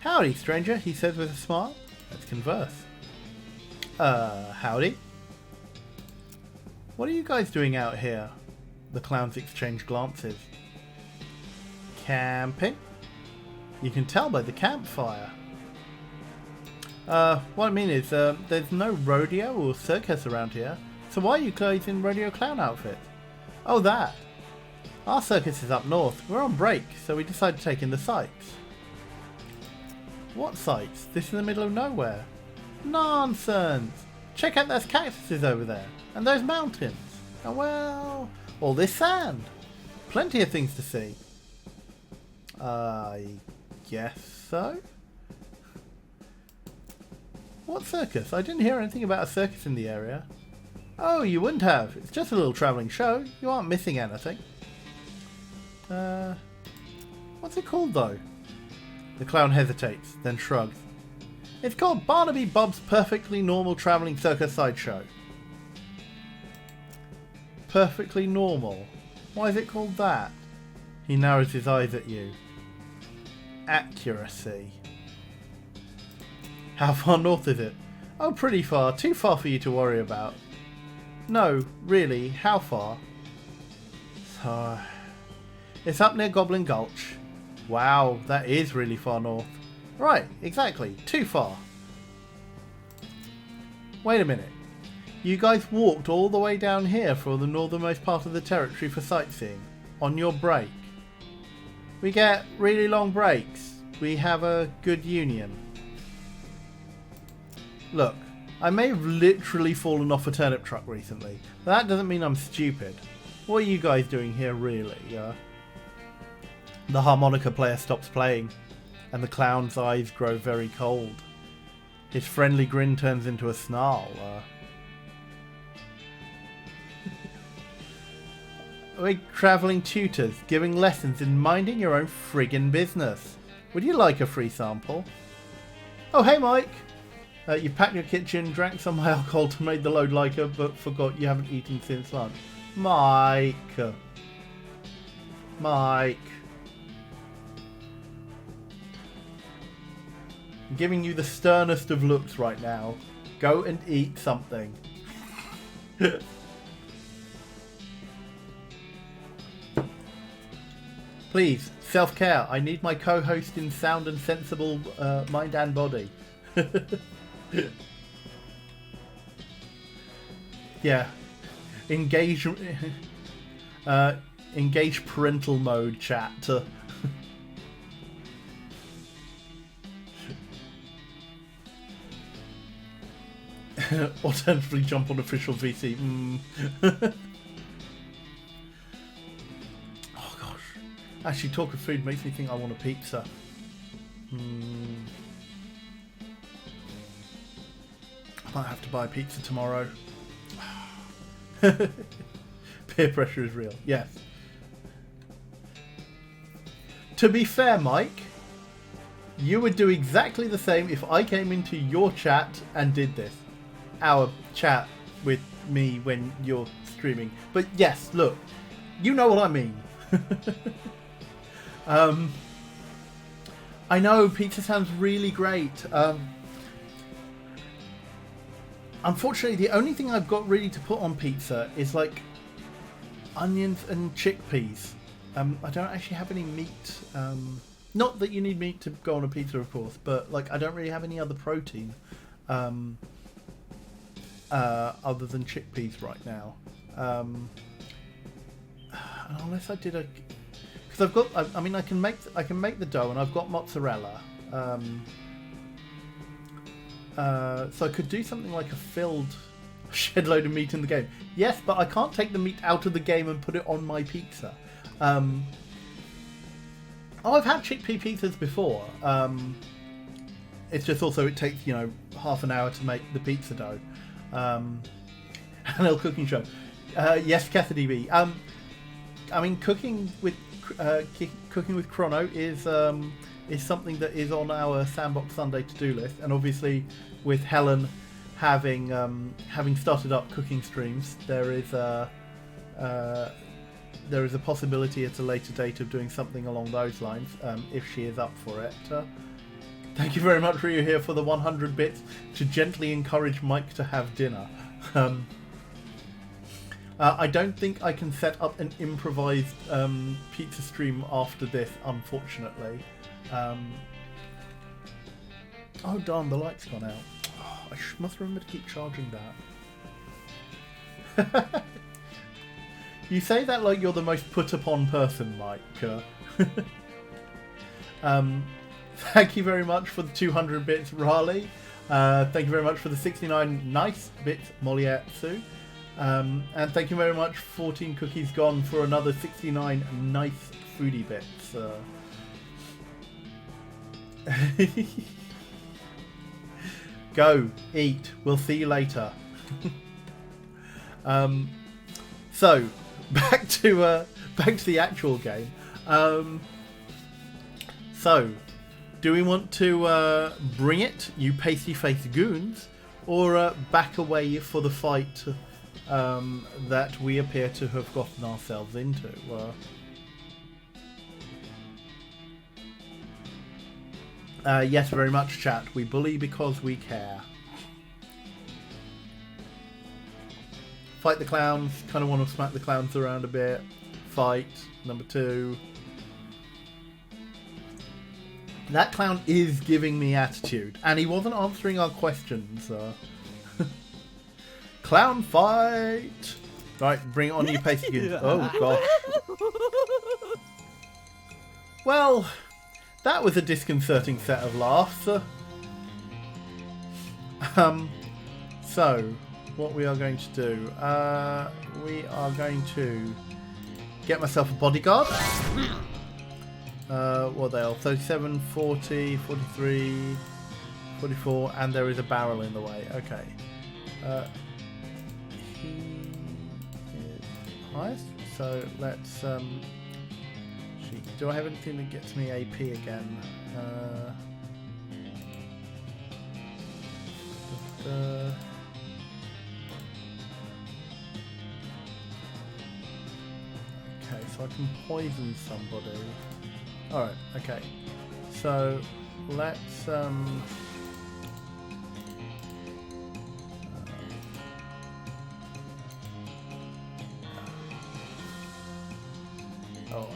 Howdy, stranger, he says with a smile. Let's converse. Howdy. What are you guys doing out here? The clowns exchange glances. Camping? You can tell by the campfire. What I mean is, there's no rodeo or circus around here, so why are you guys in rodeo clown outfits? Oh, that. Our circus is up north. We're on break, so we decided to take in the sights. What sights? This is in the middle of nowhere. Nonsense! Check out those cactuses over there, and those mountains. And well, all this sand. Plenty of things to see. I guess so? What circus? I didn't hear anything about a circus in the area. Oh, you wouldn't have. It's just a little travelling show. You aren't missing anything. What's it called though? The clown hesitates, then shrugs. It's called Barnaby Bob's Perfectly Normal Travelling Circus Sideshow. Perfectly normal? Why is it called that? He narrows his eyes at you. Accuracy. How far north is it? Oh, pretty far. Too far for you to worry about. No, really, how far? So, it's up near Goblin Gulch. Wow, that is really far north. Right, exactly. Too far. Wait a minute. You guys walked all the way down here for the northernmost part of the territory for sightseeing. On your break. We get really long breaks. We have a good union. Look, I may have literally fallen off a turnip truck recently, but that doesn't mean I'm stupid. What are you guys doing here really? The harmonica player stops playing, and the clown's eyes grow very cold. His friendly grin turns into a snarl. We're travelling tutors, giving lessons in minding your own friggin' business. Would you like a free sample? Oh, hey Mike! You packed your kitchen, drank some of my alcohol to make the load lighter, but forgot you haven't eaten since lunch. Mike. Mike. I'm giving you the sternest of looks right now. Go and eat something. Please, self-care. I need my co-host in sound and sensible mind and body. Yeah. Engage parental mode chat. Alternatively jump on official VC. Oh gosh. Actually, talk of food makes me think I want a pizza. I might have to buy a pizza tomorrow. Peer pressure is real. Yes. To be fair, Mike, you would do exactly the same if I came into your chat and did this. Our chat with me when you're streaming. But yes, look, you know what I mean. I know pizza sounds really great. Unfortunately, the only thing I've got really to put on pizza is like onions and chickpeas. I don't actually have any meat. Not that you need meat to go on a pizza, of course, but like I don't really have any other protein other than chickpeas right now. Unless I did a, because I've got. I mean, I can make the dough, and I've got mozzarella. So I could do something like a filled shed load of meat in the game. Yes, but I can't take the meat out of the game and put it on my pizza. Oh, I've had chickpea pizzas before. It's just also it takes, half an hour to make the pizza dough. A little cooking show. Yes, Cassidy B. I mean, cooking with Chrono is something that is on our Sandbox Sunday to-do list, and obviously with Helen having started up cooking streams, there is a possibility at a later date of doing something along those lines, if she is up for it. Thank you very much, Ryu, here for the 100 bits to gently encourage Mike to have dinner. I don't think I can set up an improvised pizza stream after this, unfortunately. Oh darn, the light's gone out. Oh, I must remember to keep charging that. You say that like you're the most put upon person, Mike. Thank you very much for the 200 bits, Raleigh. Thank you very much for the 69 nice bits, Molietsu. And thank you very much, 14 cookies gone, for another 69 nice foodie bits. Go, eat. We'll see you later. So, back to the actual game. So, do we want to bring it, you pasty-faced goons, or back away for the fight that we appear to have gotten ourselves into? Yes, very much, chat. We bully because we care. Fight the clowns. Kind of want to smack the clowns around a bit. Fight. Number 2. That clown is giving me attitude. And he wasn't answering our questions. Clown fight! Right, bring it on, you pasty goons. Oh, gosh. Well, that was a disconcerting set of laughs. So, what we are going to do, we are going to get myself a bodyguard. What are they all? 37, 40, 43, 44, and there is a barrel in the way. Okay. He is highest, so let's do I have anything that gets me AP again? Okay, so I can poison somebody. Alright, okay. So let's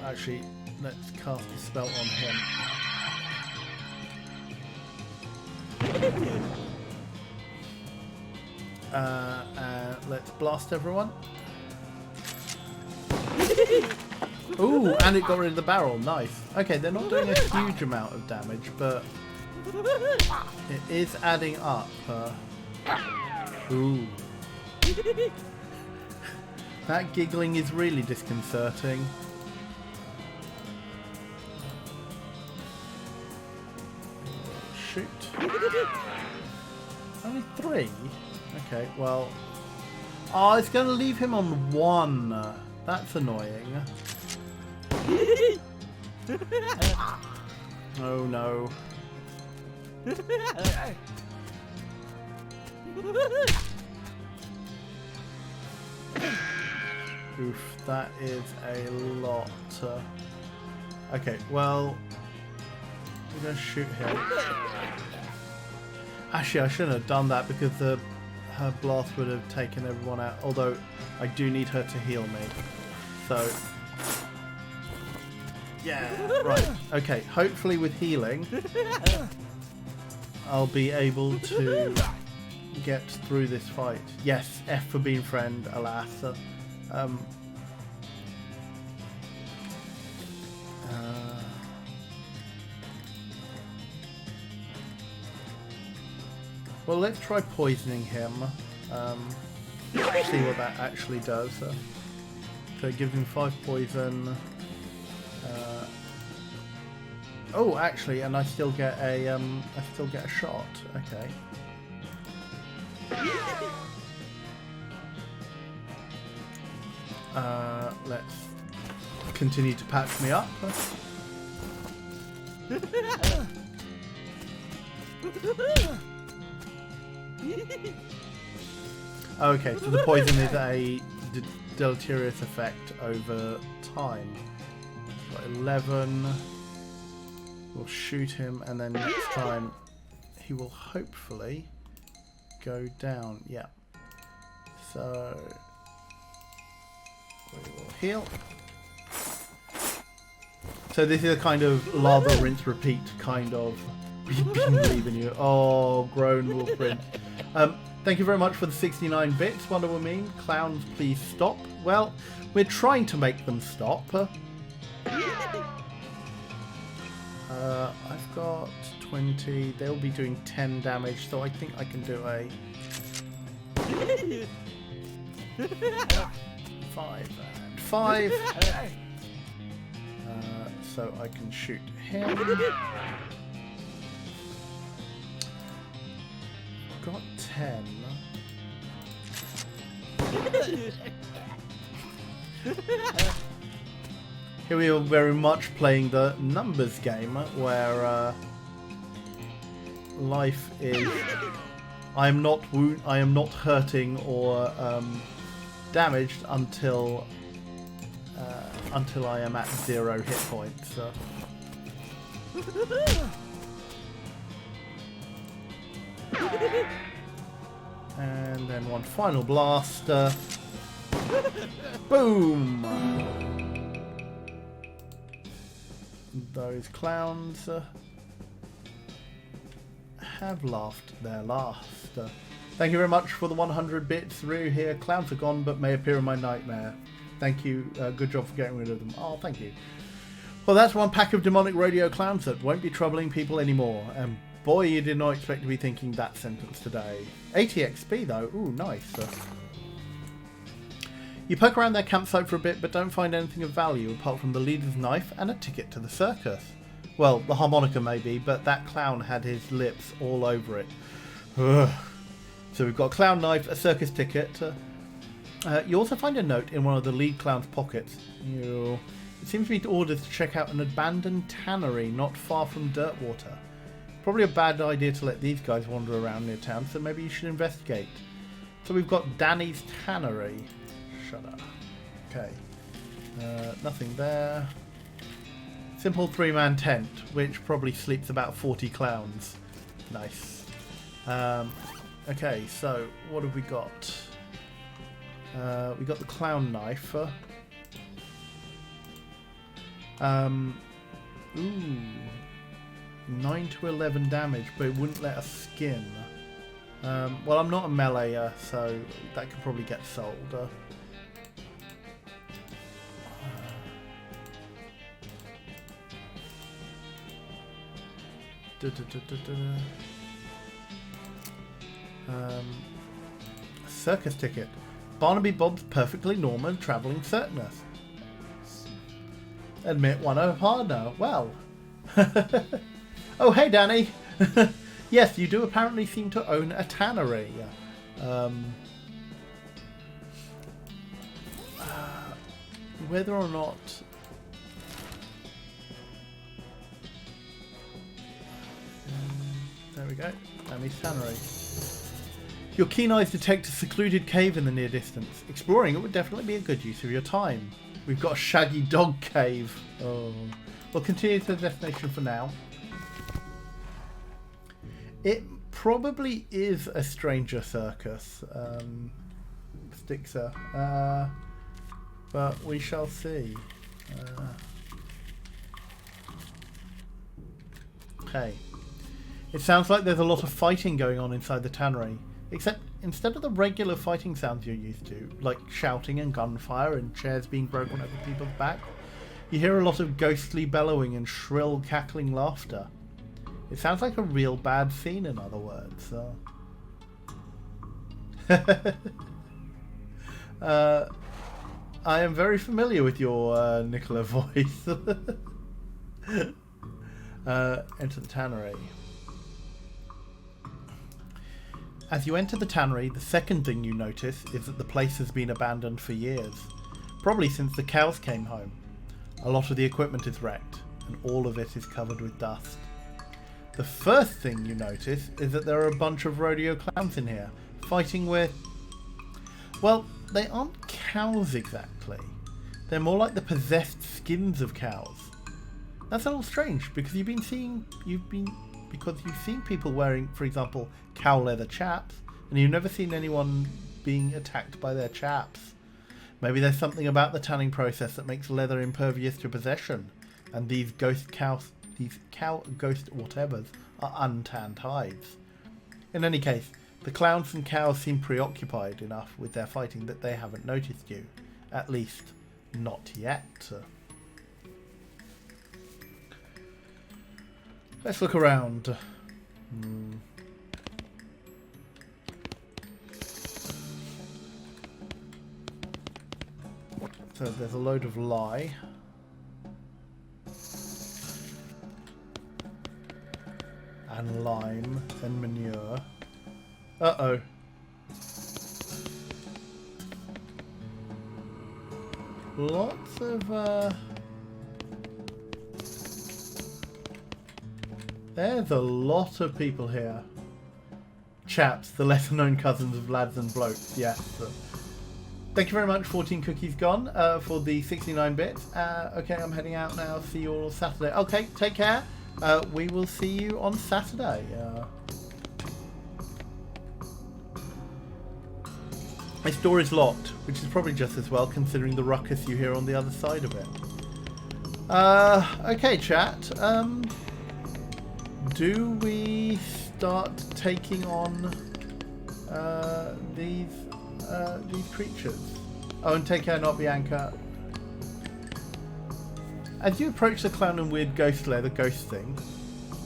actually, let's cast a spell on him. Let's blast everyone. Ooh, and it got rid of the barrel. Nice. Okay, they're not doing a huge amount of damage, but it is adding up. Ooh. That giggling is really disconcerting. Shoot. Only 3? Okay, well... Oh, it's going to leave him on 1. That's annoying. Oh no. Oof, that is a lot. Okay, well... I'm going to shoot him. Actually, I shouldn't have done that because her blast would have taken everyone out. Although, I do need her to heal me. So... Yeah, right. Okay, hopefully with healing, I'll be able to get through this fight. Yes, F for being friend, alas. Well, let's try poisoning him. See what that actually does. So it gives him 5 poison. Oh, actually, and I still get a shot. Okay. Let's continue to patch me up. Okay, so the poison is a deleterious effect over time. Got 11. We'll shoot him, and then next time he will hopefully go down. Yeah. So we will heal. So this is a kind of lava rinse repeat kind of. We've been leaving you. Oh, groan Wolfrin. Thank you very much for the 69 bits, Wonder Woman. Clowns, please stop. Well, we're trying to make them stop. I've got 20. They'll be doing 10 damage, so I think I can do a 5 and 5. So I can shoot him. Got 10. Here we are very much playing the numbers game where life is I am not hurting or damaged until I am at 0 hit points. And then one final blast. Boom! Those clowns have laughed their last. Thank you very much for the 100 bits through here. Clowns are gone but may appear in my nightmare. Thank you. Good job for getting rid of them. Oh, thank you. Well, that's one pack of demonic radio clowns that won't be troubling people anymore. And boy, you did not expect to be thinking that sentence today. 80 XP though. Ooh, nice. You poke around their campsite for a bit, but don't find anything of value apart from the leader's knife and a ticket to the circus. Well, the harmonica maybe, but that clown had his lips all over it. Ugh. So we've got a clown knife, a circus ticket. You also find a note in one of the lead clown's pockets. It seems to be orders to check out an abandoned tannery not far from Dirtwater. Probably a bad idea to let these guys wander around near town, so maybe you should investigate. So we've got Danny's Tannery. Shut up. Okay. Nothing there. Simple 3-man tent, which probably sleeps about 40 clowns. Nice. Okay, so what have we got? We got the clown knife. Ooh. 9 to 11 damage, but it wouldn't let us skin. Well, I'm not a meleeer, so that could probably get sold. Circus ticket. Barnaby Bob's perfectly normal travelling circus. Admit one a partner. Well. Oh, hey, Danny. Yes, you do apparently seem to own a tannery. Whether or not... there we go. Danny's tannery. Your keen eyes detect a secluded cave in the near distance. Exploring it would definitely be a good use of your time. We've got a Shaggy Dog Cave. Oh. We'll continue to the destination for now. It probably is a stranger circus, Stixer, but we shall see. Okay. It sounds like there's a lot of fighting going on inside the tannery, except instead of the regular fighting sounds you're used to, like shouting and gunfire and chairs being broken over people's backs, you hear a lot of ghostly bellowing and shrill cackling laughter. It sounds like a real bad scene, in other words. I am very familiar with your Nicola voice. Enter the tannery. As you enter the tannery, the second thing you notice is that the place has been abandoned for years. Probably since the cows came home. A lot of the equipment is wrecked, and all of it is covered with dust. The first thing you notice is that there are a bunch of rodeo clowns in here, fighting with... well, they aren't cows exactly. They're more like the possessed skins of cows. That's a little strange, because you've seen people wearing, for example, cow leather chaps, and you've never seen anyone being attacked by their chaps. Maybe there's something about the tanning process that makes leather impervious to possession, and these cow ghost whatevers are untanned hides. In any case, the clowns and cows seem preoccupied enough with their fighting that they haven't noticed you. At least, not yet. Let's look around. So there's a load of lye. And lime and manure. Uh-oh. Lots of, there's a lot of people here. Chaps, the lesser known cousins of lads and blokes, yes. Thank you very much, 14 Cookies Gone, for the 69 bits. Okay, I'm heading out now. See you all Saturday. Okay, take care. We will see you on Saturday. This door is locked, which is probably just as well considering the ruckus you hear on the other side of it. Okay, chat. Do we start taking on these creatures? Oh, and take care, not Bianca. As you approach the clown and weird ghost leather ghost thing,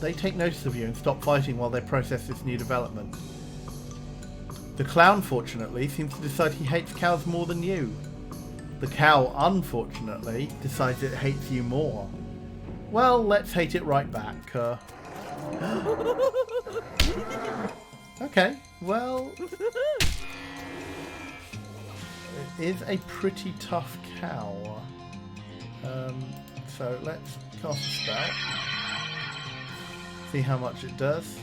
they take notice of you and stop fighting while they process this new development. The clown, fortunately, seems to decide he hates cows more than you. The cow, unfortunately, decides it hates you more. Well, let's hate it right back. Okay, well... it is a pretty tough cow. So let's cast a spell. See how much it does.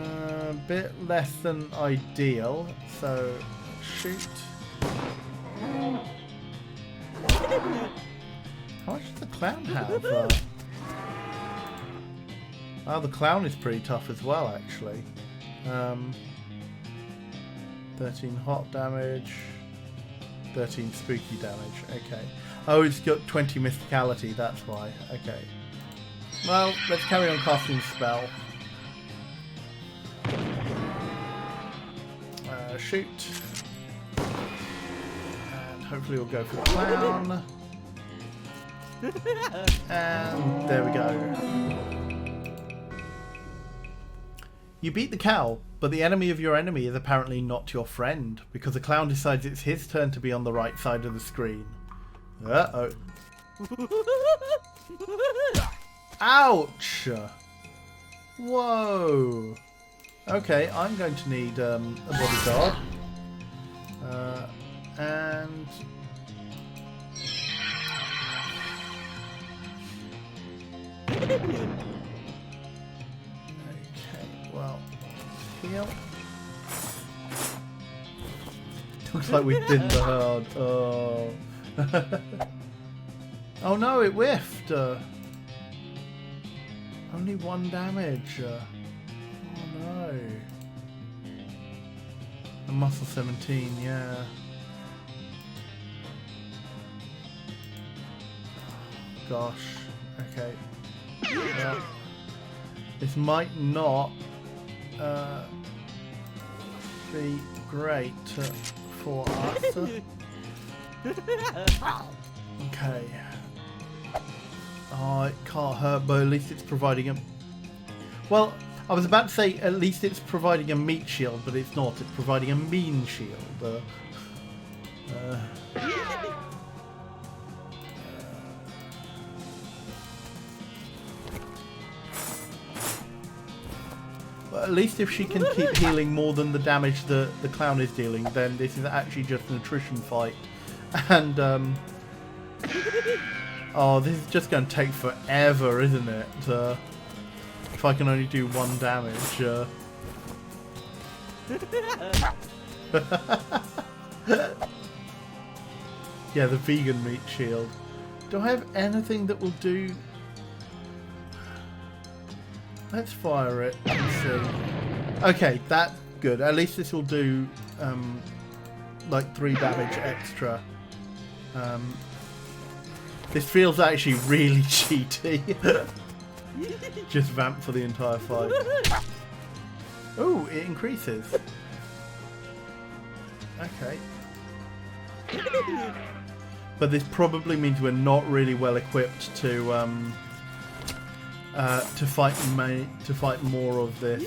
A bit less than ideal, so shoot. How much does the clown have? Oh, the clown is pretty tough as well, actually. 13 hot damage, 13 spooky damage. Okay. Oh, it's got 20 mysticality, that's why. Okay. Well, let's carry on casting spell. Shoot. And hopefully we'll go for the clown. And there we go. You beat the cow, but the enemy of your enemy is apparently not your friend, because the clown decides it's his turn to be on the right side of the screen. Uh-oh. Ouch! Whoa! Okay, I'm going to need a bodyguard. And... Okay, well, heal. Looks like we did the hard. Oh. Oh no, it whiffed. Only 1 damage. Oh no. A muscle 17, yeah. Gosh. Okay. Well, this might not be great for us. Okay. Oh, it can't hurt, but at least it's providing a... Well, I was about to say at least it's providing a meat shield, but it's not. It's providing a mean shield. But at least if she can keep healing more than the damage that the clown is dealing, then this is actually just an attrition fight. And, oh, this is just going to take forever, isn't it? If I can only do 1 damage. Yeah, the vegan meat shield. Do I have anything that will do... Let's fire it and see. Okay, that's good. At least this will do like 3 damage extra. This feels actually really cheaty. Just vamp for the entire fight. Oh, it increases. Okay. But this probably means we're not really well equipped to fight more of this.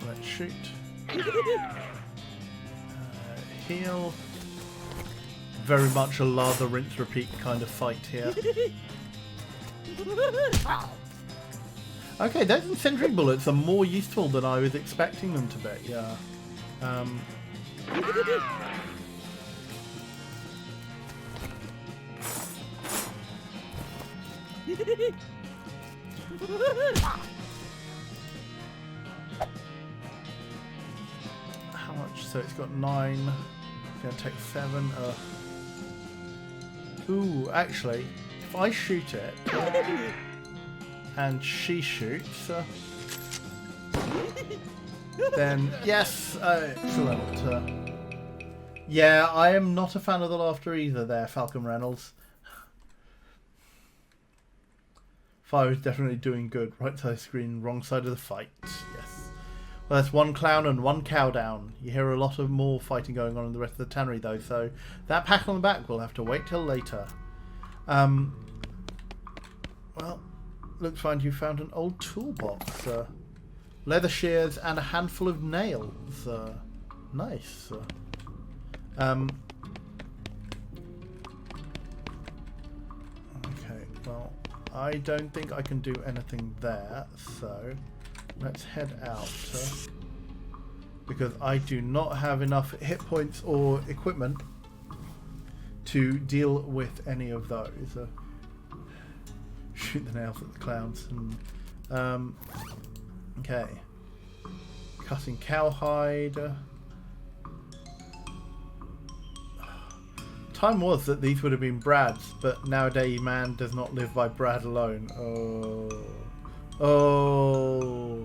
Let's shoot. Heal. Very much a lather, rinse, repeat kind of fight here. Okay, those incendiary bullets are more useful than I was expecting them to be. Yeah. How much? So it's got 9. It's going to take 7. Ooh, actually, if I shoot it and she shoots, then yes, excellent. Yeah, I am not a fan of the laughter either there, Falcon Reynolds. Fire is definitely doing good. Right side of the screen, wrong side of the fight. Yes. Well, that's 1 clown and 1 cow down. You hear a lot of more fighting going on in the rest of the tannery though, so that pat on the back will have to wait till later. Well, looks like you found an old toolbox. Leather shears and a handful of nails. Nice. Okay, well, I don't think I can do anything there, so let's head out. Because I do not have enough hit points or equipment to deal with any of those. Shoot the nails at the clowns. Okay. Cutting cowhide. Time was that these would have been Brad's, but nowadays man does not live by Brad alone. Oh. Oh.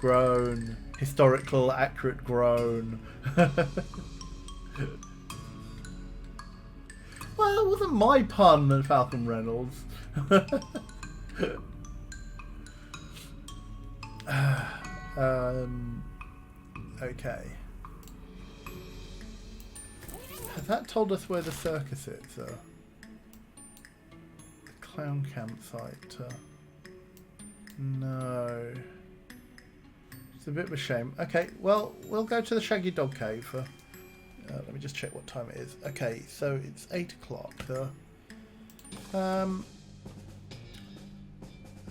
groan. Historical, accurate groan. Well, it wasn't my pun, Falcon Reynolds. Okay. Has that told us where the circus is? The clown campsite? No. It's a bit of a shame. Okay, well, we'll go to the Shaggy Dog Cave. Let me just check what time it is. Okay, so it's 8 o'clock.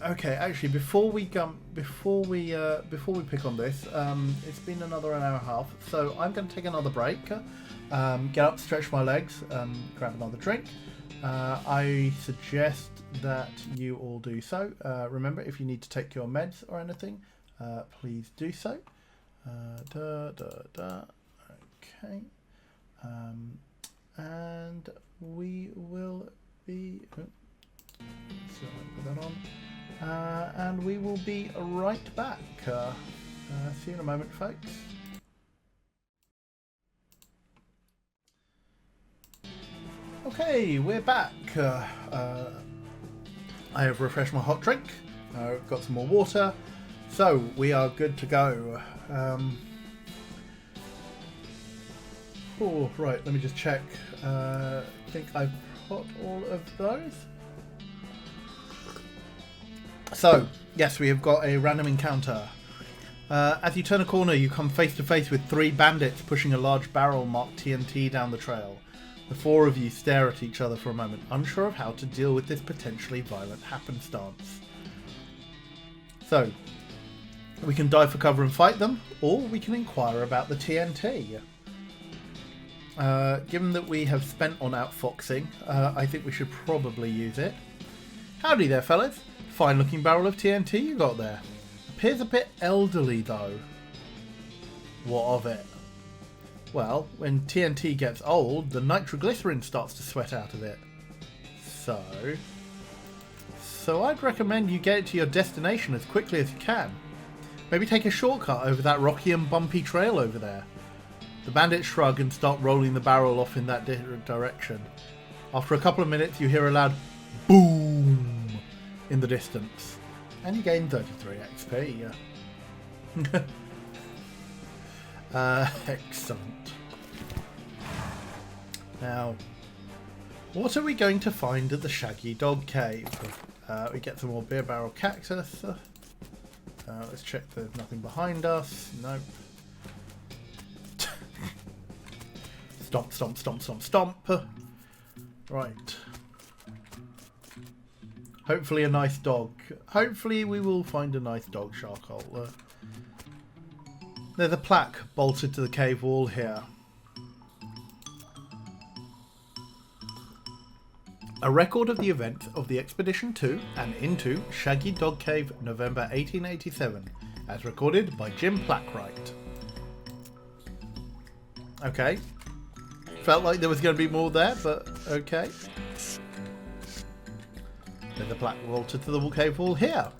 Okay, actually, before we pick on this, it's been another an hour and a half, so I'm going to take another break, get up, stretch my legs, grab another drink. I suggest that you all do so. Remember, if you need to take your meds or anything, please do so. Okay, and we will be. So put that on. And we will be right back. See you in a moment, folks. Okay, we're back. I have refreshed my hot drink. I've got some more water. So, we are good to go. Oh, right, let me just check. I think I've got all of those. So, yes, we have got a random encounter. As you turn a corner, you come face to face with 3 bandits pushing a large barrel marked TNT down the trail. The 4 of you stare at each other for a moment, unsure of how to deal with this potentially violent happenstance. So, we can dive for cover and fight them, or we can inquire about the TNT. Given that we have spent on outfoxing, I think we should probably use it. Howdy there, fellas. Fine looking barrel of TNT you got there. Appears a bit elderly though. What of it? Well, when TNT gets old, the nitroglycerin starts to sweat out of it. So I'd recommend you get it to your destination as quickly as you can. Maybe take a shortcut over that rocky and bumpy trail over there. The bandits shrug and start rolling the barrel off in that direction. After a couple of minutes, you hear a loud boom in the distance, and you gain 33 XP. Excellent. Now, what are we going to find at the Shaggy Dog Cave? We get some more beer barrel cactus. Let's check there's nothing behind us. Nope. Stomp, stomp, stomp, stomp, stomp. Right. Hopefully a nice dog. Hopefully we will find a nice dog charcoal. There's a plaque bolted to the cave wall here. A record of the events of the expedition to and into Shaggy Dog Cave, November 1887, as recorded by Jim Plackwright. Okay. Felt like there was going to be more there, but okay. There's a plaque bolted to the cave wall here.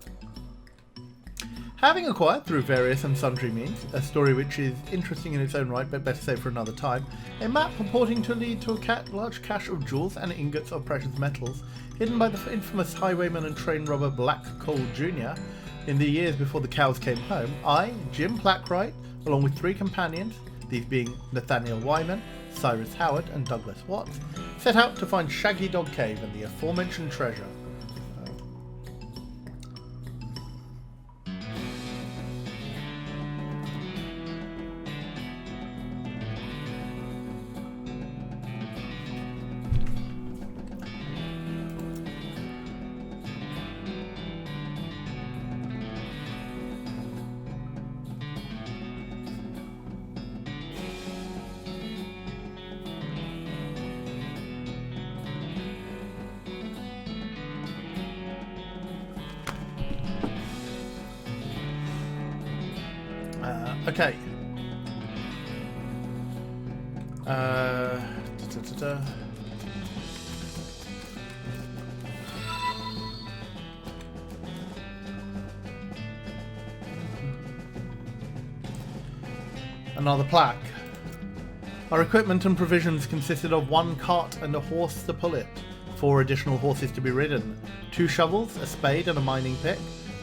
Having acquired through various and sundry means a story which is interesting in its own right, but better saved for another time, a map purporting to lead to a large cache of jewels and ingots of precious metals hidden by the infamous highwayman and train robber Black Cole Jr. in the years before the cows came home, I, Jim Plackwright, along with 3 companions, these being Nathaniel Wyman, Cyrus Howard and Douglas Watts, set out to find Shaggy Dog Cave and the aforementioned treasure. Okay. Another plaque. Our equipment and provisions consisted of 1 cart and a horse to pull it, 4 additional horses to be ridden, 2 shovels, a spade and a mining pick,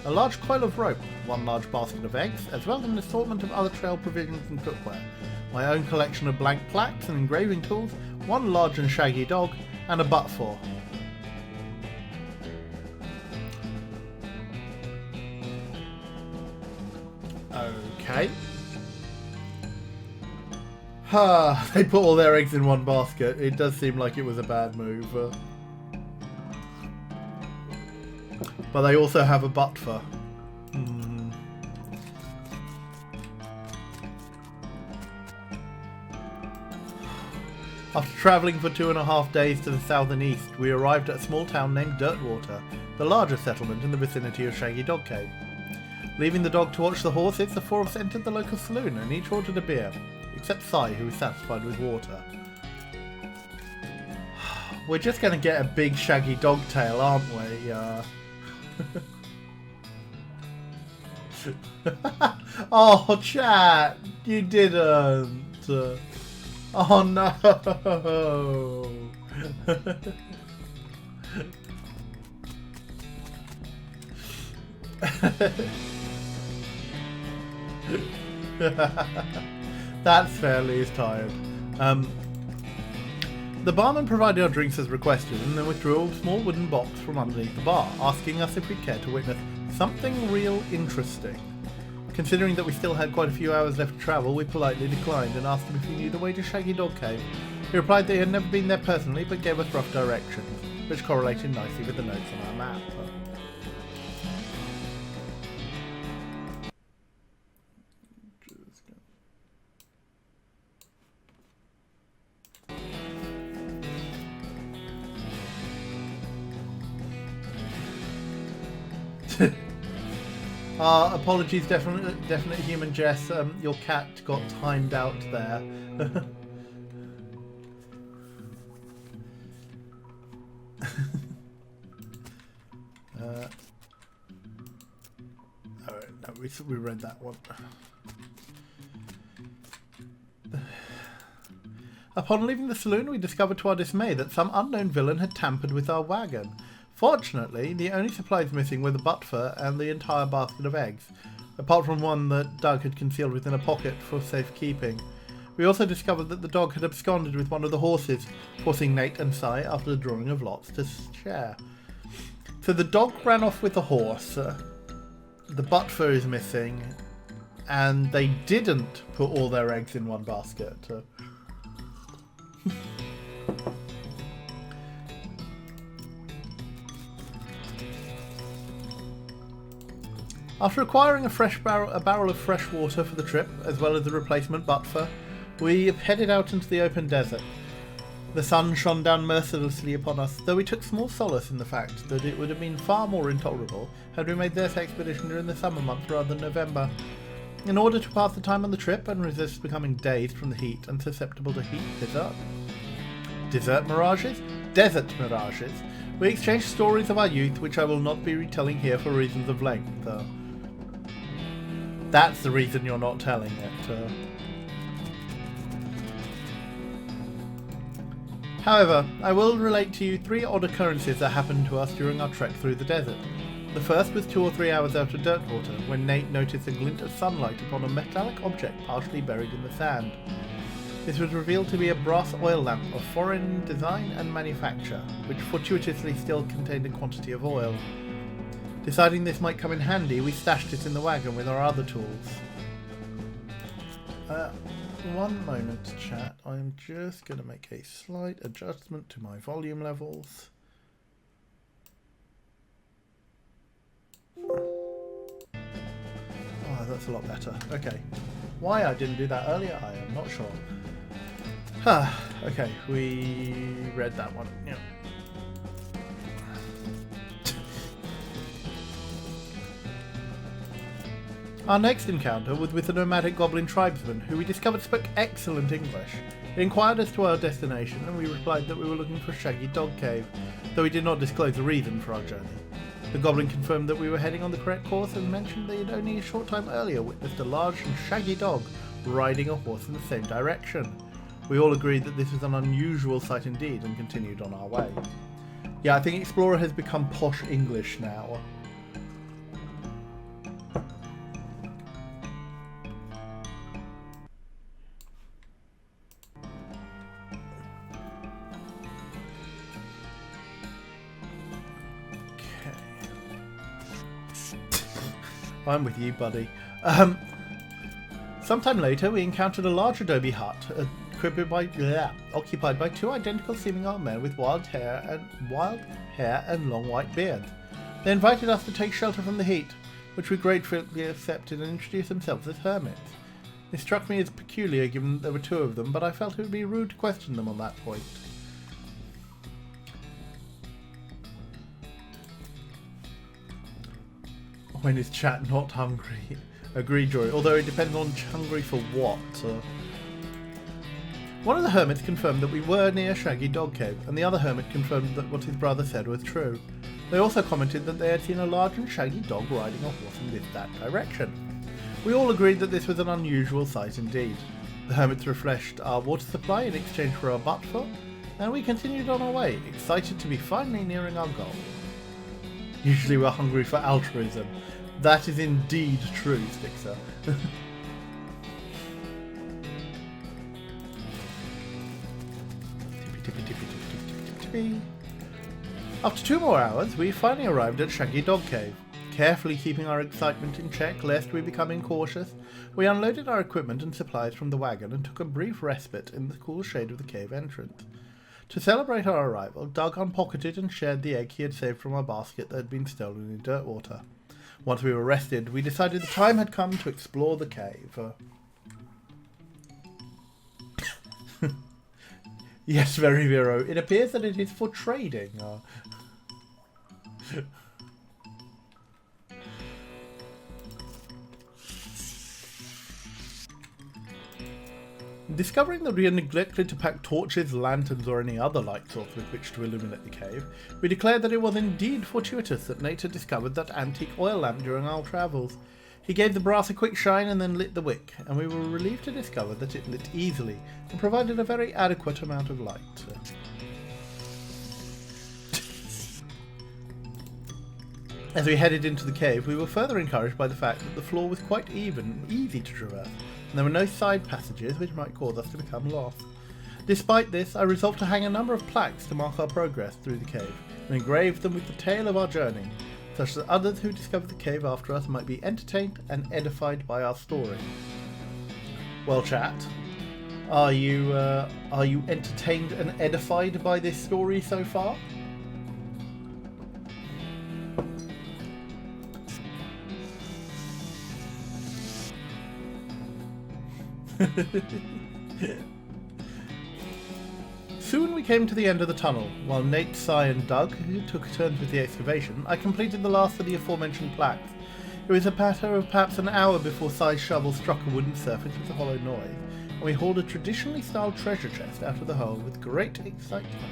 a large coil of rope, 1 large basket of eggs, as well as an assortment of other trail provisions and cookware, my own collection of blank plaques and engraving tools, 1 large and shaggy dog, and a butt-for. Okay. They put all their eggs in 1 basket. It does seem like it was a bad move. But they also have a butt-for. After travelling for 2.5 days to the south and east, we arrived at a small town named Dirtwater, the largest settlement in the vicinity of Shaggy Dog Cave. Leaving the dog to watch the horses, the 4 of us entered the local saloon and each ordered a beer, except Sai, who was satisfied with water. We're just going to get a big shaggy dog tail, aren't we? Oh, chat! You didn't! Oh no! That's fairly is tired. The barman provided our drinks as requested and then withdrew a small wooden box from underneath the bar, asking us if we'd care to witness something real interesting. Considering that we still had quite a few hours left to travel, we politely declined and asked him if he knew the way to Shaggy Dog Cave. He replied that he had never been there personally, but gave us rough directions, which correlated nicely with the notes on our map. Apologies, definite human Jess. Your cat got timed out there. Alright, no, we read that one. Upon leaving the saloon, we discovered to our dismay that some unknown villain had tampered with our wagon. Fortunately, the only supplies missing were the butt-fur and the entire basket of eggs, apart from one that Doug had concealed within a pocket for safekeeping. We also discovered that the dog had absconded with one of the horses, forcing Nate and Sai, after the drawing of lots, to share. So the dog ran off with the horse, the butt-fur is missing, and they didn't put all their eggs in 1 basket. After acquiring a barrel of fresh water for the trip, as well as the replacement butt-fur, we headed out into the open desert. The sun shone down mercilessly upon us, though we took small solace in the fact that it would have been far more intolerable had we made this expedition during the summer months rather than November. In order to pass the time on the trip and resist becoming dazed from the heat and susceptible to desert mirages, we exchanged stories of our youth, which I will not be retelling here for reasons of length. That's the reason you're not telling it. However, I will relate to you 3 odd occurrences that happened to us during our trek through the desert. The first was 2 or 3 hours out of Dirtwater, when Nate noticed a glint of sunlight upon a metallic object partially buried in the sand. This was revealed to be a brass oil lamp of foreign design and manufacture, which fortuitously still contained a quantity of oil. Deciding this might come in handy, we stashed it in the wagon with our other tools. One moment, chat. I'm just going to make a slight adjustment to my volume levels. Oh, that's a lot better. Okay. Why I didn't do that earlier, I am not sure. Okay, we read that one. Yeah. Our next encounter was with a nomadic goblin tribesman who we discovered spoke excellent English. He inquired as to our destination and we replied that we were looking for Shaggy Dog Cave, though he did not disclose the reason for our journey. The goblin confirmed that we were heading on the correct course and mentioned that he had only a short time earlier witnessed a large and shaggy dog riding a horse in the same direction. We all agreed that this was an unusual sight indeed and continued on our way. Yeah, I think Explorer has become posh English now. I'm with you, buddy. Sometime later, we encountered a large adobe hut, occupied by two identical seeming old men with wild hair and long white beards. They invited us to take shelter from the heat, which we gratefully accepted, and introduced themselves as hermits. It struck me as peculiar given that there were two of them, but I felt it would be rude to question them on that point. When is chat not hungry? Agreed, Jory. Although it depends on hungry for what. One of the hermits confirmed that we were near Shaggy Dog Cave, and the other hermit confirmed that what his brother said was true. They also commented that they had seen a large and shaggy dog riding a horse in that direction. We all agreed that this was an unusual sight indeed. The hermits refreshed our water supply in exchange for our buttful, and we continued on our way, excited to be finally nearing our goal. Usually we're hungry for altruism. That is indeed true, Stixer. After 2 more hours, we finally arrived at Shaggy Dog Cave. Carefully keeping our excitement in check lest we become incautious, we unloaded our equipment and supplies from the wagon and took a brief respite in the cool shade of the cave entrance. To celebrate our arrival, Doug unpocketed and shared the egg he had saved from our basket that had been stolen in Dirtwater. Once we were rested, we decided the time had come to explore the cave. Yes, very Vero. It appears that it is for trading. Discovering that we had neglected to pack torches, lanterns, or any other light source with which to illuminate the cave, we declared that it was indeed fortuitous that Nate had discovered that antique oil lamp during our travels. He gave the brass a quick shine and then lit the wick, and we were relieved to discover that it lit easily and provided a very adequate amount of light. As we headed into the cave, we were further encouraged by the fact that the floor was quite even and easy to traverse, and there were no side passages which might cause us to become lost. Despite this, I resolved to hang a number of plaques to mark our progress through the cave, and engrave them with the tale of our journey, such that others who discovered the cave after us might be entertained and edified by our story. Well, chat, are you entertained and edified by this story so far? Soon we came to the end of the tunnel. While Nate, Cy and Doug took turns with the excavation, I completed the last of the aforementioned plaques. It was a matter of perhaps an hour before Cy's shovel struck a wooden surface with a hollow noise, and we hauled a traditionally styled treasure chest out of the hole with great excitement.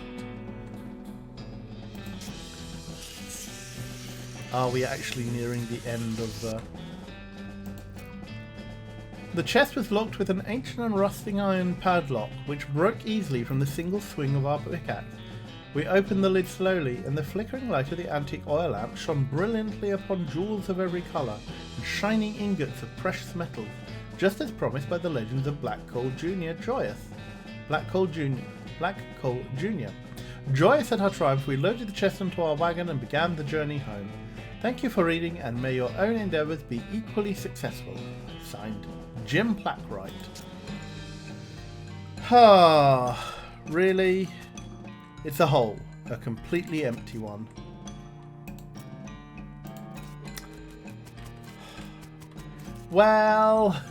Are we actually nearing the end of the... The chest was locked with an ancient and rusting iron padlock, which broke easily from the single swing of our pickaxe. We opened the lid slowly, and the flickering light of the antique oil lamp shone brilliantly upon jewels of every colour and shining ingots of precious metals, just as promised by the legends of Black Coal Jr. Black Coal Jr. Joyous at our triumph, we loaded the chest onto our wagon and began the journey home. Thank you for reading, and may your own endeavours be equally successful. Signed, Jim Plackwright. Really? It's a hole. A completely empty one. Well...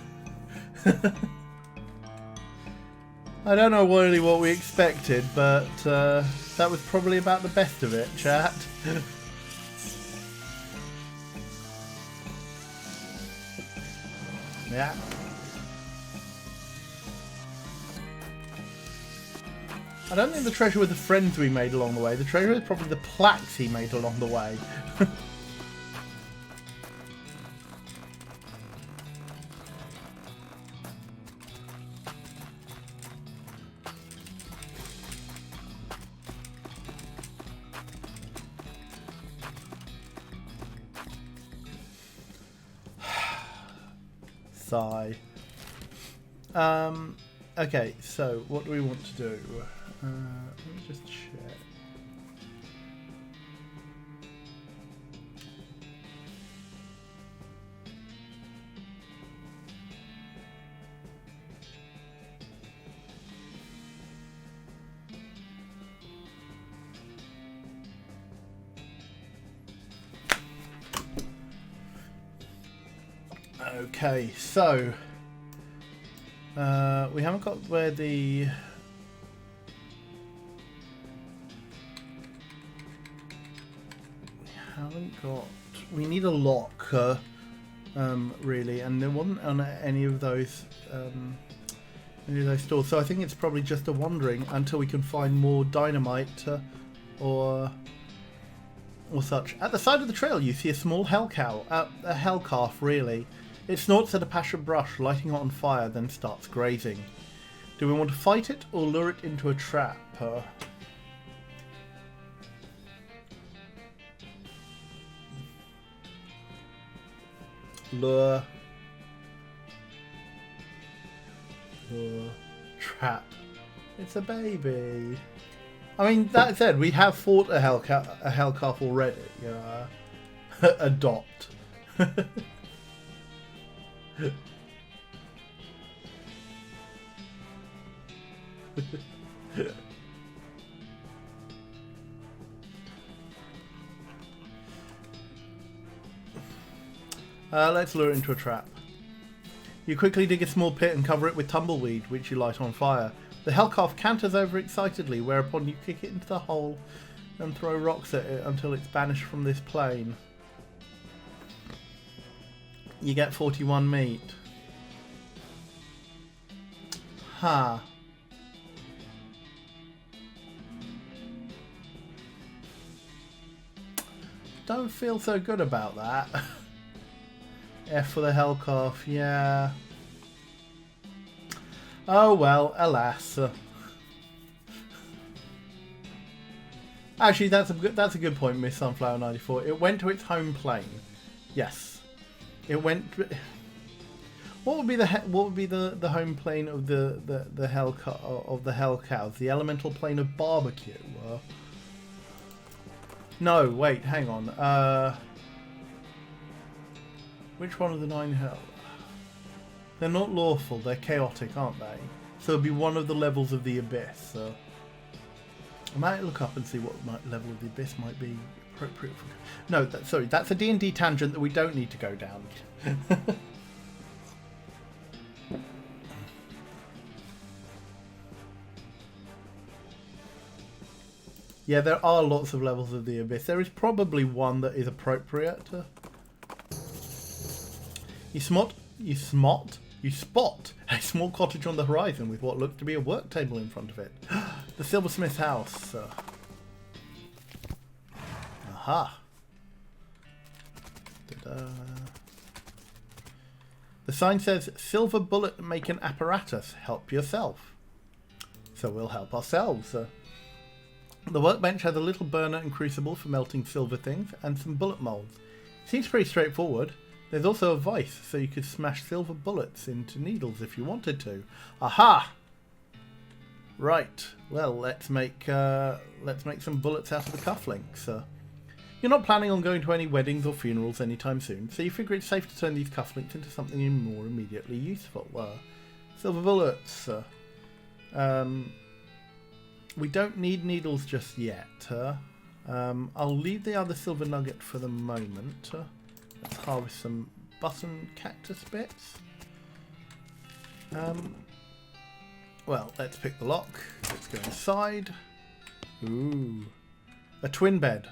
I don't know really what we expected, but that was probably about the best of it, chat. Yeah. I don't think the treasure were the friends we made along the way. The treasure is probably the plaques he made along the way. Sigh. Okay, so what do we want to do? Let me just check. Okay, so we haven't got where the we need a lock really, and there wasn't on any of those stores, so I think it's probably just a wandering until we can find more dynamite or such. At the side of the trail you see a small hell cow, a hell calf really. It snorts at a patch of brush, lighting it on fire, then starts grazing. Do we want to fight it or lure it into a trap? Lure. Trap. It's a baby. I mean, that said, we have fought a hell calf already. Adopt. Let's lure it into a trap. You quickly dig a small pit and cover it with tumbleweed, which you light on fire. The hell calf canters over excitedly, whereupon you kick it into the hole and throw rocks at it until it's banished from this plane. You get 41 meat. Ha. Don't feel so good about that. F for the hell calf, yeah. Oh well, alas. Actually, that's a good point, Miss Sunflower 94. It went to its home plane. Yes, it went. What would be the home plane of the hell cows? The elemental plane of barbecue. No, wait, hang on. Which one of the 9 hell? They're not lawful. They're chaotic, aren't they? So it'll be one of the levels of the abyss. So I might look up and see what level of the abyss might be appropriate for. No, sorry, that's a D&D tangent that we don't need to go down. Yeah, there are lots of levels of the abyss. There is probably one that is appropriate. You spot a small cottage on the horizon with what looks to be a work table in front of it. The Silversmith's house. Aha. Ta-da. The sign says, "Silver bullet making apparatus. Help yourself." So we'll help ourselves. The workbench has a little burner and crucible for melting silver things, and some bullet molds. Seems pretty straightforward. There's also a vice, so you could smash silver bullets into needles if you wanted to. Aha! Right. Well, let's make some bullets out of the cufflinks. You're not planning on going to any weddings or funerals anytime soon, so you figure it's safe to turn these cufflinks into something more immediately useful. Silver bullets. We don't need needles just yet. I'll leave the other silver nugget for the moment. Let's harvest some button cactus bits. Well, let's pick the lock. Let's go inside. Ooh. A twin bed.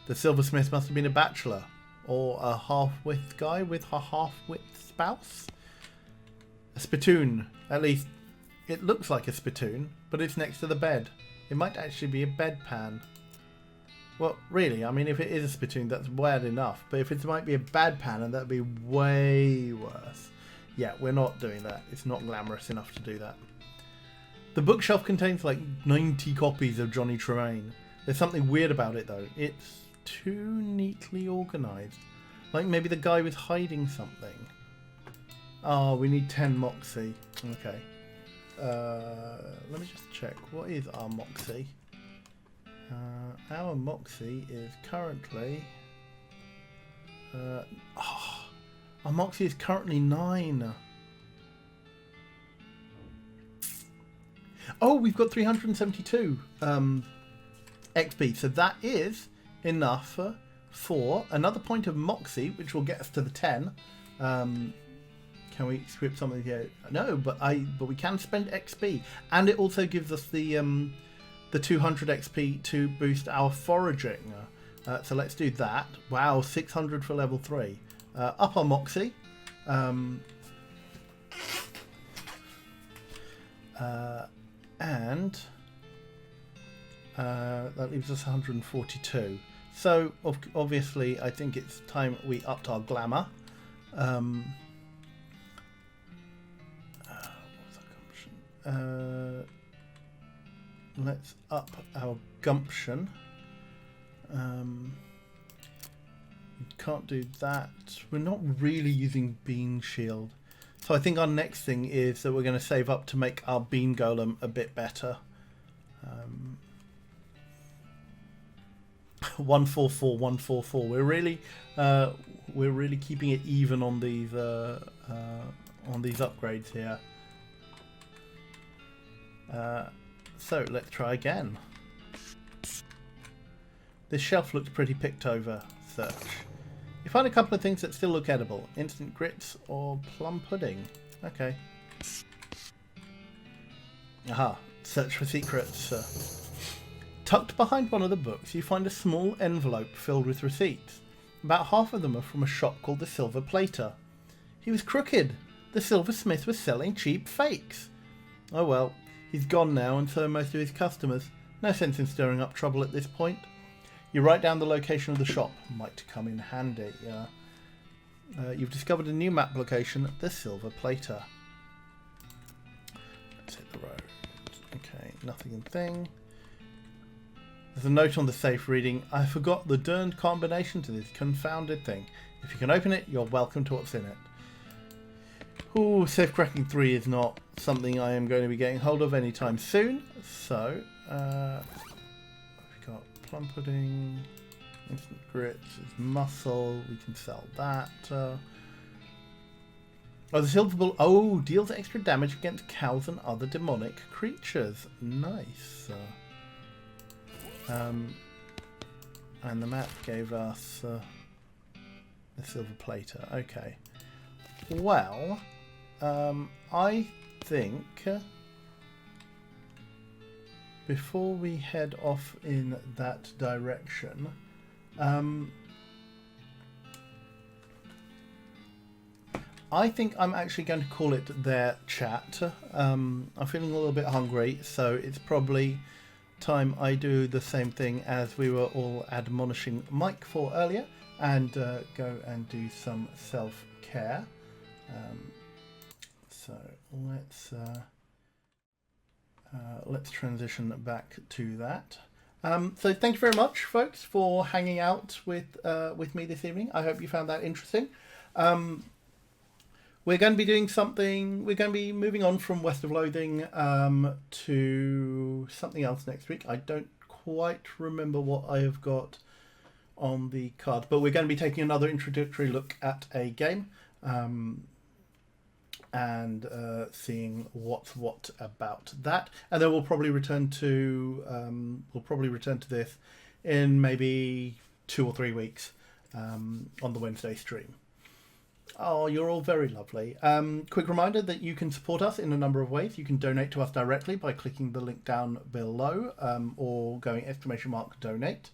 The silversmith must have been a bachelor. Or a half-wit guy with a half-wit spouse. A spittoon. At least, it looks like a spittoon, but it's next to the bed. It might actually be a bedpan. Well, really, I mean, if it is a spittoon, that's bad enough. But if it might be a bad pan, and that'd be way worse. Yeah, we're not doing that. It's not glamorous enough to do that. The bookshelf contains like 90 copies of Johnny Tremaine. There's something weird about it, though. It's too neatly organised. Like maybe the guy was hiding something. Oh, we need 10 Moxie. Okay. Let me just check. What is our Moxie? Our Moxie is currently... our Moxie is currently 9. Oh, we've got 372 XP. So that is enough for another point of Moxie, which will get us to the 10. Can we script something here? No, but we can spend XP, and it also gives us the 200 XP to boost our foraging. So let's do that. Wow, 600 for level 3. Up our Moxie. And that leaves us 142. So obviously, I think it's time we upped our glamour. Let's up our gumption. We can't do that. We're not really using bean shield. So I think our next thing is that we're going to save up to make our bean golem a bit better. 144, 144. We're really keeping it even on these upgrades here. So let's try again. This shelf looks pretty picked over. Search. You find a couple of things that still look edible. Instant grits or plum pudding. Okay. Aha. Search for secrets. Tucked behind one of the books, you find a small envelope filled with receipts. About half of them are from a shop called the Silver Plater. He was crooked. The Silversmith was selling cheap fakes. Oh well. He's gone now, and so are most of his customers. No sense in stirring up trouble at this point. You write down the location of the shop. Might come in handy. You've discovered a new map location, the Silver Plater. Let's hit the road. Okay, nothing in thing. There's a note on the safe reading, I forgot the darned combination to this confounded thing. If you can open it, you're welcome to what's in it. Ooh, safe cracking 3 is not something I am going to be getting hold of anytime soon. So, we've got plum pudding, instant grits, is muscle, we can sell that. Oh, the silver bull, oh, deals extra damage against cows and other demonic creatures. Nice. And the map gave us the Silver Plater. Okay. Well, I think before we head off in that direction, I think I'm actually going to call it there, chat. I'm feeling a little bit hungry, so it's probably time I do the same thing as we were all admonishing Mike for earlier, and go and do some self-care. So let's transition back to that. So thank you very much, folks, for hanging out with me this evening. I hope you found that interesting. We're going to be doing something. We're going to be moving on from West of Loathing to something else next week. I don't quite remember what I have got on the card, but we're going to be taking another introductory look at a game. And seeing what's what about that, and then we'll probably return to this in maybe 2 or 3 weeks on the Wednesday stream. Oh, you're all very lovely. Quick reminder that you can support us in a number of ways. You can donate to us directly by clicking the link down below, or going !donate.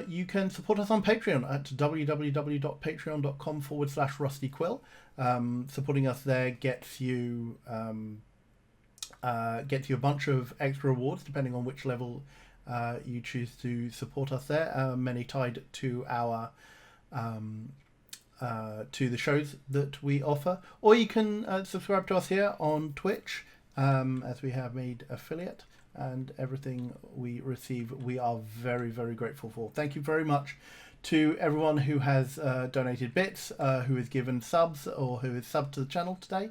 You can support us on Patreon at www.patreon.com/Rusty Quill. Supporting us there gets you a bunch of extra rewards depending on which level you choose to support us there. Many tied to our to the shows that we offer, or you can subscribe to us here on Twitch, as we have made affiliate. And everything we receive, we are very, very grateful for. Thank you very much to everyone who has donated bits, who has given subs, or who has subbed to the channel today.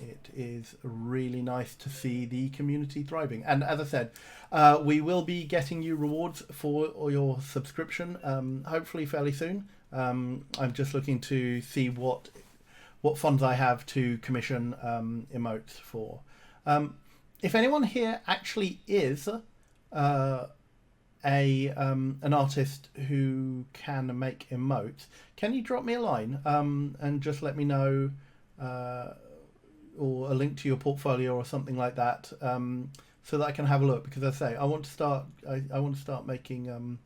It is really nice to see the community thriving. And as I said, we will be getting you rewards for your subscription, hopefully fairly soon. I'm just looking to see what funds I have to commission emotes for. If anyone here actually is an artist who can make emotes, can you drop me a line and just let me know, or a link to your portfolio or something like that, so that I can have a look? Because as I say, I want to start making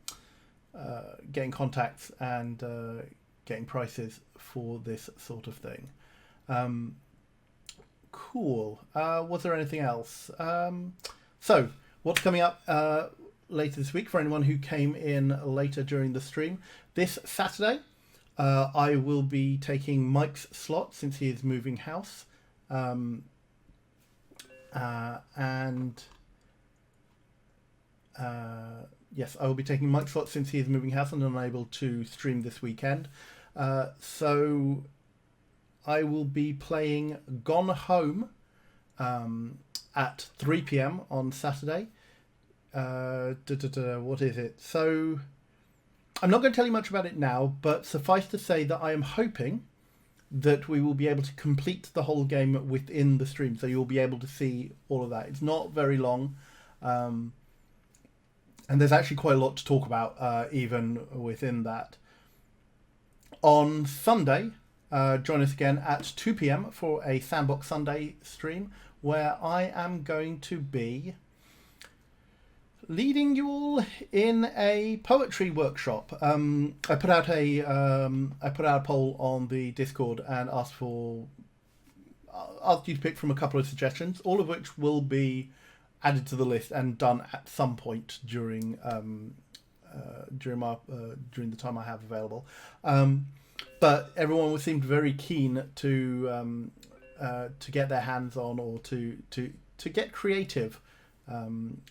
getting contacts and getting prices for this sort of thing. Cool. Was there anything else? So what's coming up later this week for anyone who came in later during the stream? This Saturday, I will be taking Mike's slot since he is moving house. Yes, I will be taking Mike's slot since he is moving house and unable to stream this weekend. So I will be playing Gone Home at 3 p.m. on Saturday. What is it? So I'm not going to tell you much about it now, but suffice to say that I am hoping that we will be able to complete the whole game within the stream, so you'll be able to see all of that. It's not very long, and there's actually quite a lot to talk about even within that. On Sunday, join us again at 2 p.m. for a Sandbox Sunday stream, where I am going to be leading you all in a poetry workshop. I put out a poll on the Discord and asked you to pick from a couple of suggestions, all of which will be added to the list and done at some point during the time I have available. But everyone seemed very keen to get their hands on, or to get creative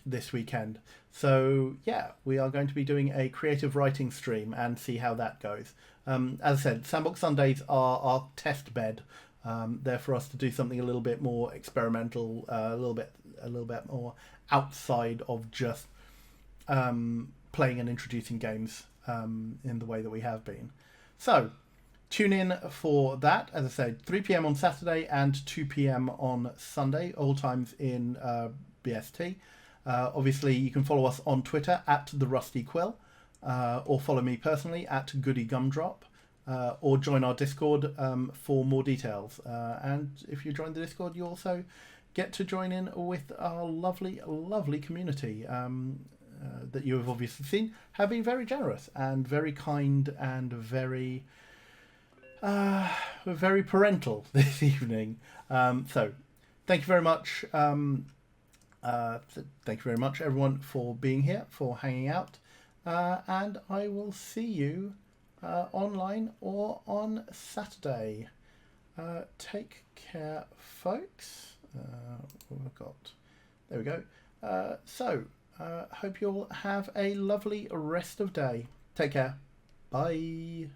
this weekend. So yeah, we are going to be doing a creative writing stream and see how that goes. As I said, Sandbox Sundays are our test bed. They're for us to do something a little bit more experimental, a little bit more outside of just playing and introducing games in the way that we have been. So tune in for that. As I said, 3 p.m. on Saturday and 2 p.m. on Sunday, all times in BST. Obviously, you can follow us on Twitter at the Rusty Quill, or follow me personally at Goody Gumdrop, or join our Discord for more details. And if you join the Discord, you also get to join in with our lovely, lovely community that you have obviously seen have been very generous and very kind and very parental this evening. So thank you very much. Thank you very much, everyone, for being here, for hanging out, and I will see you online or on Saturday. Take care, folks. There we go. So hope you'll have a lovely rest of day. Take care. Bye.